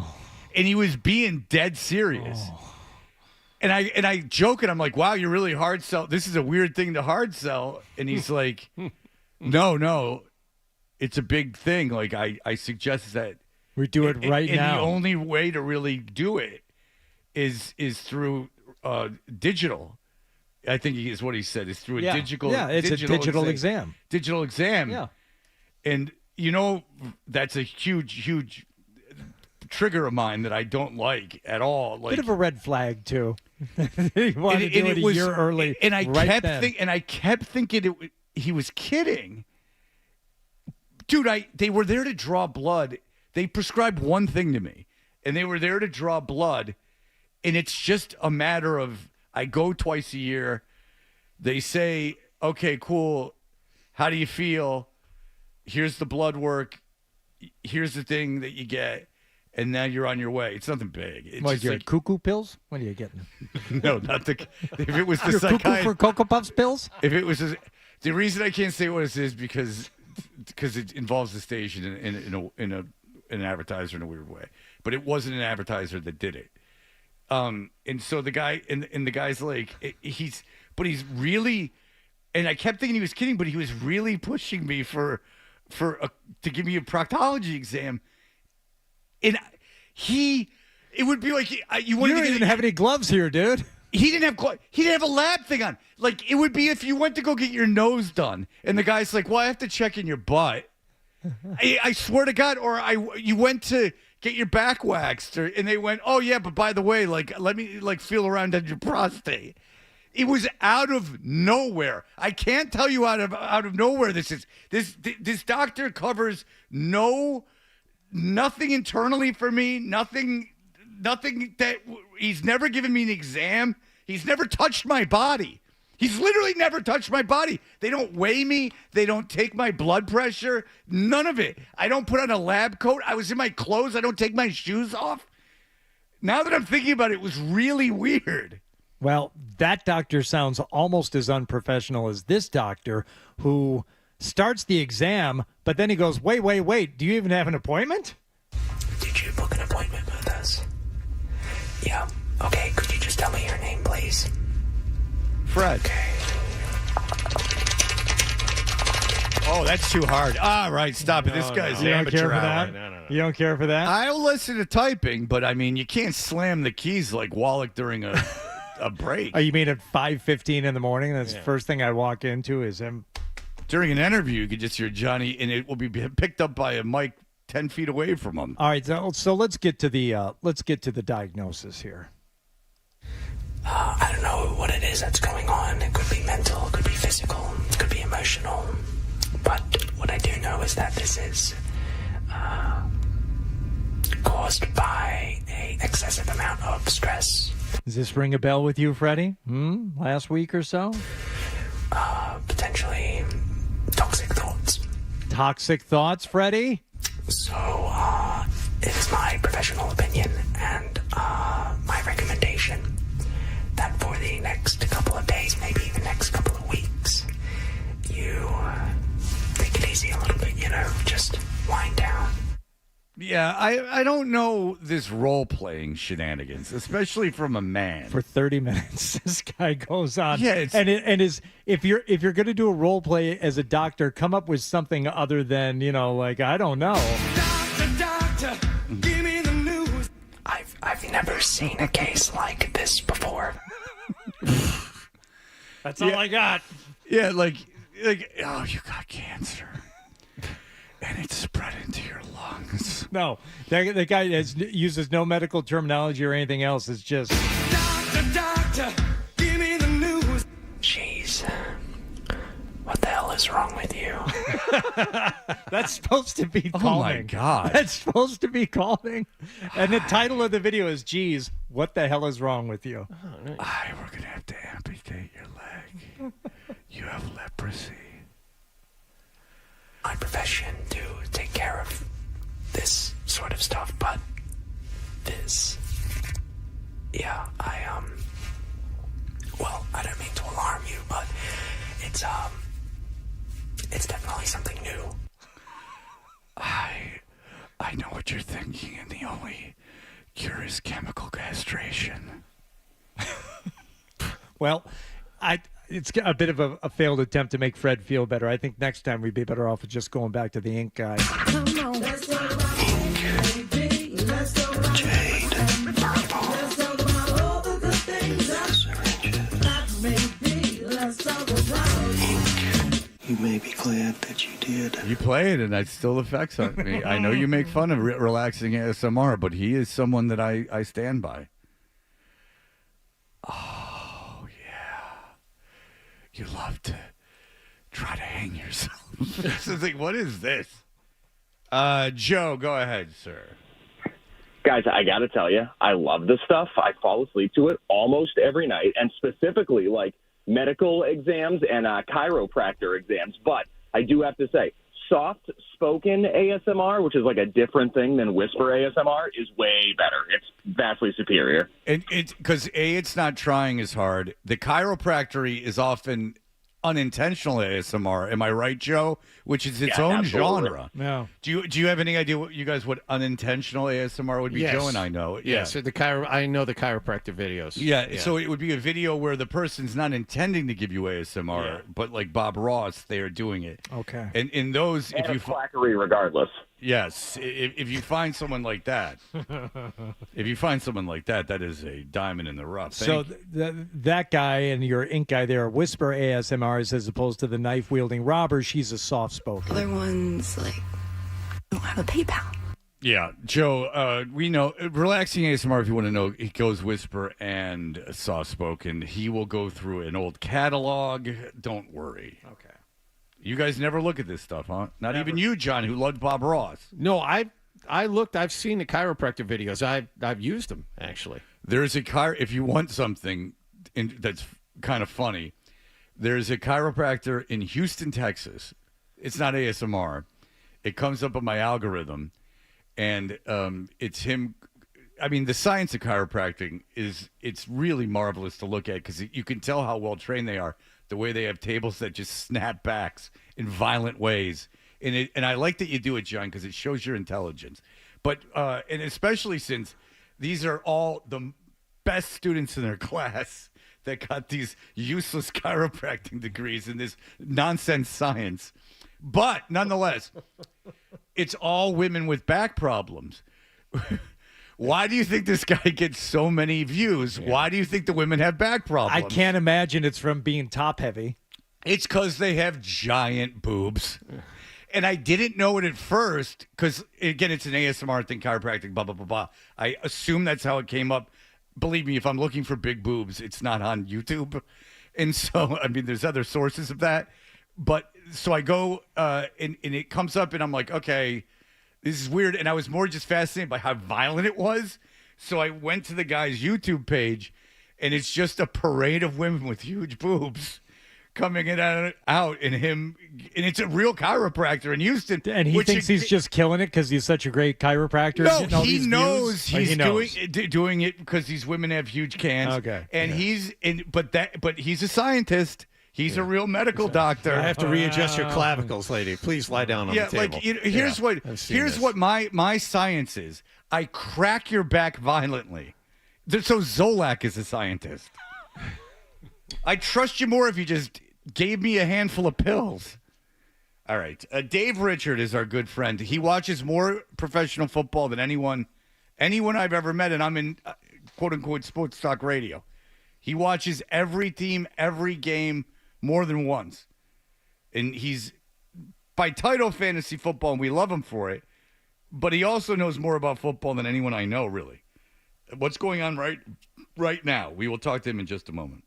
Speaker 6: And he was being dead serious. And I joke, and I'm like, wow, you're really hard sell. This is a weird thing to hard sell. And he's like, no, it's a big thing. Like, I suggest that
Speaker 7: we do it right
Speaker 6: and
Speaker 7: now.
Speaker 6: The only way to really do it is through digital. I think is what he said. Is through a digital.
Speaker 7: Yeah, it's a digital exam.
Speaker 6: Digital exam.
Speaker 7: Yeah.
Speaker 6: And, that's a huge trigger of mine that I don't like at all. Like,
Speaker 7: Bit of a red flag, too. He wanted to do it a year early.
Speaker 6: And I
Speaker 7: right
Speaker 6: kept thinking he was kidding. Dude, they were there to draw blood. They prescribed one thing to me, and they were there to draw blood. And it's just a matter of, I go twice a year. They say, okay, cool. How do you feel? Here's the blood work. Here's the thing that you get. And now you're on your way. It's nothing big. It's
Speaker 7: What,
Speaker 6: just
Speaker 7: your
Speaker 6: like,
Speaker 7: cuckoo pills? What are you getting?
Speaker 6: no, not the. If it was the
Speaker 7: Your cuckoo
Speaker 6: psychiatrist,
Speaker 7: for Cocoa Puffs pills?
Speaker 6: if it was the reason I can't say what it is because it involves the station in an advertiser in a weird way. But it wasn't an advertiser that did it. And so the guy and the guy's like he's really, and I kept thinking he was kidding, but he was really pushing me to give me a proctology exam. And it would be like you
Speaker 7: don't even have any gloves here, dude.
Speaker 6: He didn't have a lab thing on. Like, it would be if you went to go get your nose done, and the guy's like, "Well, I have to check in your butt." I swear to God, or you went to get your back waxed, and they went, "Oh yeah, but by the way, like, let me feel around on your prostate." It was out of nowhere. I can't tell you out of nowhere this is. This doctor covers nothing internally for me, nothing that he's never given me an exam. He's never touched my body. He's literally never touched my body. They don't weigh me. They don't take my blood pressure. None of it. I don't put on a lab coat. I was in my clothes. I don't take my shoes off. Now that I'm thinking about it, it was really weird.
Speaker 7: Well, that doctor sounds almost as unprofessional as this doctor who starts the exam, but then he goes, wait, do you even have an appointment?
Speaker 16: Did you book an appointment with us? Yeah. Okay, could you just tell me your name, please?
Speaker 6: Fred.
Speaker 16: Okay.
Speaker 6: Oh, that's too hard. All right, stop it. This guy's
Speaker 7: You don't
Speaker 6: amateur
Speaker 7: care for
Speaker 6: hour.
Speaker 7: that?
Speaker 1: No.
Speaker 7: You don't care for that?
Speaker 6: I'll listen to typing, but I mean, you can't slam the keys like Wallach during a break.
Speaker 7: Oh, you mean at 5:15 in the morning? That's the first thing I walk into is him.
Speaker 6: During an interview, you could just hear Johnny, and it will be picked up by a mic 10 feet away from him.
Speaker 7: All right, so let's get to the diagnosis here.
Speaker 16: I don't know what it is that's going on. It could be mental, it could be physical, it could be emotional. But what I do know is that this is caused by an excessive amount of stress.
Speaker 7: Does this ring a bell with you, Freddie? Last week or so?
Speaker 16: Potentially toxic thoughts.
Speaker 7: Toxic thoughts, Freddie?
Speaker 16: So, it is my professional opinion and my recommendation that for the next couple of days, maybe even next couple of weeks, you take it easy a little bit, just wind down.
Speaker 6: Yeah, I don't know this role-playing shenanigans, especially from a man.
Speaker 7: For 30 minutes, this guy goes on.
Speaker 6: Yeah,
Speaker 7: if you're going to do a role play as a doctor, come up with something other than, I don't know.
Speaker 13: Doctor, give me the news.
Speaker 16: I've never seen a case like this before.
Speaker 7: That's all I got.
Speaker 6: Yeah, like, oh, you got cancer. And it's spread into your lungs.
Speaker 7: No, the guy uses no medical terminology or anything else. It's just...
Speaker 13: Doctor, give me the news.
Speaker 16: Jeez. What the hell is wrong with you?
Speaker 7: That's supposed to be calming.
Speaker 6: Oh, my God.
Speaker 7: That's supposed to be calming. And the title of the video is, Geez, what the hell is wrong with you?
Speaker 6: We're going to have to amputate your leg. You have leprosy.
Speaker 16: My profession to take care of this sort of stuff, but I don't mean to alarm you, but it's definitely something new.
Speaker 6: I know what you're thinking, and the only cure is chemical castration.
Speaker 7: Well, it's a bit of a failed attempt to make Fred feel better. I think next time we'd be better off with just going back to the ink guy.
Speaker 18: You may be glad that you did.
Speaker 6: You play it, and that still affects me. I know you make fun of relaxing ASMR, but he is someone that I stand by. Oh, yeah. You love to try to hang yourself. This is like, what is this? Joe, go ahead, sir.
Speaker 12: Guys, I got to tell you, I love this stuff. I fall asleep to it almost every night, and specifically like medical exams and chiropractor exams. But I do have to say, soft-spoken ASMR, which is like a different thing than whisper ASMR, is way better. It's vastly superior.
Speaker 6: And it's because it's not trying as hard. The chiropractic is often unintentional ASMR. Am I right, Joe? Which is its own
Speaker 12: absolutely.
Speaker 6: genre.
Speaker 7: No.
Speaker 6: Do you have any idea what unintentional ASMR would be?
Speaker 1: Yes.
Speaker 6: Joe and I know.
Speaker 1: Yeah. So I know the chiropractic videos.
Speaker 6: Yeah, so it would be a video where the person's not intending to give you ASMR, but like Bob Ross, they are doing it.
Speaker 7: Okay.
Speaker 6: And in those,
Speaker 12: And
Speaker 6: if you
Speaker 12: quackery regardless.
Speaker 6: yes, if you find someone like that, that is a diamond in the rough.
Speaker 7: So that guy and your ink guy there are whisper ASMRs as opposed to the knife-wielding robber. She's a soft-spoken.
Speaker 17: Other ones, like, don't have a PayPal.
Speaker 6: Yeah, Joe, we know relaxing ASMR, if you want to know, it goes whisper and soft-spoken. He will go through an old catalog. Don't worry.
Speaker 7: Okay.
Speaker 6: You guys never look at this stuff, huh? Not even you, John, who loved Bob Ross.
Speaker 1: No, I looked. I've seen the chiropractic videos. I've used them, actually.
Speaker 6: There's if you want something that's kind of funny, there's a chiropractor in Houston, Texas. It's not ASMR. It comes up on my algorithm, and it's him. I mean, the science of chiropractic it's really marvelous to look at because you can tell how well trained they are. The way they have tables that just snap backs in violent ways. And I like that you do it, John, because it shows your intelligence. But and especially since these are all the best students in their class that got these useless chiropractic degrees in this nonsense science. But nonetheless, it's all women with back problems. Why do you think this guy gets so many views? Yeah. Why do you think the women have back problems?
Speaker 7: I can't imagine it's from being top heavy.
Speaker 6: It's because they have giant boobs. And I didn't know it at first because, again, it's an ASMR thing, chiropractic, blah, blah, blah, blah. I assume that's how it came up. Believe me, if I'm looking for big boobs, it's not on YouTube. And so, I mean, there's other sources of that. But so I go and it comes up and I'm like, okay, this is weird. And I was more just fascinated by how violent it was. So I went to the guy's YouTube page and it's just a parade of women with huge boobs coming in and out and him. And it's a real chiropractor in Houston.
Speaker 7: And he thinks he's just killing it because he's such a great chiropractor.
Speaker 6: No, he knows he's doing it because these women have huge cans.
Speaker 7: Okay.
Speaker 6: And but he's a scientist. He's a real medical doctor.
Speaker 1: I have to readjust your clavicles, lady. Please lie down on the table.
Speaker 6: Here's what my science is. I crack your back violently. So Zolak is a scientist. I trust you more if you just gave me a handful of pills. All right. Dave Richard is our good friend. He watches more professional football than anyone I've ever met, and I'm in quote-unquote sports talk radio. He watches every team, every game, more than once. And he's by title fantasy football, and we love him for it. But he also knows more about football than anyone I know, really. What's going on right now? We will talk to him in just a moment.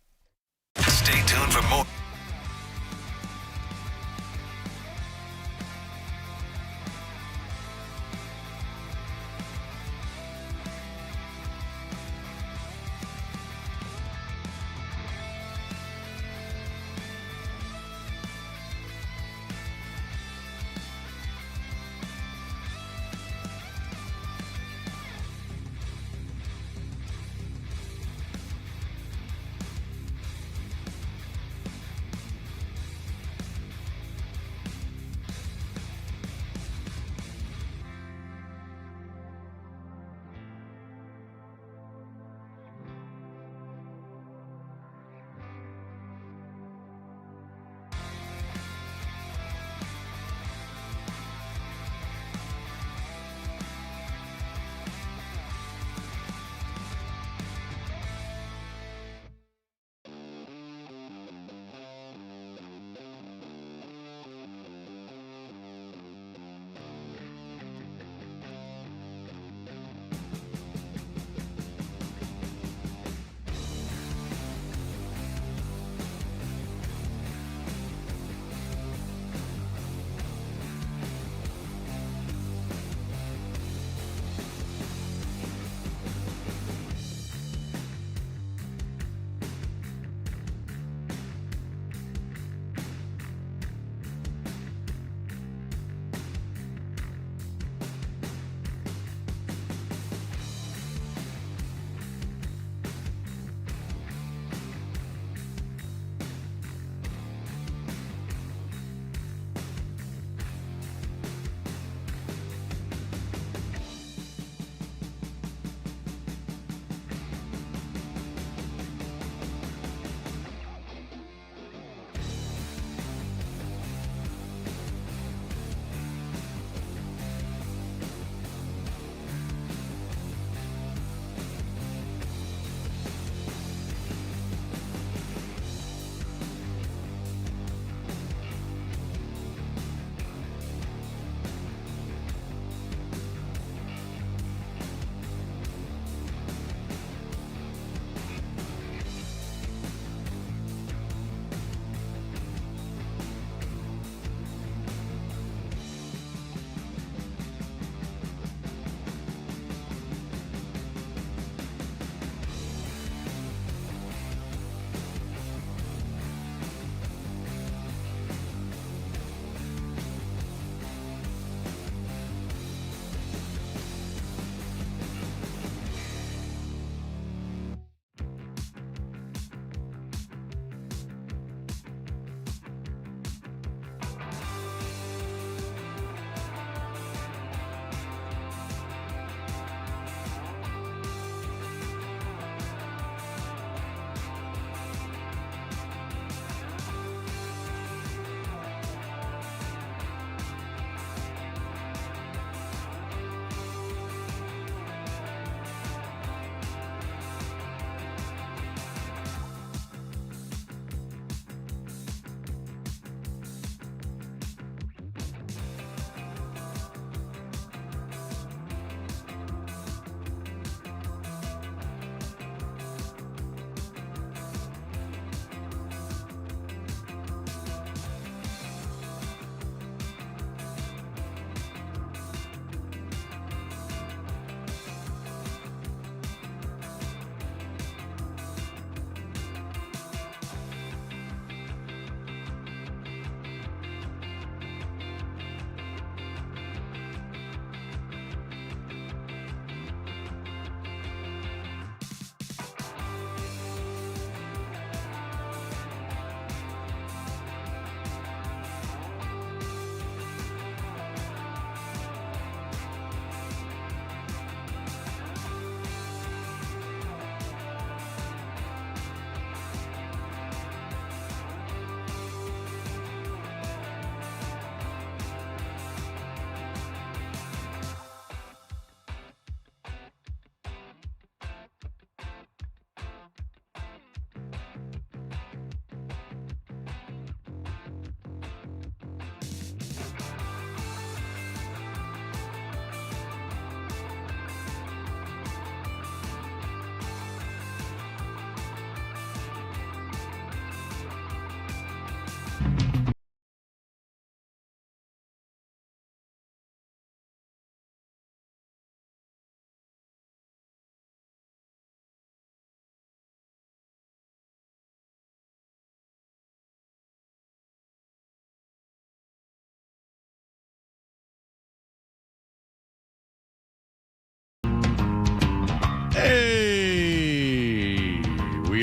Speaker 2: Stay tuned for more.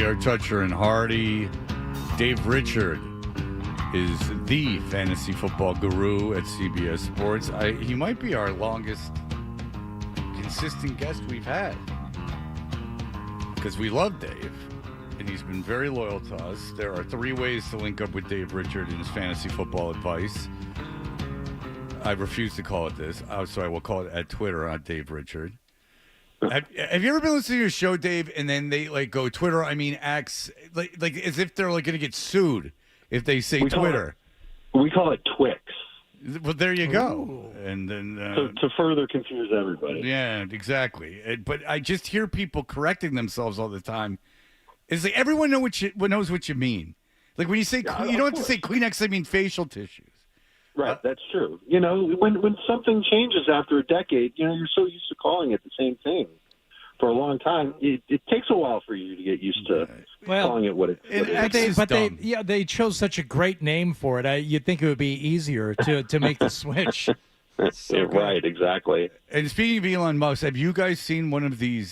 Speaker 6: We are Toucher and Hardy. Dave Richard is the fantasy football guru at CBS Sports. He might be our longest consistent guest we've had because we love Dave, and he's been very loyal to us. There are 3 ways to link up with Dave Richard in his fantasy football advice. I refuse to call it this, so I will call it at Twitter on Dave Richard. Have you ever been listening to your show, Dave, and then they go Twitter? I mean, X, like as if they're going to get sued if they say Twitter.
Speaker 19: We call it Twix.
Speaker 6: Well, there you go. Ooh. And then
Speaker 19: to further confuse everybody.
Speaker 6: Yeah, exactly. But I just hear people correcting themselves all the time. It's like everyone knows what you mean. Like when you say you don't have to say Kleenex, I mean facial tissues.
Speaker 19: Right, that's true. When something changes after a decade, you're so used to calling it the same thing for a long time. It takes a while for you to get used to calling it what it is.
Speaker 7: They chose such a great name for it. You'd think it would be easier to make the switch.
Speaker 19: Right, exactly.
Speaker 6: And speaking of Elon Musk, have you guys seen one of the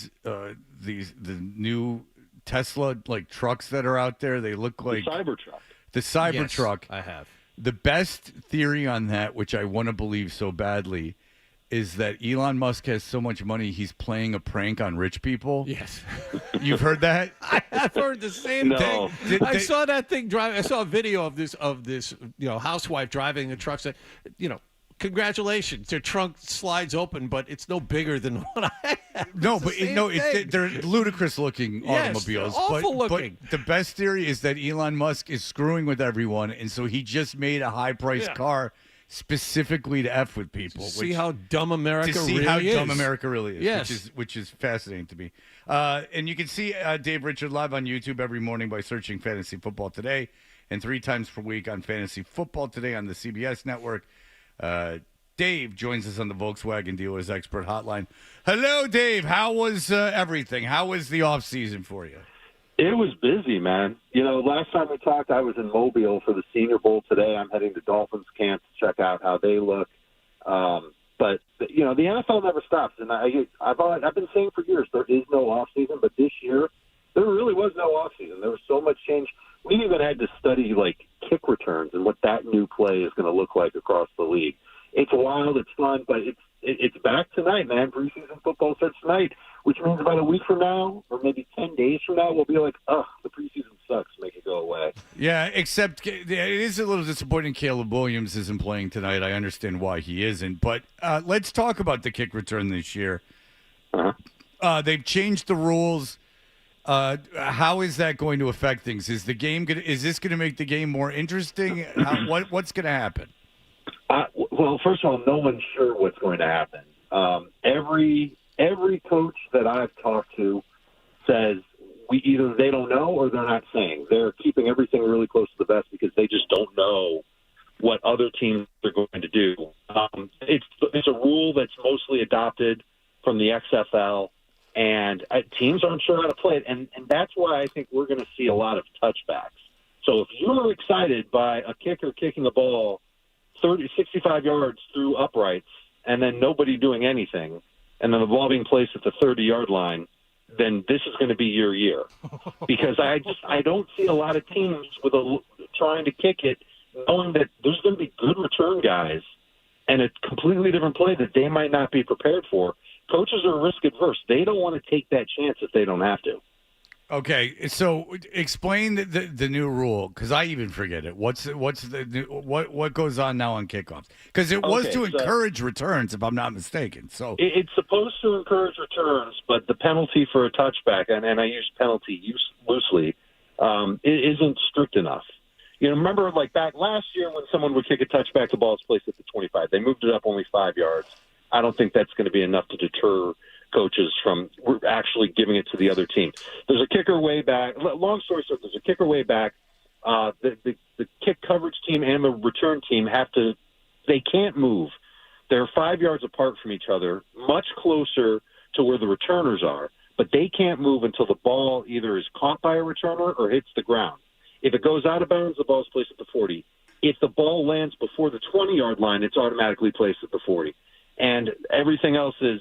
Speaker 6: new Tesla trucks that are out there? They look like
Speaker 19: the Cybertruck.
Speaker 6: The Cybertruck.
Speaker 1: Yes, I have.
Speaker 6: The best theory on that, which I want to believe so badly, is that Elon Musk has so much money he's playing a prank on rich people.
Speaker 1: Yes.
Speaker 6: You've heard that?
Speaker 1: I've heard the same
Speaker 19: No.
Speaker 1: thing. I saw that thing drive. I saw a video of this housewife driving a truck. Said, congratulations, their trunk slides open, but it's no bigger than what I have.
Speaker 6: No, but they're ludicrous looking automobiles.
Speaker 1: They're awful looking.
Speaker 6: But the best theory is that Elon Musk is screwing with everyone, and so he just made a high-priced car specifically to F with people.
Speaker 1: See how dumb America really is.
Speaker 6: To see how dumb America really is,
Speaker 1: yes.
Speaker 6: which is fascinating to me. And you can see Dave Richard live on YouTube every morning by searching Fantasy Football Today, and 3 times per week on Fantasy Football Today on the CBS network. Dave joins us on the Volkswagen Dealers Expert Hotline. Hello, Dave. How was everything? How was the off season for you?
Speaker 19: It was busy, man. Last time we talked, I was in Mobile for the Senior Bowl. Today, I'm heading to Dolphins camp to check out how they look. But the NFL never stops, and I've been saying for years there is no off season, but this year there really was no off season. There was so much change. We even had to study kick returns and what that new play is going to look like across the league. It's wild, it's fun, but it's back tonight, man. Preseason football starts tonight, which means about a week from now, or maybe 10 days from now, we'll be like, the preseason sucks, make it go away.
Speaker 6: Yeah, except it is a little disappointing Caleb Williams isn't playing tonight. I understand why he isn't, but let's talk about the kick return this year. They've changed the rules. How is that going to affect things? Is this going to make the game more interesting? What's going to happen?
Speaker 19: Well, first of all, no one's sure what's going to happen. Every coach that I've talked to says either they don't know or they're not saying. They're keeping everything really close to the vest because they just don't know what other teams are going to do. It's a rule that's mostly adopted from the XFL, and teams aren't sure how to play it, and that's why I think we're going to see a lot of touchbacks. So if you're excited by a kicker kicking a ball 65 yards through uprights and then nobody doing anything, and then the ball being placed at the 30-yard line, then this is going to be your year. Because I don't see a lot of teams trying to kick it, knowing that there's going to be good return guys and a completely different play that they might not be prepared for. Coaches are risk adverse. They don't want to take that chance if they don't have to.
Speaker 6: Okay, so explain the new rule, because I even forget it. What goes on now on kickoffs? Because it was to encourage returns, if I'm not mistaken. So
Speaker 19: it's supposed to encourage returns, but the penalty for a touchback, and I use penalty loosely, it isn't strict enough. Remember back last year when someone would kick a touchback, the ball is placed at the 25. They moved it up only 5 yards. I don't think that's going to be enough to deter coaches from actually giving it to the other team. There's a kicker way back. Long story short, there's a kicker way back. The kick coverage team and the return team they can't move. They're 5 yards apart from each other, much closer to where the returners are, but they can't move until the ball either is caught by a returner or hits the ground. If it goes out of bounds, the ball is placed at the 40. If the ball lands before the 20-yard line, it's automatically placed at the 40. And everything else is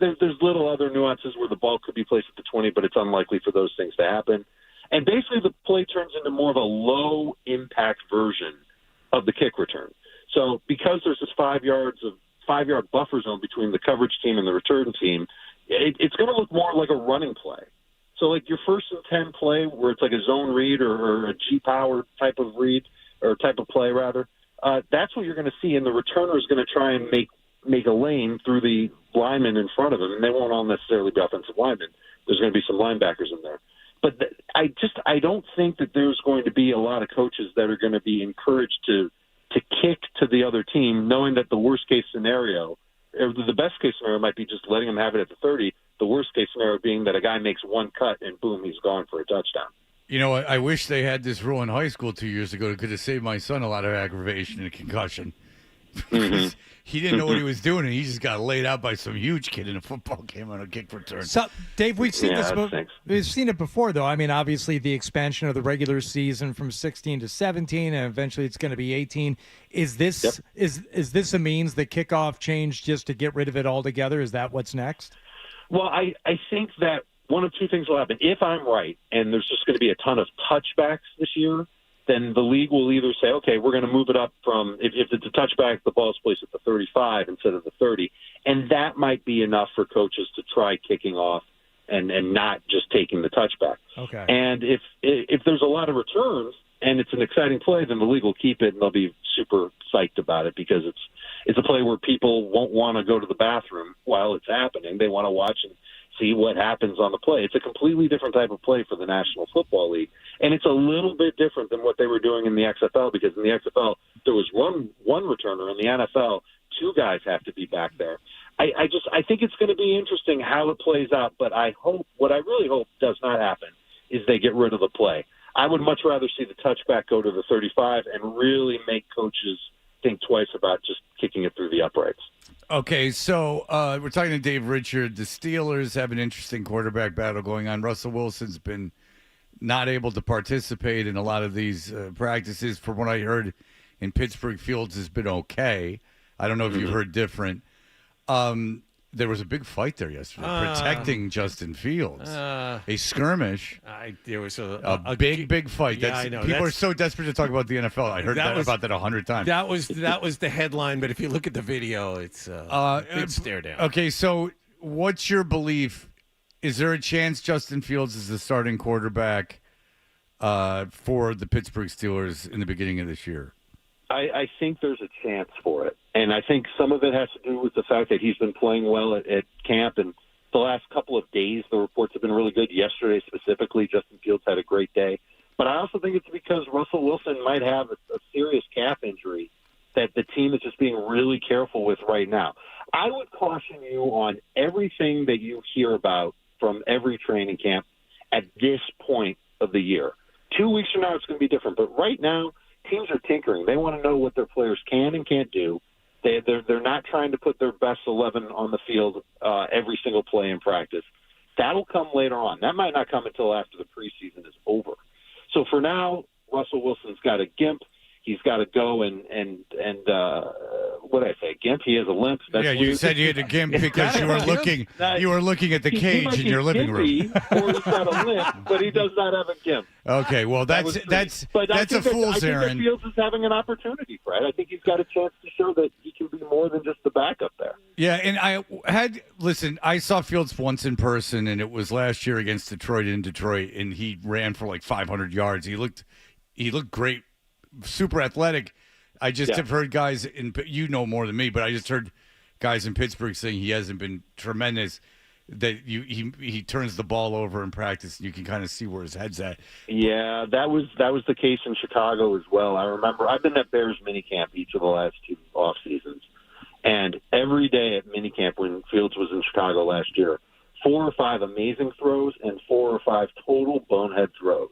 Speaker 19: there's little other nuances where the ball could be placed at the 20, but it's unlikely for those things to happen. And basically the play turns into more of a low-impact version of the kick return. So because there's this 5-yard buffer zone between the coverage team and the return team, it's going to look more like a running play. So like your 1st and 10 play where it's like a zone read or a G-power type of read or type of play rather, that's what you're going to see. And the returner is going to try and make a lane through the linemen in front of him. And they won't all necessarily be offensive linemen. There's going to be some linebackers in there. But I don't think that there's going to be a lot of coaches that are going to be encouraged to kick to the other team, knowing that the worst case scenario, or the best case scenario might be just letting them have it at the 30. The worst case scenario being that a guy makes one cut and boom, he's gone for a touchdown.
Speaker 6: You know, I wish they had this rule in high school 2 years ago. It could have saved my son a lot of aggravation and concussion. Because he didn't know what he was doing, and he just got laid out by some huge kid in a football game on a kick return.
Speaker 7: So, Dave, we've seen
Speaker 19: Yeah,
Speaker 7: this. We've seen it before, though. I mean, obviously, the expansion of the regular season from 16 to 17, and eventually it's going to be 18. Is this is this a means that kickoff changed just to get rid of it altogether? Is that what's next?
Speaker 19: Well, I think that one of two things will happen. If I'm right, and there's just going to be a ton of touchbacks this year, then the league will either say, okay, we're going to move it up from, if it's a touchback, the ball's placed at the 35 instead of the 30. And that might be enough for coaches to try kicking off and not just taking the touchback.
Speaker 7: Okay.
Speaker 19: And if there's a lot of returns and it's an exciting play, then the league will keep it and they'll be super psyched about it because it's a play where people won't want to go to the bathroom while it's happening. They want to watch and see what happens on the play. It's a completely different type of play for the National Football League, and it's a little bit different than what they were doing in the XFL, because in the XFL there was one returner. In the NFL, 2 guys have to be back there. I think it's going to be interesting how it plays out, but what I really hope does not happen is they get rid of the play. I would much rather see the touchback go to the 35 and really make coaches think twice about just kicking it through the uprights.
Speaker 6: Okay, so we're talking to Dave Richard. The Steelers have an interesting quarterback battle going on. Russell Wilson's been not able to participate in a lot of these practices. From what I heard in Pittsburgh, Fields has been okay. I don't know if you've heard different. There was a big fight there yesterday protecting Justin Fields. A skirmish.
Speaker 1: There was
Speaker 6: a big fight.
Speaker 1: Yeah, I know.
Speaker 6: People are so desperate to talk about the NFL. I heard about that 100 times.
Speaker 1: That was the headline, but if you look at the video, it's a big stare down.
Speaker 6: Okay, so what's your belief? Is there a chance Justin Fields is the starting quarterback for the Pittsburgh Steelers in the beginning of this year?
Speaker 19: I think there's a chance for it. And I think some of it has to do with the fact that he's been playing well at camp. And the last couple of days, the reports have been really good. Yesterday specifically, Justin Fields had a great day. But I also think it's because Russell Wilson might have a serious calf injury that the team is just being really careful with right now. I would caution you on everything that you hear about from every training camp at this point of the year. 2 weeks from now, it's going to be different. But right now, teams are tinkering. They want to know what their players can and can't do. They're not trying to put their best 11 on the field every single play in practice. That'll come later on. That might not come until after the preseason is over. So for now, Russell Wilson's got a gimp. He's got to go and what did I say? Gimp? He has a limp.
Speaker 6: That's you said you had a gimp because you were looking at the cage in your living room.
Speaker 19: Or he's got a limp, but he does not have a gimp.
Speaker 6: Okay, well that's a fool's errand.
Speaker 19: I think Fields is having an opportunity, Fred. I think he's got a chance to show that he can be more than just the backup there.
Speaker 6: Yeah, and I saw Fields once in person, and it was last year against Detroit in Detroit, and he ran for like 500 yards. He looked great. Super athletic. I just have heard guys you know more than me, but I just heard guys in Pittsburgh saying he hasn't been tremendous. That he turns the ball over in practice, and you can kind of see where his head's at.
Speaker 19: Yeah, that was the case in Chicago as well. I remember I've been at Bears minicamp each of the last 2 off seasons, and every day at minicamp when Fields was in Chicago last year, 4 or 5 amazing throws and 4 or 5 total bonehead throws.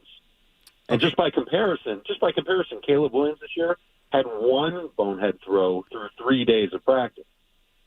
Speaker 19: And just by comparison, Caleb Williams this year had 1 bonehead throw through 3 days of practice.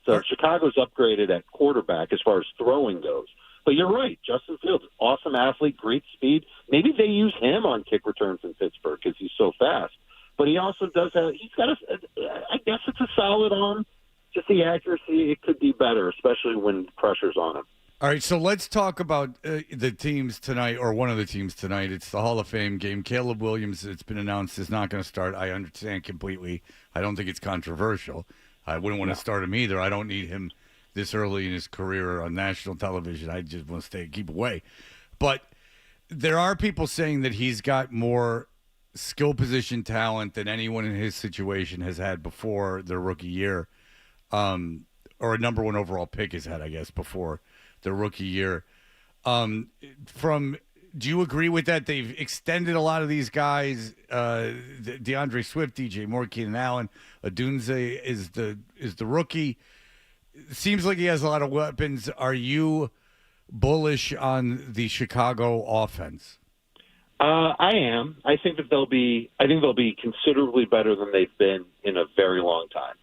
Speaker 19: So Chicago's upgraded at quarterback as far as throwing goes. But you're right, Justin Fields, awesome athlete, great speed. Maybe they use him on kick returns in Pittsburgh because he's so fast. But he also does have, I guess it's a solid arm. Just the accuracy, it could be better, especially when pressure's on him.
Speaker 6: All right, so let's talk about the teams tonight, or one of the teams tonight. It's the Hall of Fame game. Caleb Williams, it's been announced, is not going to start. I understand completely. I don't think it's controversial. I wouldn't want to start him either. I don't need him this early in his career on national television. I just want to keep away. But there are people saying that he's got more skill position talent than anyone in his situation has had before their rookie year, or a number one overall pick has had, I guess, before the rookie year. Do you agree with that? They've extended a lot of these guys. DeAndre Swift, DJ Moore, Keenan Allen, Odunze is the rookie. It seems like he has a lot of weapons. Are you bullish on the Chicago offense?
Speaker 19: I am. I think they'll be considerably better than they've been in a very long time.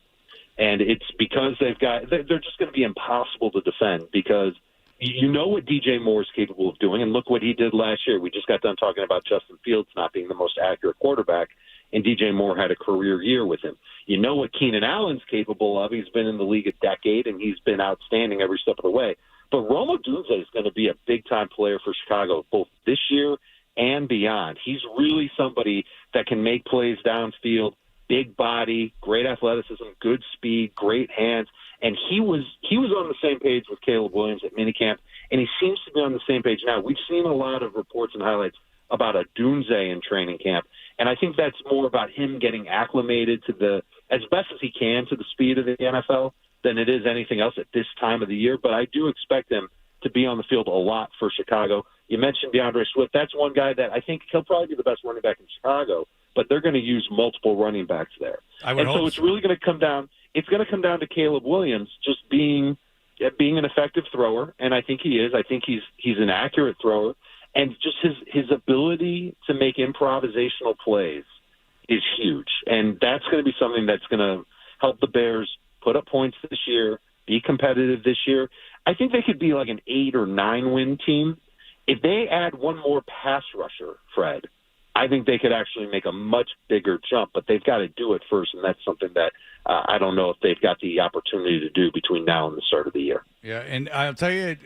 Speaker 19: And it's because they're just going to be impossible to defend, because you know what DJ Moore is capable of doing, and look what he did last year. We just got done talking about Justin Fields not being the most accurate quarterback, and DJ Moore had a career year with him. You know what Keenan Allen's capable of. He's been in the league a decade, and he's been outstanding every step of the way. But Rome Odunze is going to be a big-time player for Chicago, both this year and beyond. He's really somebody that can make plays downfield, big body, great athleticism, good speed, great hands. And he was on the same page with Caleb Williams at minicamp, and he seems to be on the same page now. We've seen a lot of reports and highlights about Odunze in training camp, and I think that's more about him getting acclimated to as best as he can to the speed of the NFL than it is anything else at this time of the year. But I do expect him to be on the field a lot for Chicago. You mentioned DeAndre Swift. That's one guy that I think he'll probably be the best running back in Chicago, but they're going to use multiple running backs there. So it's really going to come down. It's going to come down to Caleb Williams just being an effective thrower, and I think he is. I think he's an accurate thrower, and just his ability to make improvisational plays is huge, and that's going to be something that's going to help the Bears put up points this year, be competitive this year. I think they could be like an 8 or 9 win team. If they add one more pass rusher, Fred, I think they could actually make a much bigger jump, but they've got to do it first, and that's something that I don't know if they've got the opportunity to do between now and the start of the year.
Speaker 6: Yeah, and I'll tell you,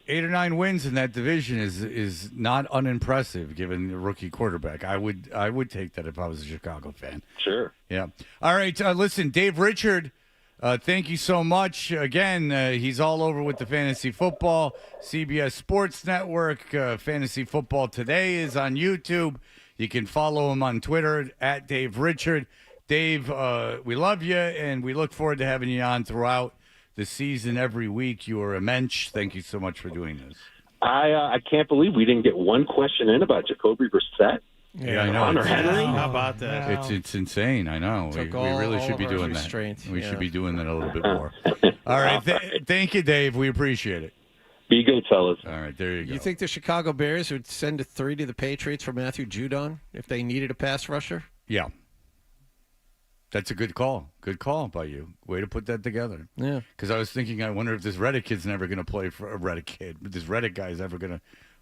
Speaker 6: 8 or 9 wins in that division is not unimpressive given the rookie quarterback. I would take that if I was a Chicago fan.
Speaker 19: Sure.
Speaker 6: Yeah. All right, listen, Dave Richard, thank you so much. Again, he's all over with the fantasy football, CBS Sports Network. Fantasy Football Today is on YouTube. You can follow him on Twitter at Dave Richard. Dave, we love you, and we look forward to having you on throughout the season every week. You are immense. Thank you so much for doing this.
Speaker 19: I can't believe we didn't get one question in about Jacoby Brissett.
Speaker 6: Yeah, I know.
Speaker 19: Hunter Henry.
Speaker 1: How about that?
Speaker 6: It's insane. I know. We really should be doing that. We should be doing that a little bit more. All right. Thank you, Dave. We appreciate it.
Speaker 19: Be good, fellas.
Speaker 6: All right, there you go.
Speaker 1: You think the Chicago Bears would send a 3 to the Patriots for Matthew Judon if they needed a pass rusher?
Speaker 6: Yeah. That's a good call. Good call by you. Way to put that together.
Speaker 1: Yeah.
Speaker 6: Because I was thinking, I wonder if this Reddick kid's never going to play for this Reddick guy's ever going to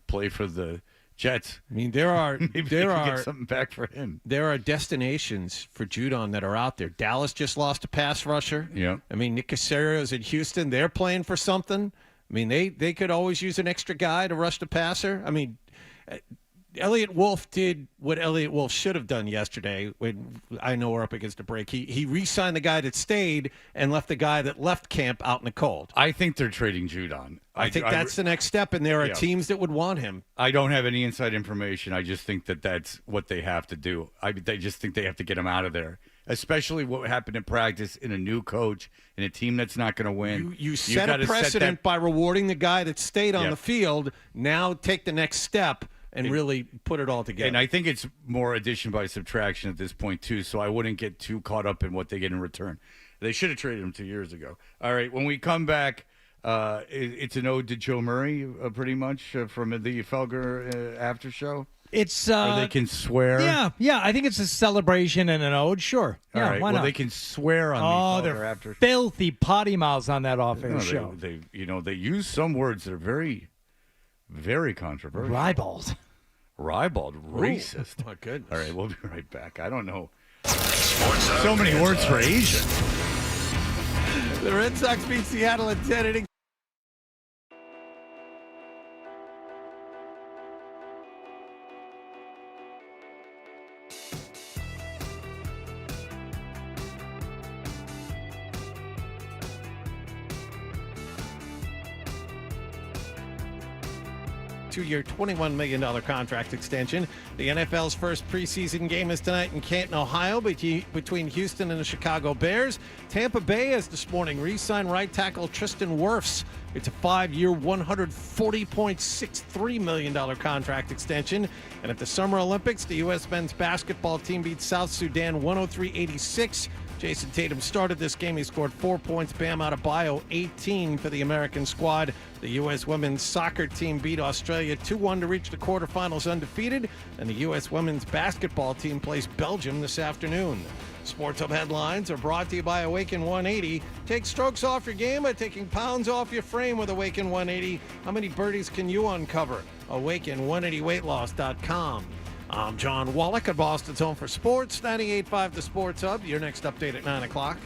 Speaker 6: play for the Jets.
Speaker 1: I mean, there are
Speaker 6: get something back for him.
Speaker 1: There are destinations for Judon that are out there. Dallas just lost a pass rusher.
Speaker 6: Yeah.
Speaker 1: I mean, Nick Caserio's in Houston. They're playing for something. I mean, they could always use an extra guy to rush the passer. I mean, Elliott Wolf did what Elliott Wolf should have done yesterday. When I know we're up against a break, he re-signed the guy that stayed and left the guy that left camp out in the cold.
Speaker 6: I think they're trading Judon.
Speaker 1: I think that's the next step, and there are teams that would want him.
Speaker 6: I don't have any inside information. I just think that that's what they have to do. I just think they have to get him out of there, especially what happened in practice in a new coach in a team that's not going to win.
Speaker 1: You set a precedent by rewarding the guy that stayed on the field. Now take the next step and really put it all together.
Speaker 6: And I think it's more addition by subtraction at this point, too, so I wouldn't get too caught up in what they get in return. They should have traded him 2 years ago. All right, when we come back, it's an ode to Joe Murray, pretty much, from the Felger after show.
Speaker 7: It's
Speaker 6: or they can swear.
Speaker 7: Yeah. I think it's a celebration and an ode. Sure.
Speaker 6: All
Speaker 7: Yeah,
Speaker 6: right.
Speaker 7: why
Speaker 6: Well,
Speaker 7: not?
Speaker 6: they can swear on the Felger after.
Speaker 7: Filthy potty mouths on that off-air show.
Speaker 6: They use some words that are very, very controversial. Ribald, racist.
Speaker 1: Oh, my goodness.
Speaker 6: All right, we'll be right back. I don't know. So many words for Asian.
Speaker 1: The Red Sox beat Seattle at 10 innings. 2-year, $21 million contract extension. The NFL's first preseason game is tonight in Canton, Ohio, between Houston and the Chicago Bears. Tampa Bay has this morning re-signed right tackle Tristan Wirfs. It's a 5-year, $140.63 million contract extension. And at the Summer Olympics, the U.S. men's basketball team beat South Sudan 103-86. Jason Tatum started this game. He scored 4 points. Bam Adebayo, 18 for the American squad. The U.S. women's soccer team beat Australia 2-1 to reach the quarterfinals undefeated. And the U.S. women's basketball team plays Belgium this afternoon. Sports Hub headlines are brought to you by Awaken 180. Take strokes off your game by taking pounds off your frame with Awaken 180. How many birdies can you uncover? Awaken180weightloss.com. I'm John Wallach at Boston's Home for Sports, 98.5 The Sports Hub. Your next update at 9 o'clock.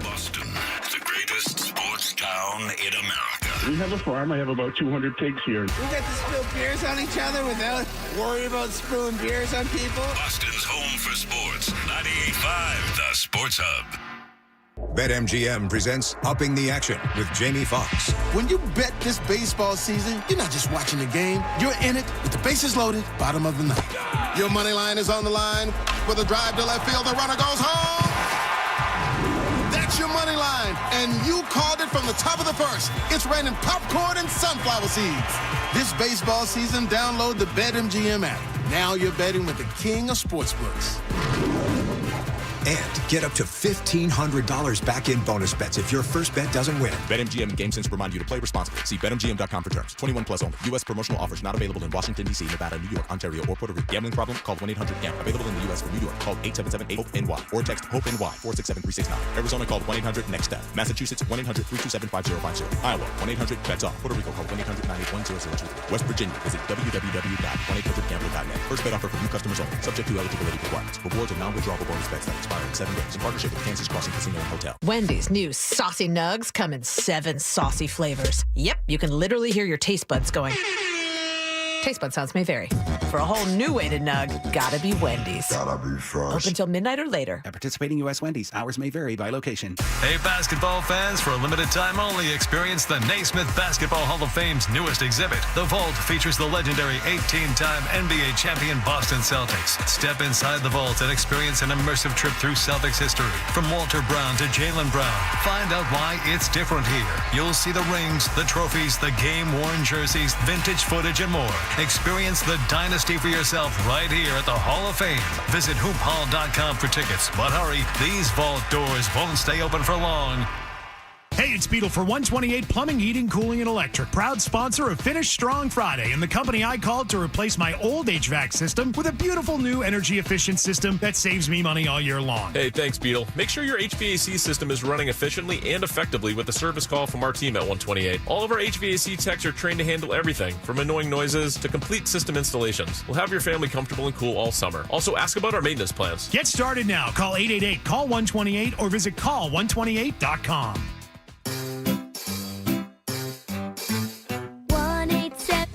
Speaker 2: Boston, the greatest sports town in America.
Speaker 20: We have a farm. I have about 200 pigs here.
Speaker 13: We get to spill beers on each other without worrying about spilling beers on people.
Speaker 2: Boston's Home for Sports, 98.5 The Sports Hub.
Speaker 21: BetMGM presents Upping the Action with Jamie Foxx.
Speaker 22: When you bet this baseball season, you're not just watching the game. You're in it with the bases loaded, bottom of the ninth.
Speaker 11: Your money line is on the line. With a drive to left field, the runner goes home. That's your money line. And you called it from the top of the first. It's raining popcorn and sunflower seeds. This baseball season, download the BetMGM app. Now you're betting with the king of sportsbooks.
Speaker 21: And get up to $1,500 back in bonus bets if your first bet doesn't win.
Speaker 23: BetMGM GameSense remind you to play responsibly. See BetMGM.com for terms. 21 plus only. U.S. promotional offers not available in Washington, D.C., Nevada, New York, Ontario, or Puerto Rico. Gambling problem? Call 1-800-GAMBLE. Available in the U.S. for New York. Call 877-8-HOPE-NY or text HOPE-NY 467-369. Arizona, call 1-800-NEXT-STEP. Massachusetts, 1-800-327-5050. Iowa, 1-800-BET-OFF. Puerto Rico, call 1-800-981-0023. West Virginia, visit www.1800gambler.net. First bet offer for new customers only. Subject to eligibility requirements. Rewards are non-withdrawable bonus bets that expire in 7 days. In partnership with Kansas Crossing Casino and Hotel.
Speaker 24: Wendy's new Saucy Nugs come in 7 saucy flavors. Yep, you can literally hear your taste buds going. Taste bud sounds may vary. For a whole new way to nug, gotta be Wendy's.
Speaker 25: Gotta be fresh.
Speaker 24: Open till midnight or later.
Speaker 26: At participating U.S. Wendy's, hours may vary by location.
Speaker 27: Hey, basketball fans, for a limited time only, experience the Naismith Basketball Hall of Fame's newest exhibit. The Vault features the legendary 18-time NBA champion Boston Celtics. Step inside the vault and experience an immersive trip through Celtics history. From Walter Brown to Jaylen Brown, find out why it's different here. You'll see the rings, the trophies, the game-worn jerseys, vintage footage, and more. Experience the dynasty for yourself right here at the Hall of Fame. Visit hoophall.com for tickets. But hurry, these vault doors won't stay open for long.
Speaker 28: Hey, it's Beetle for 128 Plumbing, Heating, Cooling, and Electric. Proud sponsor of Finish Strong Friday and the company I called to replace my old HVAC system with a beautiful new energy-efficient system that saves me money all year long.
Speaker 29: Hey, thanks, Beetle. Make sure your HVAC system is running efficiently and effectively with a service call from our team at 128. All of our HVAC techs are trained to handle everything, from annoying noises to complete system installations. We'll have your family comfortable and cool all summer. Also, ask about our maintenance plans.
Speaker 28: Get started now. Call 888-CALL-128 or visit call128.com.
Speaker 30: 187.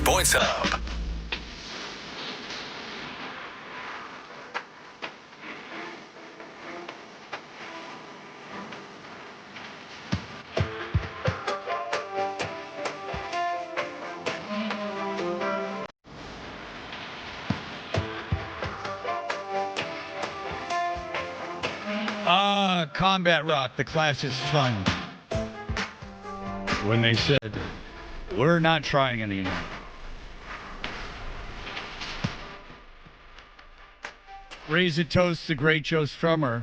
Speaker 27: Sports Hub.
Speaker 6: Combat Rock, the Clash is fun. When they said, we're not trying anymore. Raise a toast to great Joe Strummer.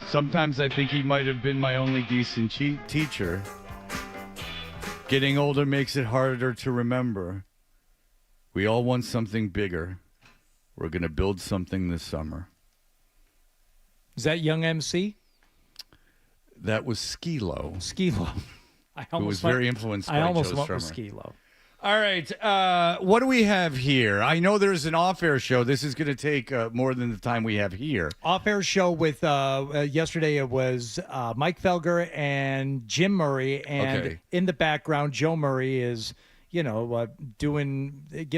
Speaker 6: Sometimes I think he might have been my only decent teacher. Getting older makes it harder to remember. We all want something bigger. We're going to build something this summer.
Speaker 7: Is that Young MC?
Speaker 6: That was Skee-Lo.
Speaker 7: Skee-Lo.
Speaker 6: Who was very influenced by
Speaker 7: I almost
Speaker 6: Joe
Speaker 7: went
Speaker 6: Strummer.
Speaker 7: with Skee-Lo.
Speaker 6: All right. What do we have here? I know there's an off-air show. This is going to take more than the time we have here.
Speaker 7: Off-air show with yesterday. It was Mike Felger and Jim Murray, and in the background, Joe Murray is, getting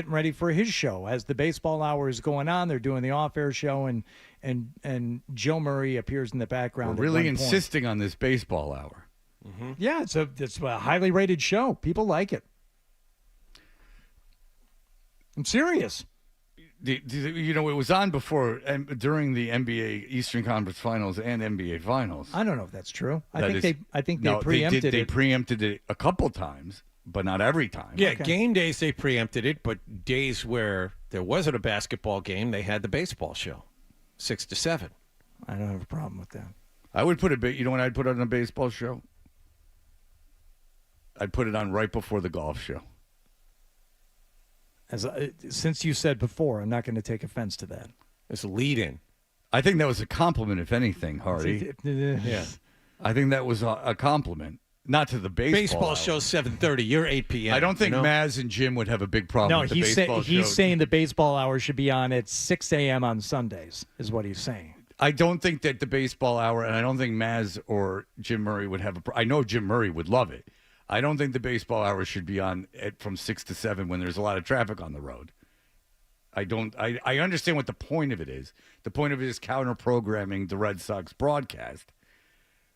Speaker 7: ready for his show as the baseball hour is going on. They're doing the off-air show, and Joe Murray appears in the background.
Speaker 6: We're really insisting on this baseball hour.
Speaker 7: Mm-hmm. Yeah, it's a highly rated show. People like it. I'm serious.
Speaker 6: It was on before and during the NBA Eastern Conference Finals and NBA Finals.
Speaker 7: I don't know if that's true. I think they preempted it.
Speaker 6: They preempted it a couple times, but not every time.
Speaker 1: Yeah, game days they preempted it, but days where there wasn't a basketball game, they had the baseball show, 6 to 7.
Speaker 7: I don't have a problem with that.
Speaker 6: I would put you know when I'd put on a baseball show? I'd put it on right before the golf show.
Speaker 7: Since you said before, I'm not going to take offense to that.
Speaker 1: It's a lead-in.
Speaker 6: I think that was a compliment, if anything, Hardy.
Speaker 1: Yeah.
Speaker 6: I think that was a compliment. Not to the baseball
Speaker 1: show 7:30. You're 8 p.m.
Speaker 6: I don't think Maz and Jim would have a big problem with the baseball show.
Speaker 7: He's saying the baseball hour should be on at 6 a.m. on Sundays, is what he's saying.
Speaker 6: I don't think that the baseball hour, and I don't think Maz or Jim Murray would have I know Jim Murray would love it. I don't think the baseball hour should be on from 6 to 7 when there's a lot of traffic on the road. I understand what the point of it is. The point of it is counter-programming the Red Sox broadcast.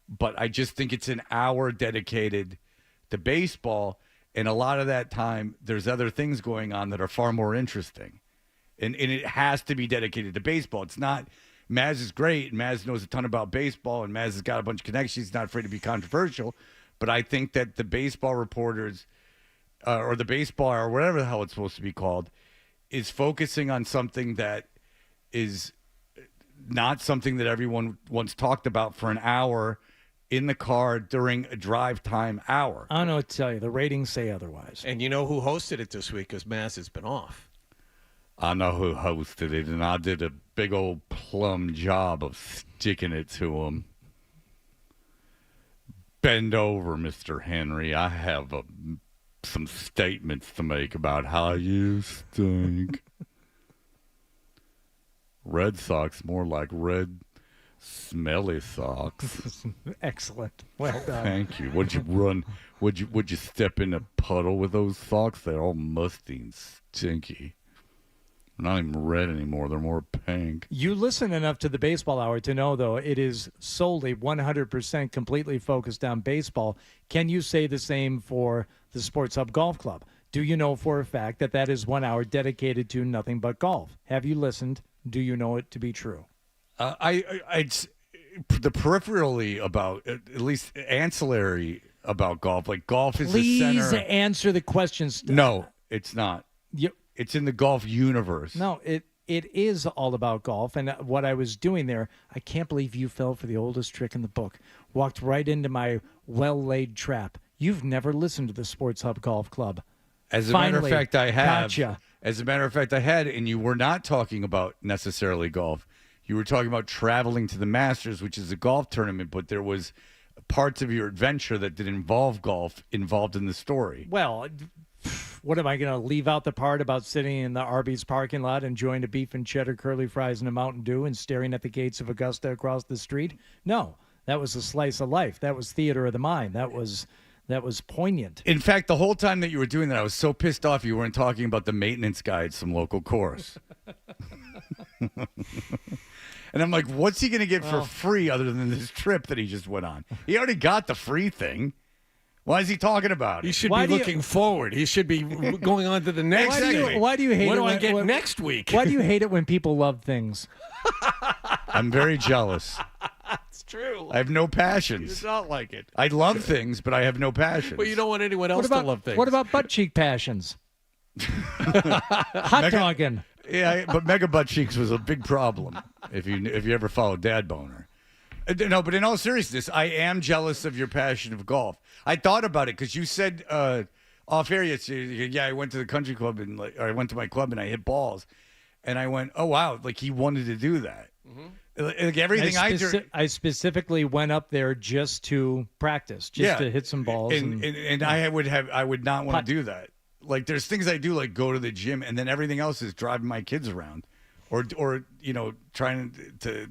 Speaker 6: But I just think it's an hour dedicated to baseball, and a lot of that time there's other things going on that are far more interesting. And it has to be dedicated to baseball. It's not – Maz is great, and Maz knows a ton about baseball, and Maz has got a bunch of connections. He's not afraid to be controversial. But I think that the baseball reporters or the baseball or whatever the hell it's supposed to be called is focusing on something that is not something that everyone once talked about for an hour in the car during a drive time hour.
Speaker 7: I don't know what to tell you. The ratings say otherwise.
Speaker 1: And you know who hosted it this week because Maz has been off.
Speaker 6: I know who hosted it, and I did a big old plum job of sticking it to him. Bend over, Mr. Henry. I have some statements to make about how you stink. Red Sox, more like red, smelly socks.
Speaker 7: Excellent. Well done.
Speaker 6: Thank you. Would you run? Would you step in a puddle with those socks? They're all musty and stinky. They're not even red anymore. They're more pink.
Speaker 7: You listen enough to the baseball hour to know, though, it is solely 100% completely focused on baseball. Can you say the same for the Sports Hub Golf Club? Do you know for a fact that that is 1 hour dedicated to nothing but golf? Have you listened? Do you know it to be true?
Speaker 6: It's the peripherally about, at least ancillary about golf. Like golf is the center.
Speaker 7: Please answer the questions.
Speaker 6: No, it's not. It's in the golf universe.
Speaker 7: No, it is all about golf. And what I was doing there, I can't believe you fell for the oldest trick in the book. Walked right into my well-laid trap. You've never listened to the Sports Hub Golf Club.
Speaker 6: As a matter of fact, I have.
Speaker 7: Gotcha.
Speaker 6: As a matter of fact, I had, and you were not talking about necessarily golf. You were talking about traveling to the Masters, which is a golf tournament, but there was parts of your adventure that did involve golf involved in the story.
Speaker 7: Well, what am I going to leave out the part about sitting in the Arby's parking lot enjoying a beef and cheddar curly fries and a Mountain Dew and staring at the gates of Augusta across the street? No, that was a slice of life. That was theater of the mind. That was That was poignant.
Speaker 6: In fact, the whole time that you were doing that, I was so pissed off you weren't talking about the maintenance guides from local course. And I'm like, what's he going to get for free other than this trip that he just went on? He already got the free thing. Why is he talking about it?
Speaker 1: He should be looking forward. He should be going on to the next thing.
Speaker 7: Why do you hate
Speaker 1: what
Speaker 7: it?
Speaker 1: What do I
Speaker 7: when-
Speaker 1: get
Speaker 7: when-
Speaker 1: next week?
Speaker 7: Why do you hate it when people love things?
Speaker 6: I'm very jealous.
Speaker 1: It's true.
Speaker 6: I have no passions.
Speaker 1: You don't like it.
Speaker 6: I love things, but I have no passions.
Speaker 1: But you don't want anyone else
Speaker 7: What about
Speaker 1: to love things.
Speaker 7: what about butt cheek passions? Hot dogging.
Speaker 6: Yeah, but Mega Butt Cheeks was a big problem if you ever followed Dad Boner. No, but in all seriousness, I am jealous of your passion of golf. I thought about it because you said off air, yeah, I went to the country club or I went to my club and I hit balls, and I went, oh wow, like he wanted to do that. Like everything
Speaker 7: I specifically went up there just to practice, just to hit some balls.
Speaker 6: And I would not want to do that. Like there's things I do, like go to the gym, and then everything else is driving my kids around, or trying to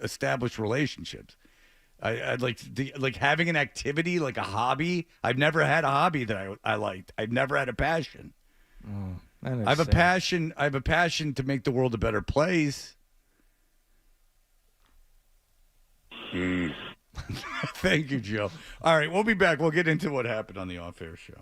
Speaker 6: establish relationships. I'd like having an activity, like a hobby. I've never had a hobby that I liked. I've never had a passion. I have a passion. I have a passion to make the world a better place. Thank you, Joe. All right, we'll be back. We'll get into what happened on the off-air show.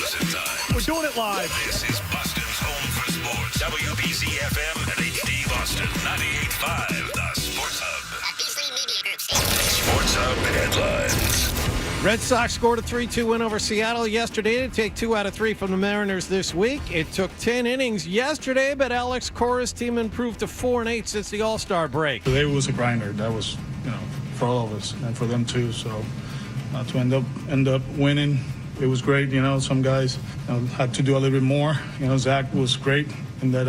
Speaker 2: Listen time.
Speaker 28: We're doing it live.
Speaker 2: This is Boston's home for sports. WBC FM and HD Boston 98.5. The Sports Hub. Sports Hub headlines.
Speaker 1: Red Sox scored a 3-2 win over Seattle yesterday to take 2 out of 3 from the Mariners this week. It took 10 innings yesterday, but Alex Cora's team improved to 4-8 since the All-Star break.
Speaker 20: Today was a grinder. That was, for all of us and for them too. So to end up winning, it was great. Some guys had to do a little bit more. Zach was great in that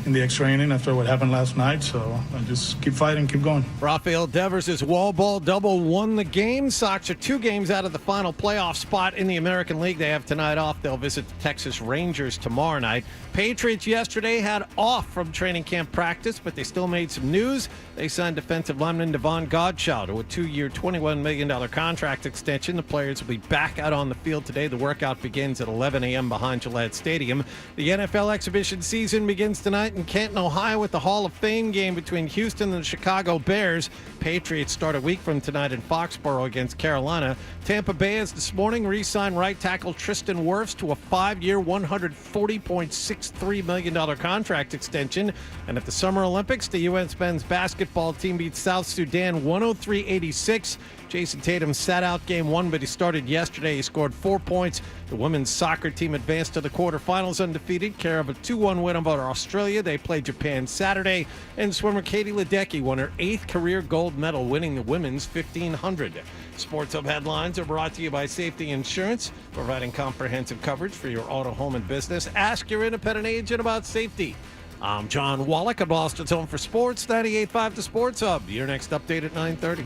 Speaker 20: in the extra inning after what happened last night. So I just keep fighting, keep going.
Speaker 1: Rafael Devers' wall ball double won the game. Sox are 2 games out of the final playoff spot in the American League. They have tonight off. They'll visit the Texas Rangers tomorrow night. Patriots yesterday had off from training camp practice, but they still made some news. They signed defensive lineman Devon Godchaux to a 2-year, $21 million contract extension. The players will be back out on the field today. The workout begins at 11 a.m. behind Gillette Stadium. The NFL exhibition season begins tonight in Canton, Ohio with the Hall of Fame game between Houston and the Chicago Bears. Patriots start a week from tonight in Foxborough against Carolina. Tampa Bay has this morning re-signed right tackle Tristan Wirfs to a 5-year, $140.63 million contract extension. And at the Summer Olympics, the U.S. men's basketball team beat South Sudan 103-86. Jason Tatum sat out game 1, but he started yesterday. He scored 4 points. The women's soccer team advanced to the quarterfinals undefeated, care of a 2-1 win over Australia. They play Japan Saturday. And swimmer Katie Ledecky won her 8th career gold medal, winning the women's 1500. Sports Hub headlines are brought to you by Safety Insurance, providing comprehensive coverage for your auto, home, and business. Ask your independent agent about safety. I'm John Wallach at Boston's Home for Sports, 98.5 The Sports Hub. Your next update at 9:30.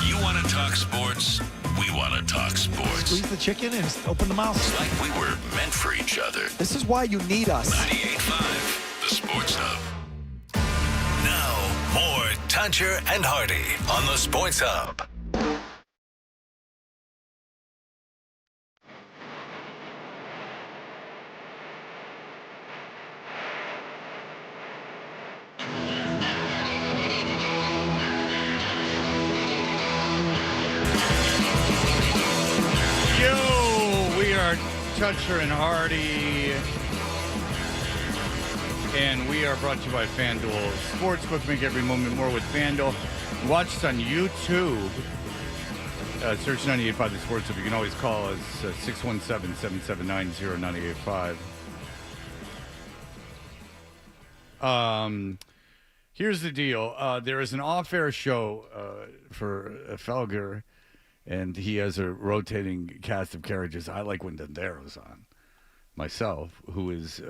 Speaker 2: You want to talk sports? We want to talk sports.
Speaker 3: Squeeze the chicken and open the mouth.
Speaker 2: It's like we were meant for each other.
Speaker 3: This is why you need us.
Speaker 2: 98.5 The Sports Hub.
Speaker 27: Now, more Tuncher and Hardy on the Sports Hub.
Speaker 6: Tuncher and Hardy, and we are brought to you by FanDuel Sportsbook. Make every moment more with FanDuel. Watch us on YouTube. Search 98.5 The Sports Hub. You can always call us 617-779-0985. Here's the deal. There is an off-air show for Felger, and he has a rotating cast of characters. I like when Dendero's on, myself, who is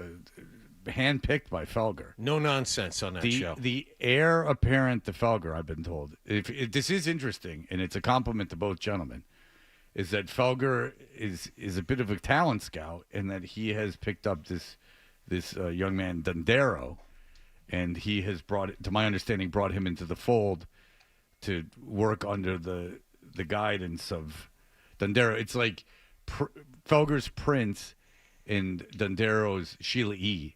Speaker 6: handpicked by Felger.
Speaker 1: No nonsense on that show.
Speaker 6: The heir apparent to Felger, I've been told. If this is interesting, and it's a compliment to both gentlemen, is that Felger is a bit of a talent scout, and that he has picked up this young man, Dendero, and he has to my understanding, brought him into the fold to work under the guidance of Dendero. It's like Felger's Prince and Dendero's Sheila E.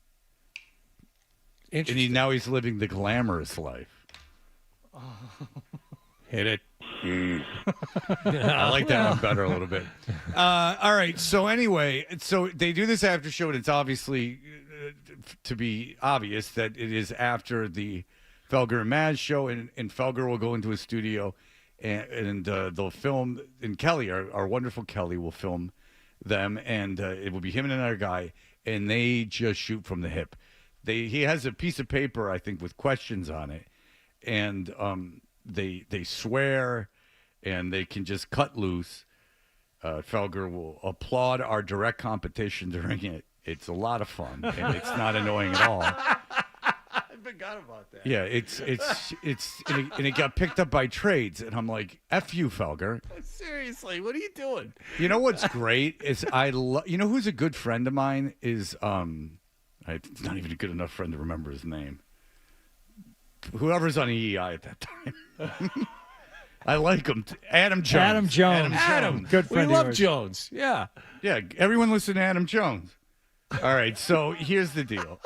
Speaker 6: And now he's living the glamorous life.
Speaker 1: Hit it.
Speaker 6: I like that one better a little bit. All right. So anyway, they do this after show, and it's obviously to be obvious that it is after the Felger and Maz show, and Felger will go into his studio. And they'll film, and Kelly, our wonderful Kelly, will film them, and it will be him and another guy, and they just shoot from the hip. He has a piece of paper, I think, with questions on it, and they swear, and they can just cut loose. Felger will applaud our direct competition during it. It's a lot of fun, and it's not annoying at all.
Speaker 1: I forgot about that.
Speaker 6: Yeah, and it got picked up by trades, and I'm like, F you, Felger.
Speaker 1: Seriously, what are you doing?
Speaker 6: You know what's great is you know who's a good friend of mine is it's not even a good enough friend to remember his name. Whoever's on EEI at that time. I like him. Adam Jones.
Speaker 1: Adam.
Speaker 7: Good friend.
Speaker 1: We love Jones. Yeah.
Speaker 6: Yeah. Everyone listen to Adam Jones. All right. So here's the deal.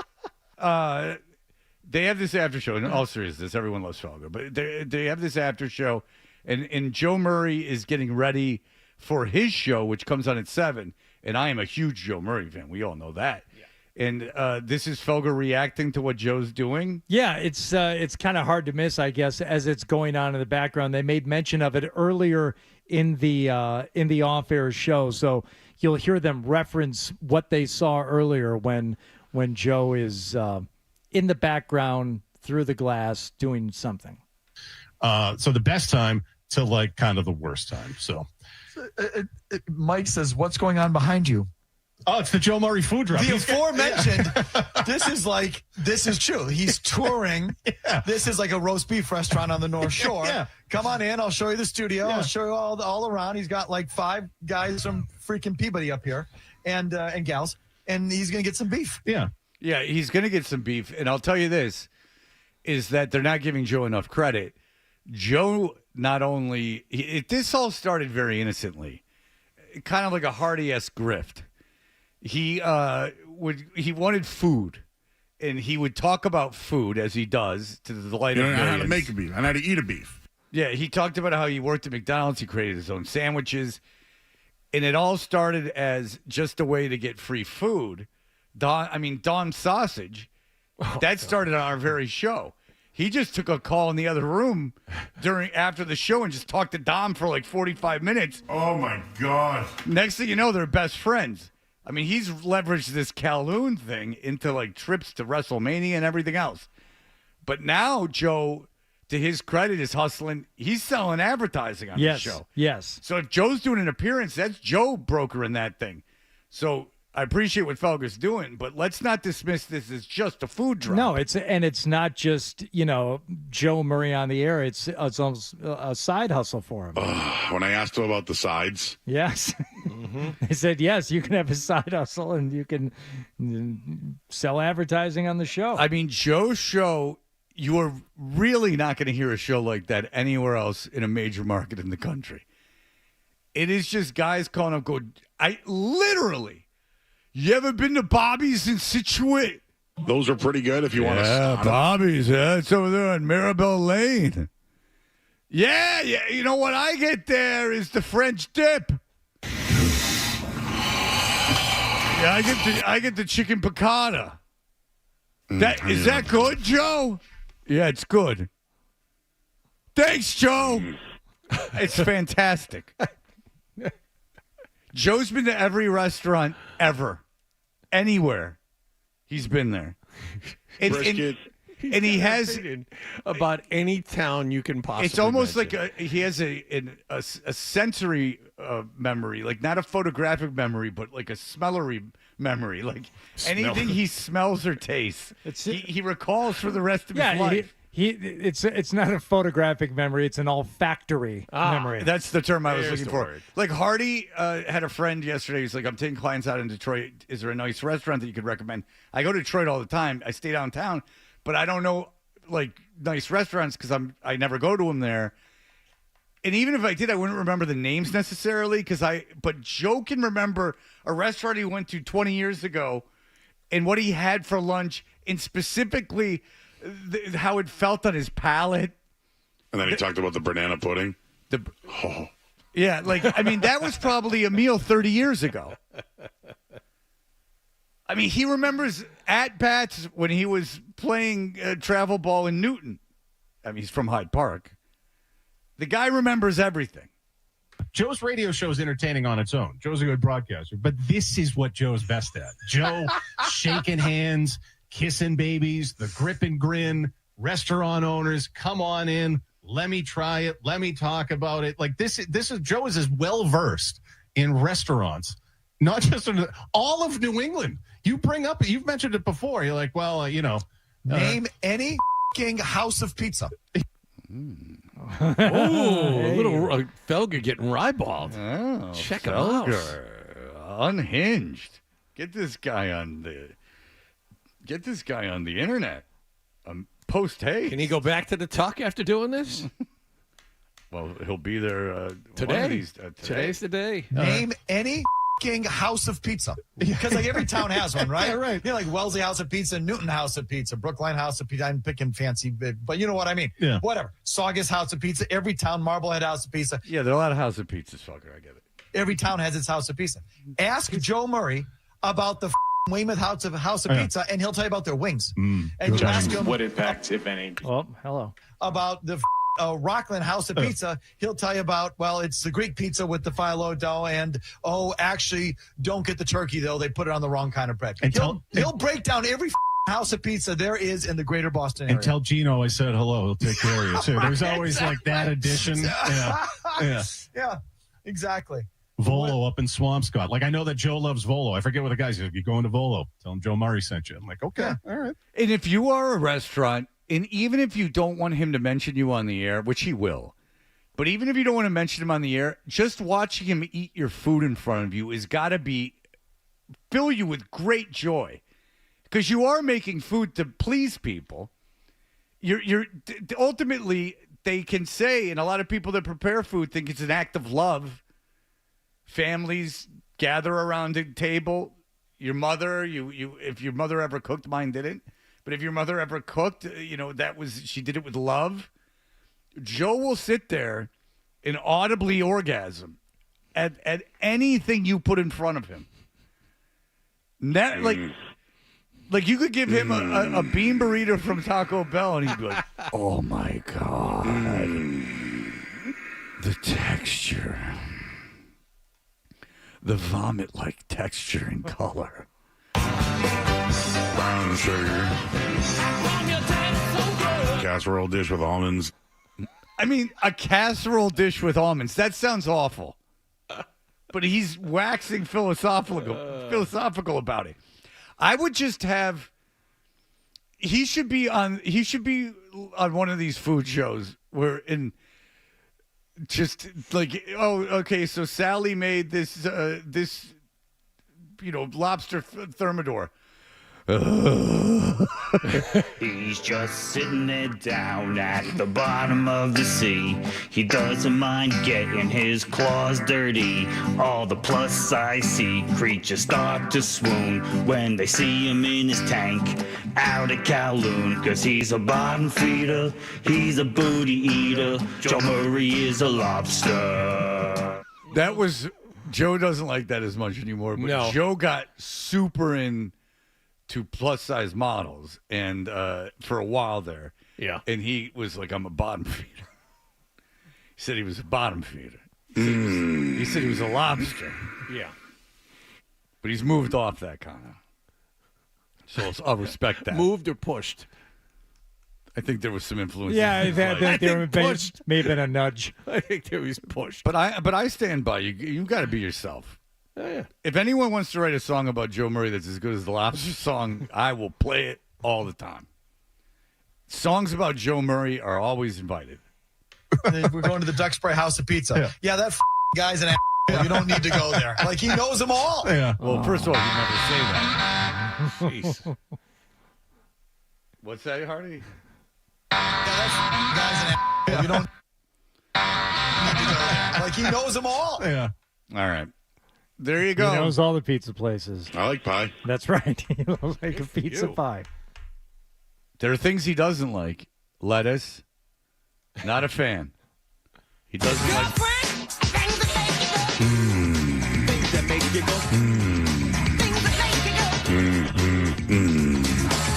Speaker 6: They have this after show. In all seriousness, everyone loves Felger, but they have this after show, and Joe Murray is getting ready for his show, which comes on at 7. And I am a huge Joe Murray fan. We all know that. Yeah. And this is Felger reacting to what Joe's doing?
Speaker 7: Yeah, it's kind of hard to miss, I guess, as it's going on in the background. They made mention of it earlier in the off-air show, so you'll hear them reference what they saw earlier when Joe is in the background through the glass doing something.
Speaker 4: So the best time to like kind of the worst time. So
Speaker 3: Mike says, "What's going on behind you?"
Speaker 4: Oh, it's the Joe Murray food drop.
Speaker 3: The aforementioned. This is true. He's touring. Yeah. This is like a roast beef restaurant on the North Shore. Yeah. Come on in. I'll show you the studio. Yeah. I'll show you all around. He's got like 5 guys from freaking Peabody up here and gals, and he's going to get some beef.
Speaker 4: Yeah.
Speaker 6: Yeah, he's going to get some beef. And I'll tell you this, is that they're not giving Joe enough credit. Joe not only this all started very innocently, kind of like a Hardy-esque grift. He wanted food, and he would talk about food as he does to the delight of millions.
Speaker 5: I know how to make a beef. I know how to eat a beef.
Speaker 6: Yeah, he talked about how he worked at McDonald's. He created his own sandwiches, and it all started as just a way to get free food. Dom Sausage, that started on our very show. He just took a call in the other room after the show and just talked to Dom for like 45 minutes.
Speaker 5: Oh, my God.
Speaker 6: Next thing you know, they're best friends. I mean, he's leveraged this Kowloon thing into like trips to WrestleMania and everything else. But now Joe, to his credit, is hustling. He's selling advertising on the show.
Speaker 7: Yes.
Speaker 6: So if Joe's doing an appearance, that's Joe brokering that thing. So I appreciate what Felger's doing, but let's not dismiss this as just a food drop.
Speaker 7: No, it's not just, Joe Murray on the air. It's almost a side hustle for him.
Speaker 5: When I asked him about the sides.
Speaker 7: Yes. They said, yes, you can have a side hustle and you can sell advertising on the show.
Speaker 6: I mean, Joe's show, you are really not going to hear a show like that anywhere else in a major market in the country. It is just guys calling up, you ever been to Bobby's in Scituate?
Speaker 5: Those are pretty good if you want to start.
Speaker 6: Bobby's. It's over there on Maribel Lane. Yeah. You know what I get there is the French dip. Yeah, I get the chicken piccata. Is that good, Joe? Yeah, it's good. Thanks, Joe. It's fantastic. Joe's been to every restaurant ever. Anywhere. He's been there. And he has
Speaker 1: about any town you can possibly
Speaker 6: It's almost
Speaker 1: mention.
Speaker 6: like he has a sensory memory, like not a photographic memory, but like a smellery memory. Like anything he smells or tastes, he recalls for the rest of his life.
Speaker 7: It's not a photographic memory, it's an olfactory memory.
Speaker 6: That's the term I was
Speaker 1: There's
Speaker 6: looking
Speaker 1: the
Speaker 6: for.
Speaker 1: word.
Speaker 6: Like Hardy had a friend yesterday. He's like, I'm taking clients out in Detroit. Is there a nice restaurant that you could recommend? I go to Detroit all the time. I stay downtown, but I don't know like nice restaurants because I never go to them there. And even if I did, I wouldn't remember the names necessarily but Joe can remember a restaurant he went to 20 years ago and what he had for lunch and specifically how it felt on his palate.
Speaker 5: And then he talked about the banana pudding.
Speaker 6: Yeah, that was probably a meal 30 years ago. I mean, he remembers at-bats when he was playing travel ball in Newton. I mean, he's from Hyde Park. The guy remembers everything.
Speaker 4: Joe's radio show is entertaining on its own. Joe's a good broadcaster, but this is what Joe's best at. Joe shaking hands, kissing babies, the grip and grin, restaurant owners, come on in, let me try it, let me talk about it. Like this is Joe is as well versed in restaurants, not just in all of New England. You've mentioned it before. You're like, well,
Speaker 3: name any house of pizza.
Speaker 1: Oh, a little Felger getting ryballed.
Speaker 6: Oh,
Speaker 1: check him out.
Speaker 6: Unhinged. Get this guy on the internet. Post haste.
Speaker 1: Can he go back to the tuck after doing this?
Speaker 6: Well, he'll be there
Speaker 1: today.
Speaker 6: Today.
Speaker 1: Today's the day.
Speaker 3: Name any house of pizza. Because like every town has one, right?
Speaker 4: Yeah, right.
Speaker 3: Like Wellesley House of Pizza, Newton House of Pizza, Brookline House of Pizza. I'm picking fancy, but you know what I mean.
Speaker 4: Yeah.
Speaker 3: Whatever. Saugus House of Pizza. Every town, Marblehead House of Pizza.
Speaker 6: Yeah, there are a lot of House of Pizzas, fucker. I get it.
Speaker 3: every town has its house of pizza. Ask Joe Murray about the Weymouth House of Pizza, and he'll tell you about their wings. And you ask him
Speaker 8: what impact, if any.
Speaker 7: Oh, hello.
Speaker 3: About the Rockland House of Pizza, he'll tell you about, well, it's the Greek pizza with the phyllo dough, and actually, don't get the turkey though; they put it on the wrong kind of bread. And he'll break down every house of pizza there is in the greater Boston area.
Speaker 4: And tell Gino I said hello. He'll take care of you too. There's always like that addition.
Speaker 3: Yeah, exactly.
Speaker 4: Volo up in Swampscott. Like, I know that Joe loves Volo. I forget what the guy's like. You going to Volo? Tell him Joe Murray sent you. I'm like, okay, all right.
Speaker 6: And if you are a restaurant, and even if you don't want him to mention you on the air, which he will, but even if you don't want to mention him on the air, just watching him eat your food in front of you has got to fill you with great joy, because you are making food to please people. You're ultimately, they can say, and a lot of people that prepare food think it's an act of love. Families gather around a table. Your mother, if your mother ever cooked, mine didn't. But if your mother ever cooked, she did it with love. Joe will sit there and audibly orgasm at anything you put in front of him. Like you could give him a bean burrito from Taco Bell, and he'd be like, "Oh my God, the texture." The vomit-like texture and color.
Speaker 5: Brown sugar. Casserole dish with almonds.
Speaker 6: I mean, a casserole dish with almonds. That sounds awful. But he's waxing philosophical about it. I would just have... He should be on one of these food shows where just like, oh, okay, so Sally made this lobster thermidor.
Speaker 9: He's just sitting there down at the bottom of the sea. He doesn't mind getting his claws dirty. All the plus size sea creatures start to swoon when they see him in his tank out at Kowloon. Cause he's a bottom feeder, he's a booty eater. Joe Murray is a lobster.
Speaker 6: That was, Joe doesn't like that as much anymore, but
Speaker 1: No.
Speaker 6: Joe got super in to plus size models, and for a while there, and he was like, "I'm a bottom feeder." He said he was a bottom feeder. He said he was a lobster.
Speaker 1: Yeah,
Speaker 6: but he's moved off that kind of. So I'll respect that.
Speaker 1: Moved or pushed?
Speaker 6: I think there was some influence.
Speaker 7: Yeah, I think there may have been a nudge.
Speaker 1: I think there was pushed.
Speaker 6: But I stand by you. You got to be yourself.
Speaker 1: Oh, yeah.
Speaker 6: If anyone wants to write a song about Joe Murray that's as good as the Lobster song, I will play it all the time. Songs about Joe Murray are always invited.
Speaker 3: We're going to the Duck Spray House of Pizza. Yeah, that guy's an asshole. You don't need to go there. Like, he knows them all.
Speaker 4: Yeah.
Speaker 6: Well, first of all, you never say that. Jeez. What's that, Hardy?
Speaker 3: Yeah, that guy's an asshole. You don't need to go there. Like, he knows them all.
Speaker 4: Yeah.
Speaker 6: All right. There you go.
Speaker 7: He knows all the pizza places.
Speaker 5: I like pie.
Speaker 7: That's right. He looks like a pizza pie.
Speaker 6: There are things he doesn't like. Lettuce. Not a fan. He doesn't like...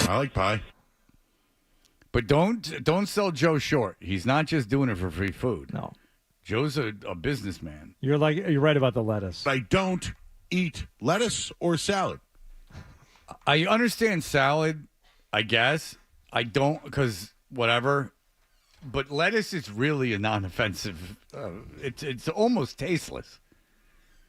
Speaker 5: I like pie.
Speaker 6: But don't sell Joe short. He's not just doing it for free food.
Speaker 7: No.
Speaker 6: Joe's a businessman.
Speaker 7: You're right about the lettuce.
Speaker 5: I don't eat lettuce or salad.
Speaker 6: I understand salad, I guess. I don't, because whatever. But lettuce is really a non-offensive. It's almost tasteless.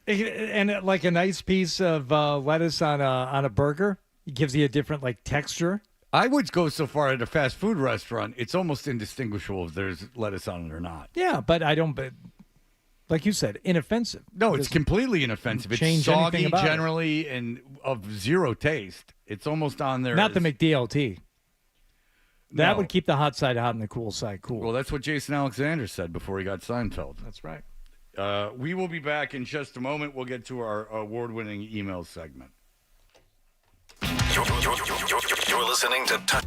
Speaker 7: And like a nice piece of lettuce on a burger, it gives you a different texture.
Speaker 6: I would go so far at a fast food restaurant, it's almost indistinguishable if there's lettuce on it or not.
Speaker 7: Yeah, but I don't. But like you said, inoffensive.
Speaker 6: No, it's completely inoffensive. It's
Speaker 7: change
Speaker 6: soggy
Speaker 7: anything about
Speaker 6: generally and of zero taste. It's almost on there.
Speaker 7: Not the McDLT. That
Speaker 6: No.
Speaker 7: would keep the hot side hot and the cool side cool.
Speaker 6: Well, that's what Jason Alexander said before he got Seinfeld.
Speaker 7: That's right.
Speaker 6: We will be back in just a moment. We'll get to our award-winning email segment.
Speaker 27: You're listening to Touch.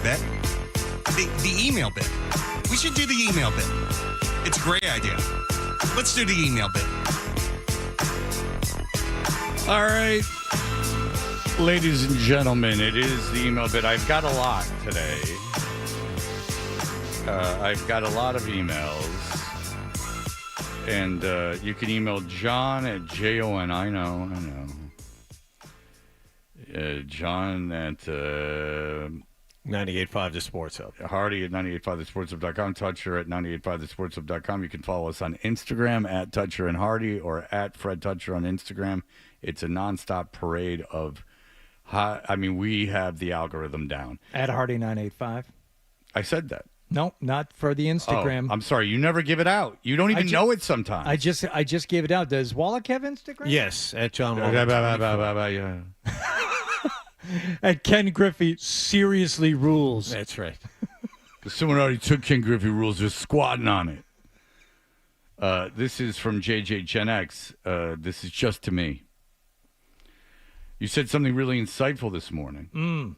Speaker 8: bit. The email bit. We should do the email bit. It's a great idea. Let's do the email bit.
Speaker 6: All right. Ladies and gentlemen, it is the email bit. I've got a lot today. I've got a lot of emails. And you can email John at JON. I know. John at
Speaker 1: 98.5 The Sports Hub.
Speaker 6: Hardy at 98.5thesportshub.com. Toucher at 98.5thesportshub.com. You can follow us on Instagram at Toucher and Hardy or at Fred Toucher on Instagram. It's a nonstop parade of we have the algorithm down.
Speaker 7: At Hardy 985.
Speaker 6: I said that.
Speaker 7: No, not for the Instagram.
Speaker 6: Oh, I'm sorry. You never give it out. You don't even know it sometimes.
Speaker 7: I just gave it out. Does Wallach have Instagram?
Speaker 1: Yes, at John Wallach.
Speaker 6: Yeah.
Speaker 7: At Ken Griffey seriously rules.
Speaker 1: That's right.
Speaker 6: Someone already took Ken Griffey rules. Just squatting on it. This is from JJ Gen X. This is just to me. You said something really insightful this morning.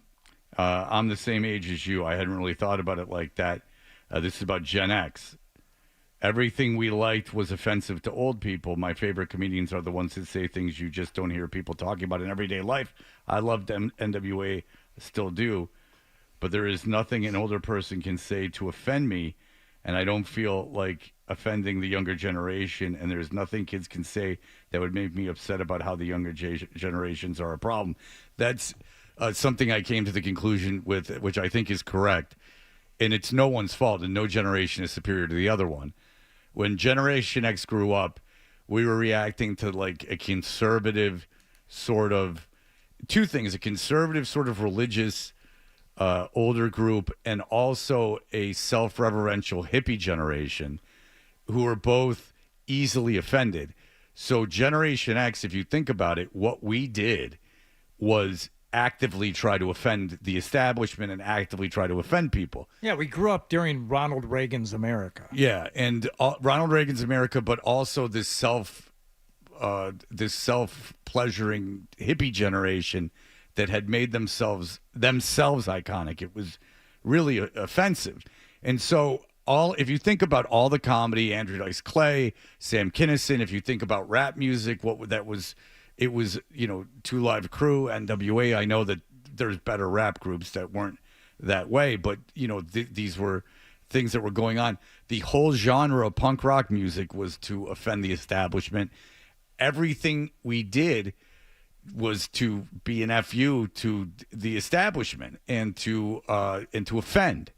Speaker 6: I'm the same age as you. I hadn't really thought about it like that. This is about Gen X. Everything we liked was offensive to old people. My favorite comedians are the ones that say things you just don't hear people talking about in everyday life. I loved NWA, still do. But there is nothing an older person can say to offend me, and I don't feel like offending the younger generation, and there's nothing kids can say that would make me upset about how the younger generations are a problem. That's something I came to the conclusion with, which I think is correct. And it's no one's fault, and no generation is superior to the other one. When Generation X grew up, we were reacting to like a conservative sort of two things, a conservative sort of religious older group, and also a self-reverential hippie generation who are both easily offended. So Generation X, if you think about it, what we did was actively try to offend the establishment and actively try to offend people.
Speaker 7: Yeah, we grew up during Ronald Reagan's America.
Speaker 6: Yeah, and Ronald Reagan's America, but also this self-pleasuring hippie generation that had made themselves iconic. It was really offensive. And so if you think about all the comedy, Andrew Dice Clay, Sam Kinison, if you think about rap music, it was, Two Live Crew, NWA. I know that there's better rap groups that weren't that way, but, these were things that were going on. The whole genre of punk rock music was to offend the establishment. Everything we did was to be an FU to the establishment and to offend.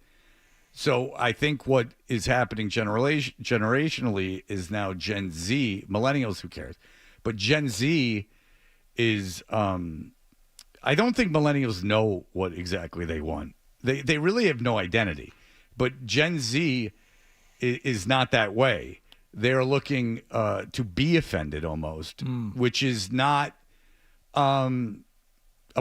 Speaker 6: So I think what is happening generationally is now Gen Z, millennials, who cares? But Gen Z is, I don't think millennials know what exactly they want. They really have no identity. But Gen Z is not that way. They're looking to be offended almost, which is not a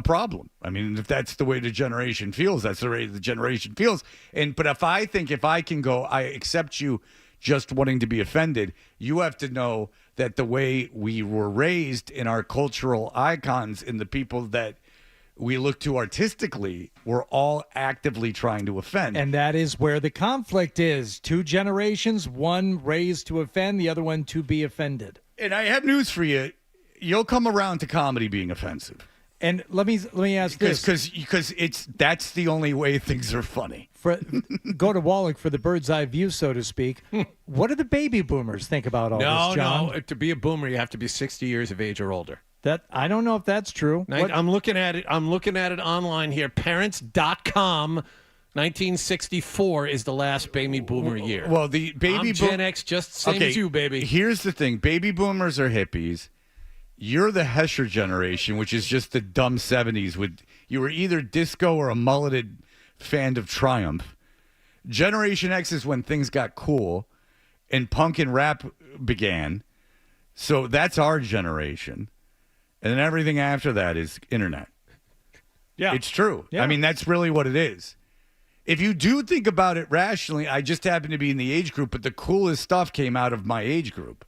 Speaker 6: problem. I mean, if that's the way the generation feels, that's the way the generation feels. But if I can go, I accept you just wanting to be offended, you have to know that the way we were raised in our cultural icons and the people that we look to artistically, we're all actively trying to offend.
Speaker 7: And that is where the conflict is. Two generations, one raised to offend, the other one to be offended.
Speaker 6: And I have news for you. You'll come around to comedy being offensive.
Speaker 7: And let me ask this.
Speaker 6: Because that's the only way things are funny.
Speaker 7: Go to Wallach for the bird's eye view, so to speak. What do the baby boomers think about all this, John?
Speaker 1: No. To be a boomer, you have to be 60 years of age or older.
Speaker 7: That I don't know if that's true.
Speaker 1: I'm looking at it. I'm looking at it online here. Parents.com. 1964 is the last baby boomer year.
Speaker 6: Well, the baby
Speaker 1: Gen X, just same as you, baby.
Speaker 6: Here's the thing: baby boomers are hippies. You're the Hesher generation, which is just the dumb 70s. You were either disco or a mulleted fan of Triumph. Generation X is when things got cool and punk and rap began. So that's our generation. And then everything after that is internet.
Speaker 7: Yeah.
Speaker 6: It's true.
Speaker 7: Yeah.
Speaker 6: I mean, that's really what it is. If you do think about it rationally, I just happen to be in the age group, but the coolest stuff came out of my age group.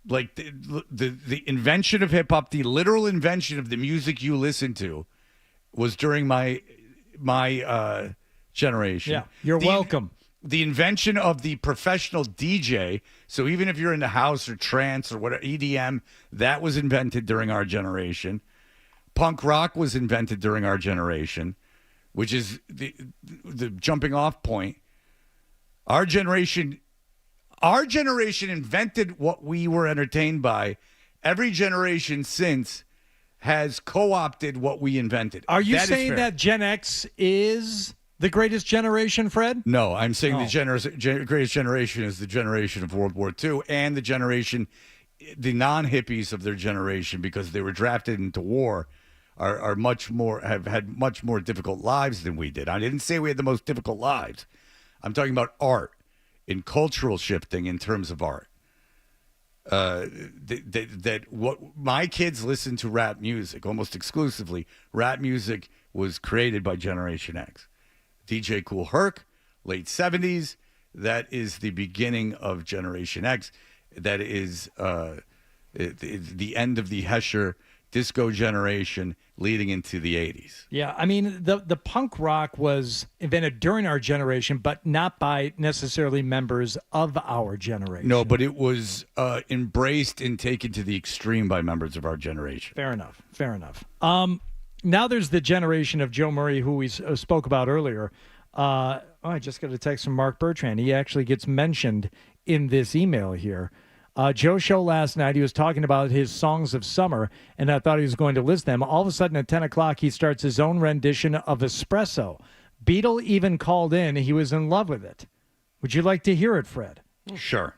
Speaker 6: Like the invention of hip hop, the literal invention of the music you listen to was during my my generation.
Speaker 7: Yeah, you're welcome.
Speaker 6: The invention of the professional DJ. So even if you're into house or trance or whatever, EDM, that was invented during our generation. Punk rock was invented during our generation, which is the jumping off point. Our generation invented what we were entertained by. Every generation since has co-opted what we invented.
Speaker 7: Are you
Speaker 6: That is
Speaker 7: saying
Speaker 6: fair.
Speaker 7: that Gen X is the greatest generation, Fred?
Speaker 6: No, I'm saying
Speaker 7: Oh.
Speaker 6: the greatest generation is the generation of World War II and the the non-hippies of their generation, because they were drafted into war, are much more, have had much more difficult lives than we did. I didn't say we had the most difficult lives. I'm talking about art and cultural shifting in terms of art. That what my kids listen to rap music almost exclusively. Rap music was created by Generation X. DJ Kool Herc, late 70s. That is the beginning of Generation X. That is the end of the Hesher disco generation leading into the 80s.
Speaker 7: Yeah, I mean, the punk rock was invented during our generation, but not by necessarily members of our generation.
Speaker 6: No, but it was embraced and taken to the extreme by members of our generation.
Speaker 7: Fair enough. Fair enough. Now there's the generation of Joe Murray, who we spoke about earlier. I just got a text from Mark Bertrand. He actually gets mentioned in this email here. Joe's show last night, he was talking about his songs of summer, and I thought he was going to list them. All of a sudden at 10 o'clock, he starts his own rendition of Espresso. Beatle even called in. He was in love with it. Would you like to hear it, Fred?
Speaker 6: Sure.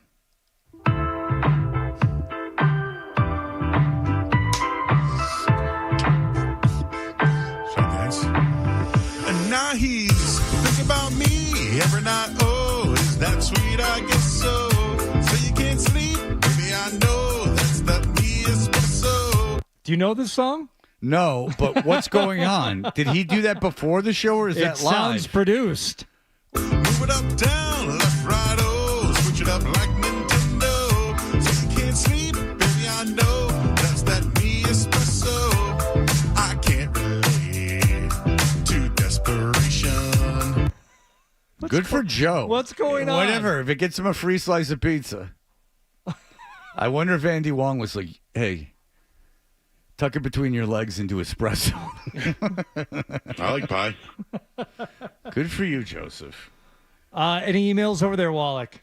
Speaker 10: And now he's thinking about me every night. Oh, is that sweet? I guess so. So you can't sleep? Baby, I know that's that me espresso.
Speaker 7: Do you know this song?
Speaker 6: No, but what's going on? Did he do that before the show, or is that live?
Speaker 7: It sounds produced.
Speaker 10: Move it up, down, left, right, oh. Switch it up like Nintendo. So you can't sleep? Baby, I know that's that me espresso. I can't relate to desperation.
Speaker 6: Good for Joe.
Speaker 7: What's going on?
Speaker 6: Whatever. If it gets him a free slice of pizza. I wonder if Andy Wong was like, hey, tuck it between your legs and do espresso.
Speaker 5: I like pie.
Speaker 6: Good for you, Joseph.
Speaker 7: Any emails over there, Wallach?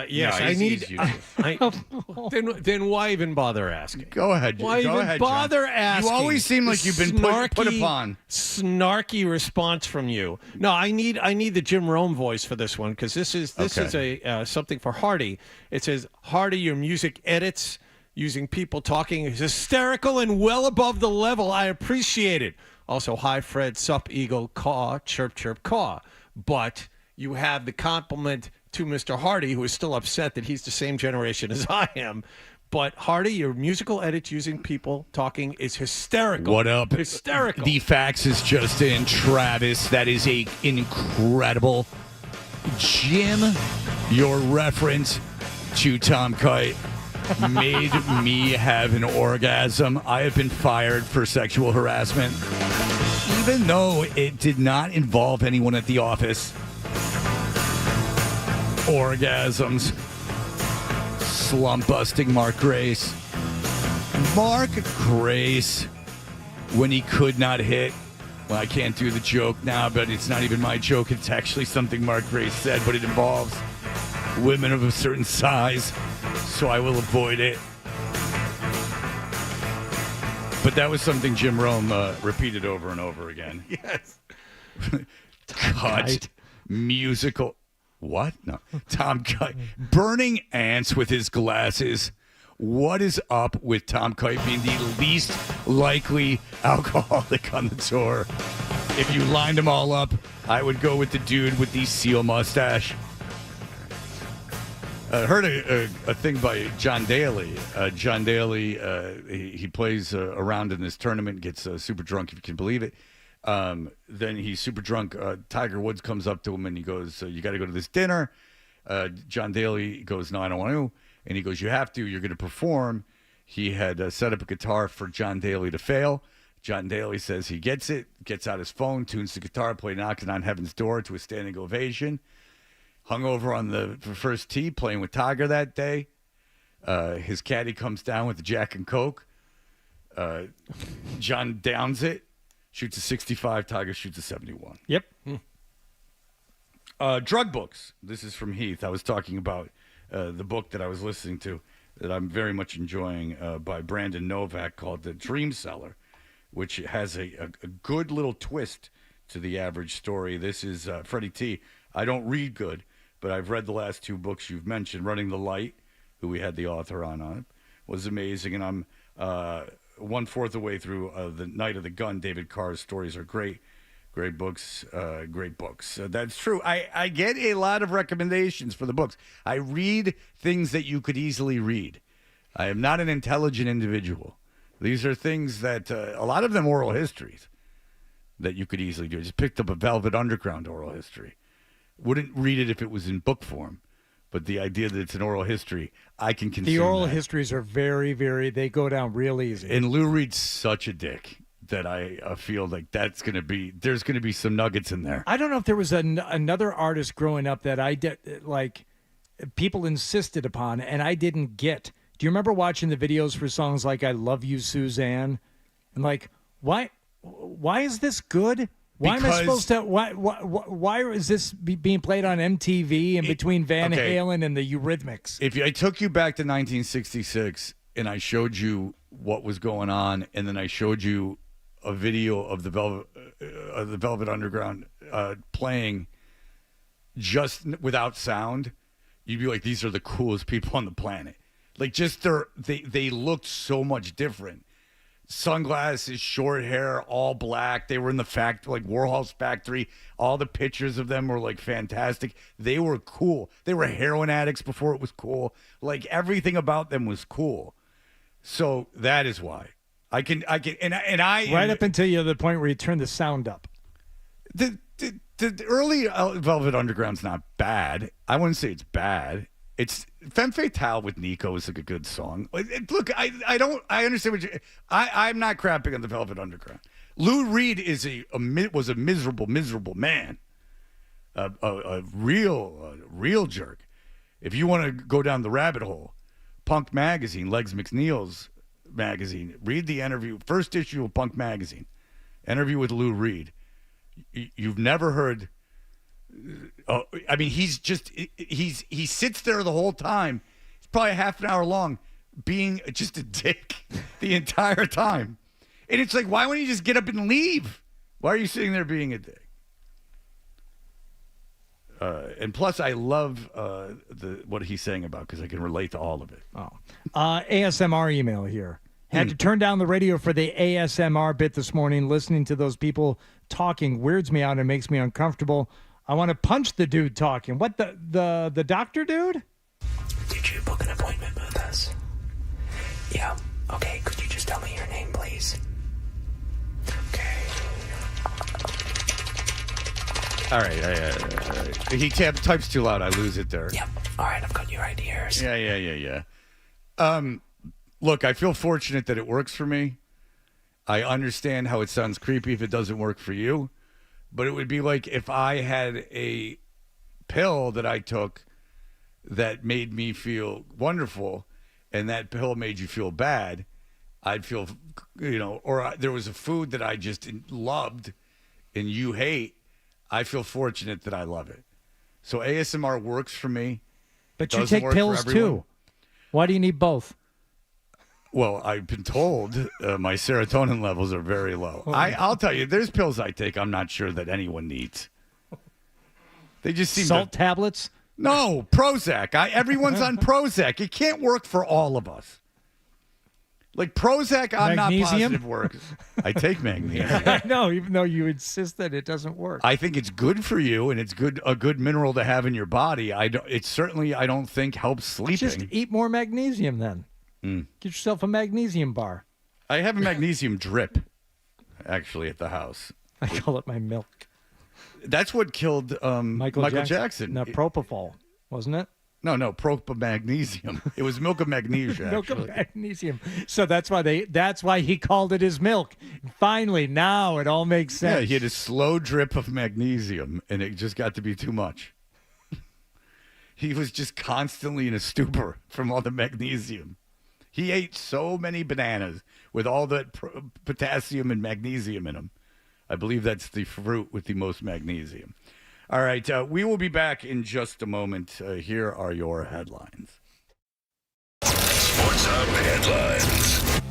Speaker 1: Yes,
Speaker 6: No,
Speaker 1: I
Speaker 6: he's
Speaker 1: need.
Speaker 6: useless.
Speaker 1: Then why even bother asking?
Speaker 6: Go ahead.
Speaker 1: Why
Speaker 6: Go
Speaker 1: even
Speaker 6: ahead, John.
Speaker 1: bother asking?
Speaker 6: You always seem like you've been put upon.
Speaker 1: Snarky response from you. No, I need the Jim Rome voice for this one, because this is a something for Hardy. It says, Hardy, your music edits using people talking is hysterical and well above the level. I appreciate it. Also, hi Fred, sup Eagle, caw, chirp chirp caw. But you have the compliment to Mr. Hardy, who is still upset that he's the same generation as I am. But Hardy, your musical edits using people talking is hysterical.
Speaker 6: What up?
Speaker 1: Hysterical.
Speaker 6: The fax is just in. Travis, that is a incredible. Jim, your reference to Tom Kite made me have an orgasm. I have been fired for sexual harassment, even though it did not involve anyone at the office. Orgasms. Slump busting Mark Grace. Mark Grace, when he could not hit. Well, I can't do the joke now, but it's not even my joke. It's actually something Mark Grace said, but it involves women of a certain size, so I will avoid it. But that was something Jim Rome repeated over and over again.
Speaker 1: Yes.
Speaker 6: Cut. Musical. What? No. Tom Kite. Burning ants with his glasses. What is up with Tom Kite being the least likely alcoholic on the tour? If you lined them all up, I would go with the dude with the seal mustache. I heard a thing by John Daly. John Daly, he plays around in this tournament, gets super drunk, if you can believe it. Then he's super drunk. Tiger Woods comes up to him and he goes, you got to go to this dinner. John Daly goes, no, I don't want to. And he goes, you have to. You're going to perform. He had set up a guitar for John Daly to fail. John Daly says he gets it, gets out his phone, tunes the guitar, play Knocking on Heaven's Door to a standing ovation. Hung over on the first tee, playing with Tiger that day. His caddy comes down with the Jack and Coke. John downs it, shoots a 65. Tiger shoots a 71.
Speaker 7: Yep.
Speaker 6: Drug books. This is from Heath. I was talking about the book that I was listening to that I'm very much enjoying by Brandon Novak called The Dream Seller, which has a good little twist to the average story. This is Freddie T. I don't read good, but I've read the last 2 books you've mentioned. Running the Light, who we had the author on it, was amazing. And I'm 1/4 the way through The Night of the Gun. David Carr's stories are great. Great books, great books. That's true. I get a lot of recommendations for the books. I read things that you could easily read. I am not an intelligent individual. These are things that, a lot of them oral histories that you could easily do. I just picked up a Velvet Underground oral history. Wouldn't read it if it was in book form. But the idea that it's an oral history, I can consume
Speaker 7: The oral
Speaker 6: that.
Speaker 7: histories are very, very, they go down real easy.
Speaker 6: And Lou Reed's such a dick that I feel like there's going to be some nuggets in there.
Speaker 7: I don't know if there was another artist growing up that I did, like, people insisted upon and I didn't get. Do you remember watching the videos for songs like I Love You, Suzanne? And like, why is this good? Why am I supposed to? Why is this being played on MTV and between Van Halen and the Eurythmics?
Speaker 6: If I took you back to 1966 and I showed you what was going on, and then I showed you a video of the Velvet Underground playing just without sound, you'd be like, "These are the coolest people on the planet." Like, just they looked so much different. Sunglasses, short hair, all black. They were in the Warhol's factory. All the pictures of them were like fantastic. They were cool. They were heroin addicts before it was cool. Like, everything about them was cool. So that is why I can right
Speaker 7: up until the point where you turn the sound up.
Speaker 6: The early Velvet Underground's not bad. I wouldn't say it's bad. It's Femme Fatale with Nico is like a good song. Look, I understand what I'm not crapping on the Velvet Underground. Lou Reed was a miserable man, a real jerk. If you want to go down the rabbit hole, Punk Magazine, Legs McNeil's magazine, read the interview, first issue of Punk Magazine, interview with Lou Reed. You've never heard. I mean, he sits there the whole time. It's probably half an hour long, being just a dick the entire time. And it's like, why wouldn't you just get up and leave? Why are you sitting there being a dick? And plus, I love what he's saying about, because I can relate to all of it.
Speaker 7: ASMR email here. Had to turn down the radio for the ASMR bit this morning. Listening to those people talking weirds me out and makes me uncomfortable. I want to punch the dude talking. What, the doctor dude?
Speaker 12: Did you book an appointment with us? Yeah. Okay, could you just tell me your name, please? Okay.
Speaker 6: All right. He types too loud. I lose it there.
Speaker 12: Yep. All right, I've got you right here.
Speaker 6: Yeah. Look, I feel fortunate that it works for me. I understand how it sounds creepy if it doesn't work for you. But it would be like if I had a pill that I took that made me feel wonderful, and that pill made you feel bad. I'd feel, or there was a food that I just loved and you hate. I feel fortunate that I love it. So ASMR works for me.
Speaker 7: But you take pills too. Why do you need both?
Speaker 6: Well, I've been told my serotonin levels are very low. I'll tell you, there's pills I take I'm not sure that anyone needs. They just seem
Speaker 7: Salt tablets?
Speaker 6: No, Prozac. Everyone's on Prozac. It can't work for all of us. Like Prozac, I'm not positive works. I take magnesium.
Speaker 7: I know, even though you insist that it doesn't work.
Speaker 6: I think it's good for you, and it's a good mineral to have in your body. I don't think helps sleeping.
Speaker 7: Just eat more magnesium then. Get yourself a magnesium bar.
Speaker 6: I have a magnesium drip, actually, at the house.
Speaker 7: I call it my milk.
Speaker 6: That's what killed Michael Jackson.
Speaker 7: No, propofol, wasn't it?
Speaker 6: No, magnesium. It was milk of magnesia.
Speaker 7: Milk
Speaker 6: actually.
Speaker 7: of magnesium. So that's why he called it his milk. Finally, now it all makes sense.
Speaker 6: Yeah, he had a slow drip of magnesium, and it just got to be too much. He was just constantly in a stupor from all the magnesium. He ate so many bananas with all that potassium and magnesium in them. I believe that's the fruit with the most magnesium. All right, we will be back in just a moment. Here are your headlines.
Speaker 2: Sports Hub headlines.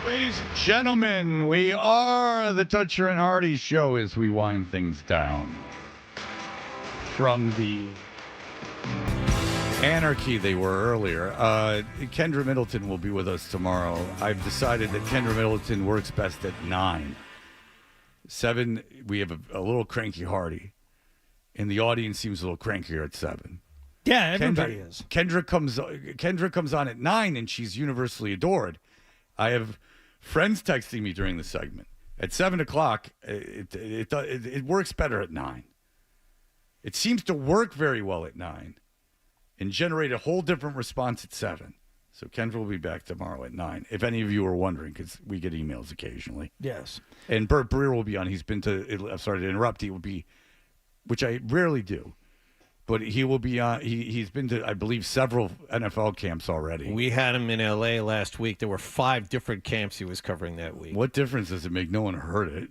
Speaker 6: Ladies and gentlemen, we are the Toucher and Hardy Show as we wind things down. From the anarchy they were earlier, Kendra Middleton will be with us tomorrow. I've decided that Kendra Middleton works best at 9. 7, we have a little cranky Hardy, and the audience seems a little crankier at 7.
Speaker 7: Yeah, everybody is.
Speaker 6: Kendra comes on at 9, and she's universally adored. I have friends texting me during the segment. At 7 o'clock, it works better at 9. It seems to work very well at 9 and generate a whole different response at 7. So Kendra will be back tomorrow at 9, if any of you are wondering, because we get emails occasionally.
Speaker 7: Yes.
Speaker 6: And Bert Breer will be on. He's been to, I'm sorry to interrupt, he will be, which I rarely do, but he will be on. He's been to, I believe, several NFL camps already.
Speaker 1: We had him in L.A. last week. There were 5 different camps he was covering that week.
Speaker 6: What difference does it make? No one heard it.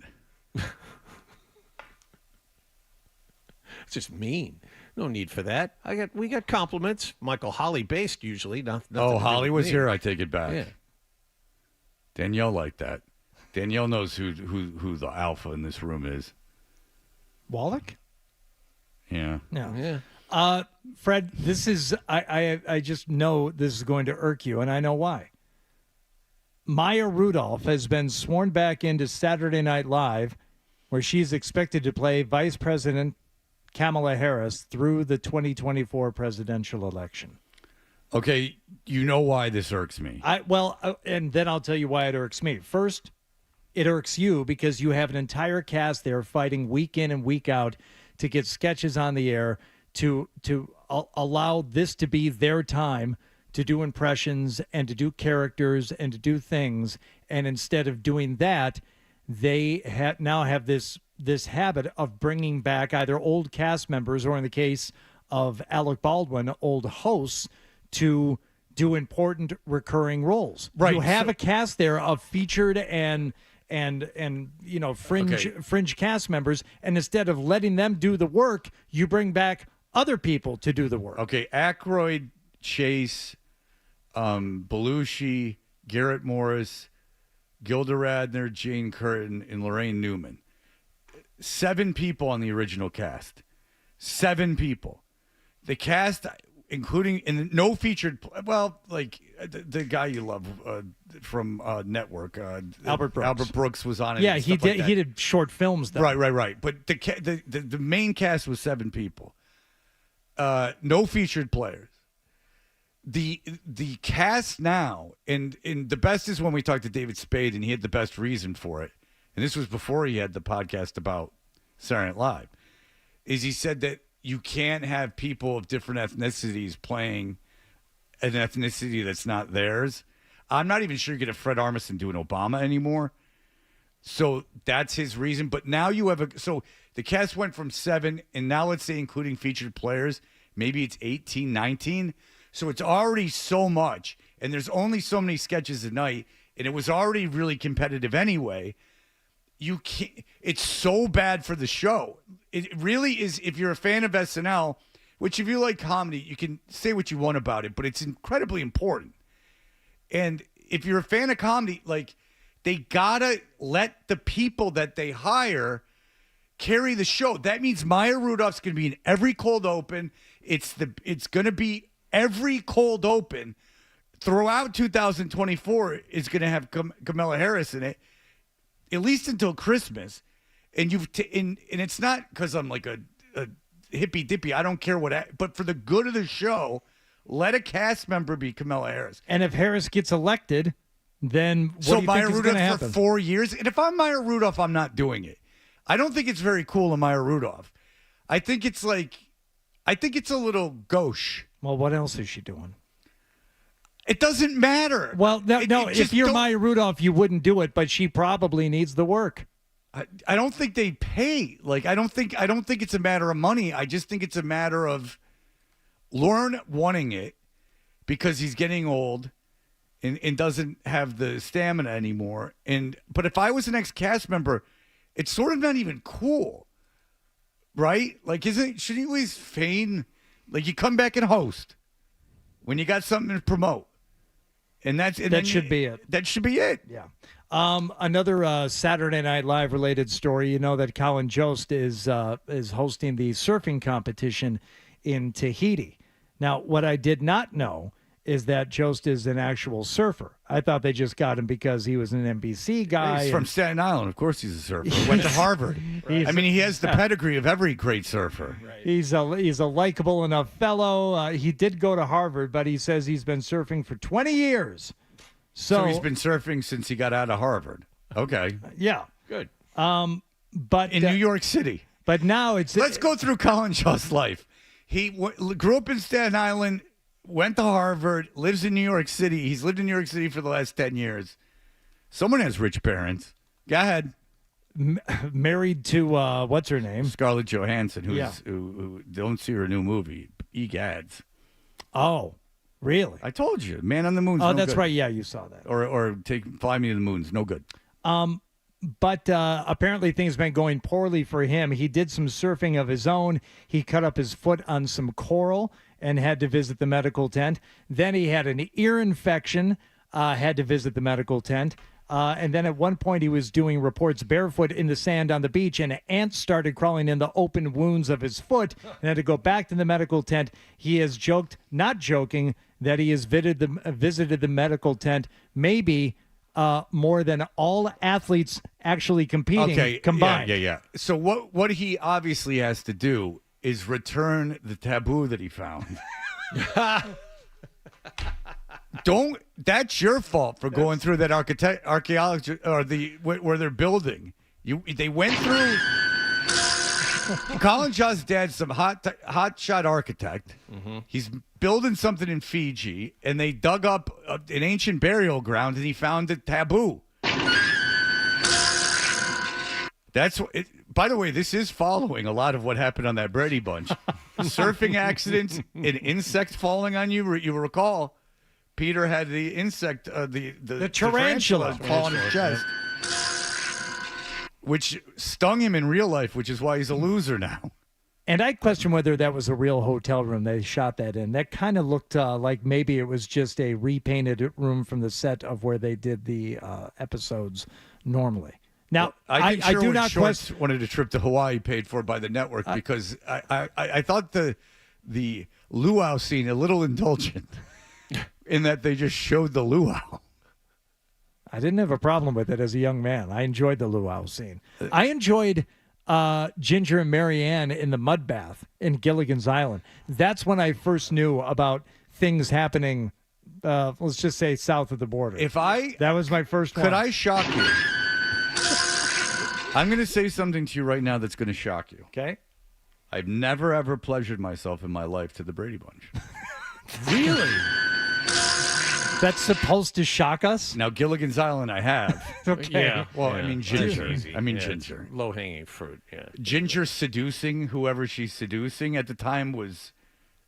Speaker 1: It's just mean. No need for that. We got compliments. Michael Holly based usually. Nothing
Speaker 6: Holly was here. I take it back.
Speaker 1: Yeah.
Speaker 6: Danielle liked that. Danielle knows who the alpha in this room is.
Speaker 7: Wallach?
Speaker 6: Yeah.
Speaker 7: No.
Speaker 1: Yeah.
Speaker 7: Fred, this is I just know this is going to irk you, and I know why. Maya Rudolph has been sworn back into Saturday Night Live, where she's expected to play Vice President Kamala Harris through the 2024 presidential election.
Speaker 6: Okay, you know why this irks me.
Speaker 7: And then I'll tell you why it irks me. First, it irks you because you have an entire cast there fighting week in and week out to get sketches on the air, to allow this to be their time to do impressions and to do characters and to do things. And instead of doing that, they now have this habit of bringing back either old cast members or, in the case of Alec Baldwin, old hosts to do important recurring roles.
Speaker 6: Right.
Speaker 7: You have a cast there of featured and fringe cast members, and instead of letting them do the work, you bring back other people to do the work.
Speaker 6: Okay, Aykroyd, Chase, Belushi, Garrett Morris, Gilda Radner, Jane Curtin, and Lorraine Newman. 7 people on the original cast. 7 people. The cast, including no featured. Well, like the guy you love from Network,
Speaker 7: Albert Brooks.
Speaker 6: Albert Brooks was on it.
Speaker 7: Yeah,
Speaker 6: and
Speaker 7: he
Speaker 6: stuff
Speaker 7: did.
Speaker 6: like that.
Speaker 7: He did short films though.
Speaker 6: Right. But the main cast was 7 people. No featured players. The cast now, and the best is when we talked to David Spade, and he had the best reason for it. And this was before he had the podcast about Saturday Night Live. Is he said that you can't have people of different ethnicities playing an ethnicity that's not theirs. I'm not even sure you get a Fred Armisen doing Obama anymore. So that's his reason. But now you have so the cast went from 7, and now let's say including featured players, maybe it's 18, 19. So it's already so much, and there's only so many sketches a night, and it was already really competitive anyway. You can't. It's so bad for the show. It really is. If you're a fan of SNL, which if you like comedy, you can say what you want about it, but it's incredibly important. And if you're a fan of comedy, like, they gotta let the people that they hire carry the show. That means Maya Rudolph's gonna be in every cold open. It's gonna be every cold open throughout 2024 is gonna have Kamala Harris in it, at least until Christmas. And and it's not because I'm like a hippy dippy. I don't care but for the good of the show, let a cast member be Kamala Harris.
Speaker 7: And if Harris gets elected, then what do you
Speaker 6: Maya
Speaker 7: think is going to
Speaker 6: Rudolph
Speaker 7: happen?
Speaker 6: for 4 years. And if I'm Maya Rudolph, I'm not doing it. I don't think it's very cool of Maya Rudolph. I think it's a little gauche.
Speaker 7: Well, what else is she doing?
Speaker 6: It doesn't matter.
Speaker 7: Well, if you're Maya Rudolph, you wouldn't do it, but she probably needs the work.
Speaker 6: I don't think they pay. Like, I don't think it's a matter of money. I just think it's a matter of Lauren wanting it because he's getting old and doesn't have the stamina anymore. But if I was an ex-cast member, it's sort of not even cool, right? Like, shouldn't you always feign? Like, you come back and host when you got something to promote. And
Speaker 7: that should be it.
Speaker 6: That should be it.
Speaker 7: Yeah. Another Saturday Night Live related story. You know that Colin Jost is hosting the surfing competition in Tahiti. Now, what I did not know is that Jost is an actual surfer. I thought they just got him because he was an NBC guy.
Speaker 6: He's from Staten Island. Of course he's a surfer. Went to Harvard. I mean, he has the pedigree of every great surfer.
Speaker 7: Right. He's a likable enough fellow. He did go to Harvard, but he says he's been surfing for 20 years.
Speaker 6: So he's been surfing since he got out of Harvard. Okay.
Speaker 7: Yeah.
Speaker 6: Good.
Speaker 7: But
Speaker 6: in New York City.
Speaker 7: But now it's...
Speaker 6: Let's go through Colin Jost's life. He grew up in Staten Island, went to Harvard, lives in New York City. He's lived in New York City for the last 10 years. Someone has rich parents. Go ahead.
Speaker 7: Married to, what's her name?
Speaker 6: Scarlett Johansson, who don't see her new movie, Egads.
Speaker 7: Oh, really?
Speaker 6: I told you. Man on the Moon's
Speaker 7: Oh,
Speaker 6: no
Speaker 7: that's
Speaker 6: good.
Speaker 7: right. Yeah, you saw that.
Speaker 6: Or Fly Me to the Moon's no good.
Speaker 7: But apparently things have been going poorly for him. He did some surfing of his own. He cut up his foot on some coral and had to visit the medical tent. Then he had an ear infection, had to visit the medical tent. And then at one point he was doing reports barefoot in the sand on the beach, and ants started crawling in the open wounds of his foot and had to go back to the medical tent. He has joked, not joking, that he has visited the medical tent maybe more than all athletes actually competing combined.
Speaker 6: Yeah. So what he obviously has to do is return the taboo that he found. That's your fault for going through that archaeology or where they're building. They went through. Colin Jost's dad's some hot shot architect.
Speaker 1: Mm-hmm.
Speaker 6: He's building something in Fiji, and they dug up an ancient burial ground, and he found a taboo. By the way, this is following a lot of what happened on that Brady Bunch. Surfing accidents, an insect falling on you. You recall, Peter had the insect, the
Speaker 7: tarantula
Speaker 6: fall on his chest, which stung him in real life, which is why he's a loser now.
Speaker 7: And I question whether that was a real hotel room they shot that in. That kind of looked like maybe it was just a repainted room from the set of where they did the episodes normally. Now,
Speaker 6: I think
Speaker 7: I do not
Speaker 6: question. Wanted a trip to Hawaii paid for by the network because I thought the luau scene a little indulgent in that they just showed the luau.
Speaker 7: I didn't have a problem with it as a young man. I enjoyed the luau scene. I enjoyed Ginger and Marianne in the mud bath in Gilligan's Island. That's when I first knew about things happening, let's just say south of the border. That was my first one.
Speaker 6: Could I shock you? I'm going to say something to you right now that's going to shock you.
Speaker 7: Okay.
Speaker 6: I've never, ever pleasured myself in my life to the Brady Bunch.
Speaker 7: Really? That's supposed to shock us?
Speaker 6: Now, Gilligan's Island I have.
Speaker 7: Okay.
Speaker 1: Yeah.
Speaker 6: Well, I
Speaker 1: Yeah.
Speaker 6: mean Ginger.
Speaker 1: That's easy.
Speaker 6: I mean
Speaker 1: Yeah,
Speaker 6: Ginger.
Speaker 1: Low-hanging fruit, yeah.
Speaker 6: Ginger seducing whoever she's seducing at the time was,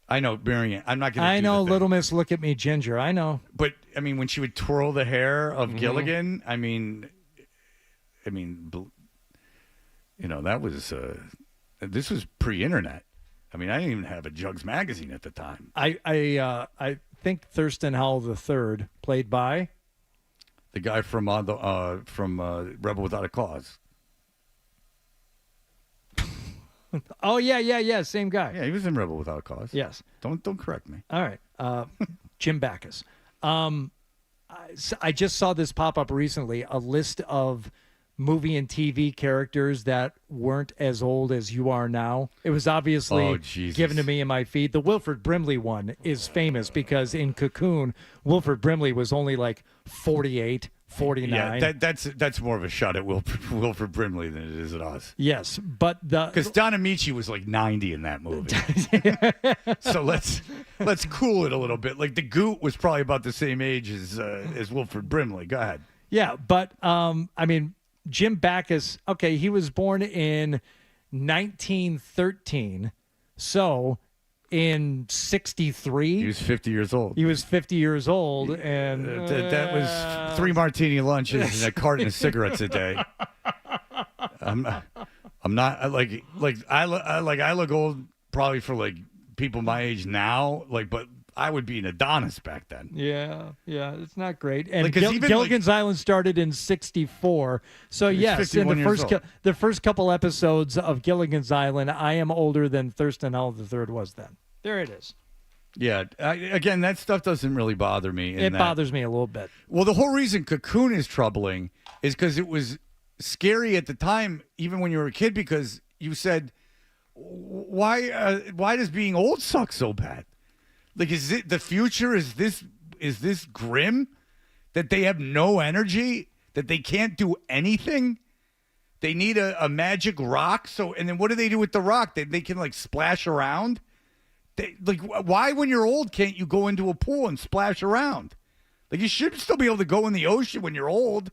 Speaker 6: I know, Marianne. I'm not going to
Speaker 7: I
Speaker 6: do
Speaker 7: know,
Speaker 6: the thing.
Speaker 7: Little Miss Look at Me Ginger. I know.
Speaker 6: But, I mean, when she would twirl the hair of
Speaker 1: Mm-hmm.
Speaker 6: Gilligan, I mean, that was, this was pre-internet. I mean, I didn't even have a Jugs magazine at the time.
Speaker 7: I think Thurston Howell III, played by
Speaker 6: The guy from Rebel Without a Cause.
Speaker 7: Oh yeah, same guy.
Speaker 6: Yeah, he was in Rebel Without a Cause.
Speaker 7: Yes.
Speaker 6: Don't correct me.
Speaker 7: All right. Jim Backus. I just saw this pop up recently, a list of movie and TV characters that weren't as old as you are now. It was obviously given to me in my feed. The Wilford Brimley one is famous because in Cocoon, Wilford Brimley was only like 48, 49.
Speaker 6: Yeah, that's more of a shot at Wilford Brimley than it is at us.
Speaker 7: Yes, but
Speaker 6: because Don Amici was like 90 in that movie. So let's cool it a little bit. Like the Goot was probably about the same age as Wilford Brimley. Go ahead.
Speaker 7: Yeah, but I mean, Jim Backus, okay, he was born in 1913. So in 63,
Speaker 6: he was 50 years old.
Speaker 7: He was 50 years old, and
Speaker 6: that was 3 martini lunches and a carton of cigarettes a day. I'm not I look old probably for like people my age now, but I would be an Adonis back then.
Speaker 7: Yeah, it's not great. And
Speaker 6: Like, 'cause even,
Speaker 7: Gilligan's Island started in '64, so yes, in
Speaker 6: 51
Speaker 7: the
Speaker 6: years
Speaker 7: first
Speaker 6: old.
Speaker 7: the first couple episodes of Gilligan's Island, I am older than Thurston Howell III was then. There it is.
Speaker 6: Yeah. Again, that stuff doesn't really bother me.
Speaker 7: It bothers me a little bit.
Speaker 6: Well, the whole reason Cocoon is troubling is because it was scary at the time, even when you were a kid, because you said, why does being old suck so bad? Like, is it the future? Is this grim that they have no energy, that they can't do anything? They need a magic rock. And then what do they do with the rock? They can like splash around. Why when you're old can't you go into a pool and splash around? Like, you should still be able to go in the ocean when you're old.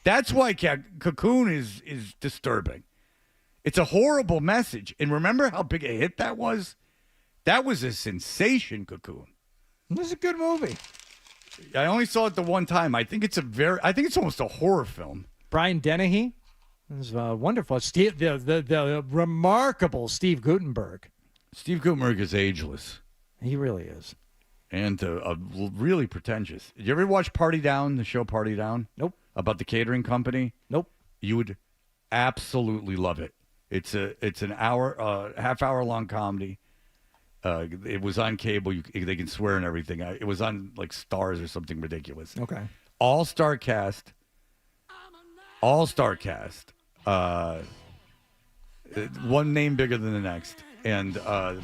Speaker 6: That's why Cocoon is disturbing. It's a horrible message. And remember how big a hit that was? That was a sensation, Cocoon.
Speaker 7: It was a good movie.
Speaker 6: I only saw it the one time. I think it's almost a horror film.
Speaker 7: Brian Dennehy is wonderful. The remarkable Steve Guttenberg.
Speaker 6: Steve Guttenberg is ageless.
Speaker 7: He really is.
Speaker 6: And really pretentious. Did you ever watch Party Down, the show Party Down?
Speaker 7: Nope.
Speaker 6: About the catering company?
Speaker 7: Nope.
Speaker 6: You would absolutely love it. It's an hour, half-hour long comedy. It was on cable. They can swear and everything. It was on like Stars or something ridiculous.
Speaker 7: Okay.
Speaker 6: All-star cast. One name bigger than the next. And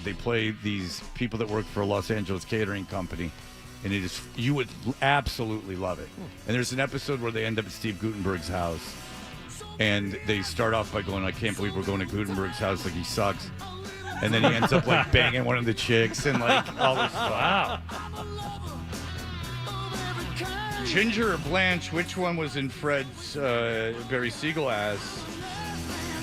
Speaker 6: they play these people that work for a Los Angeles catering company. And you would absolutely love it. And there's an episode where they end up at Steve Guttenberg's house. And they start off by going, I can't believe we're going to Guttenberg's house, like he sucks. And then he ends up like banging one of the chicks and like all this stuff. Wow. Ginger or Blanche, which one was in Fred's Barry Siegel ass?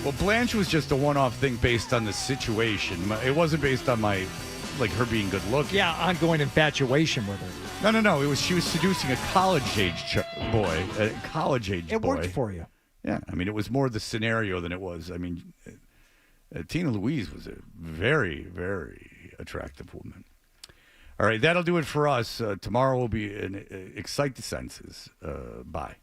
Speaker 6: Well, Blanche was just a one-off thing based on the situation. It wasn't based on her being good looking.
Speaker 7: Yeah, ongoing infatuation with her.
Speaker 6: No. She was seducing a college-age boy.
Speaker 7: It worked for you.
Speaker 6: Yeah, I mean, it was more the scenario than it was. I mean, Tina Louise was a very, very attractive woman. All right, that'll do it for us. Tomorrow will be an Excite the Senses. Bye.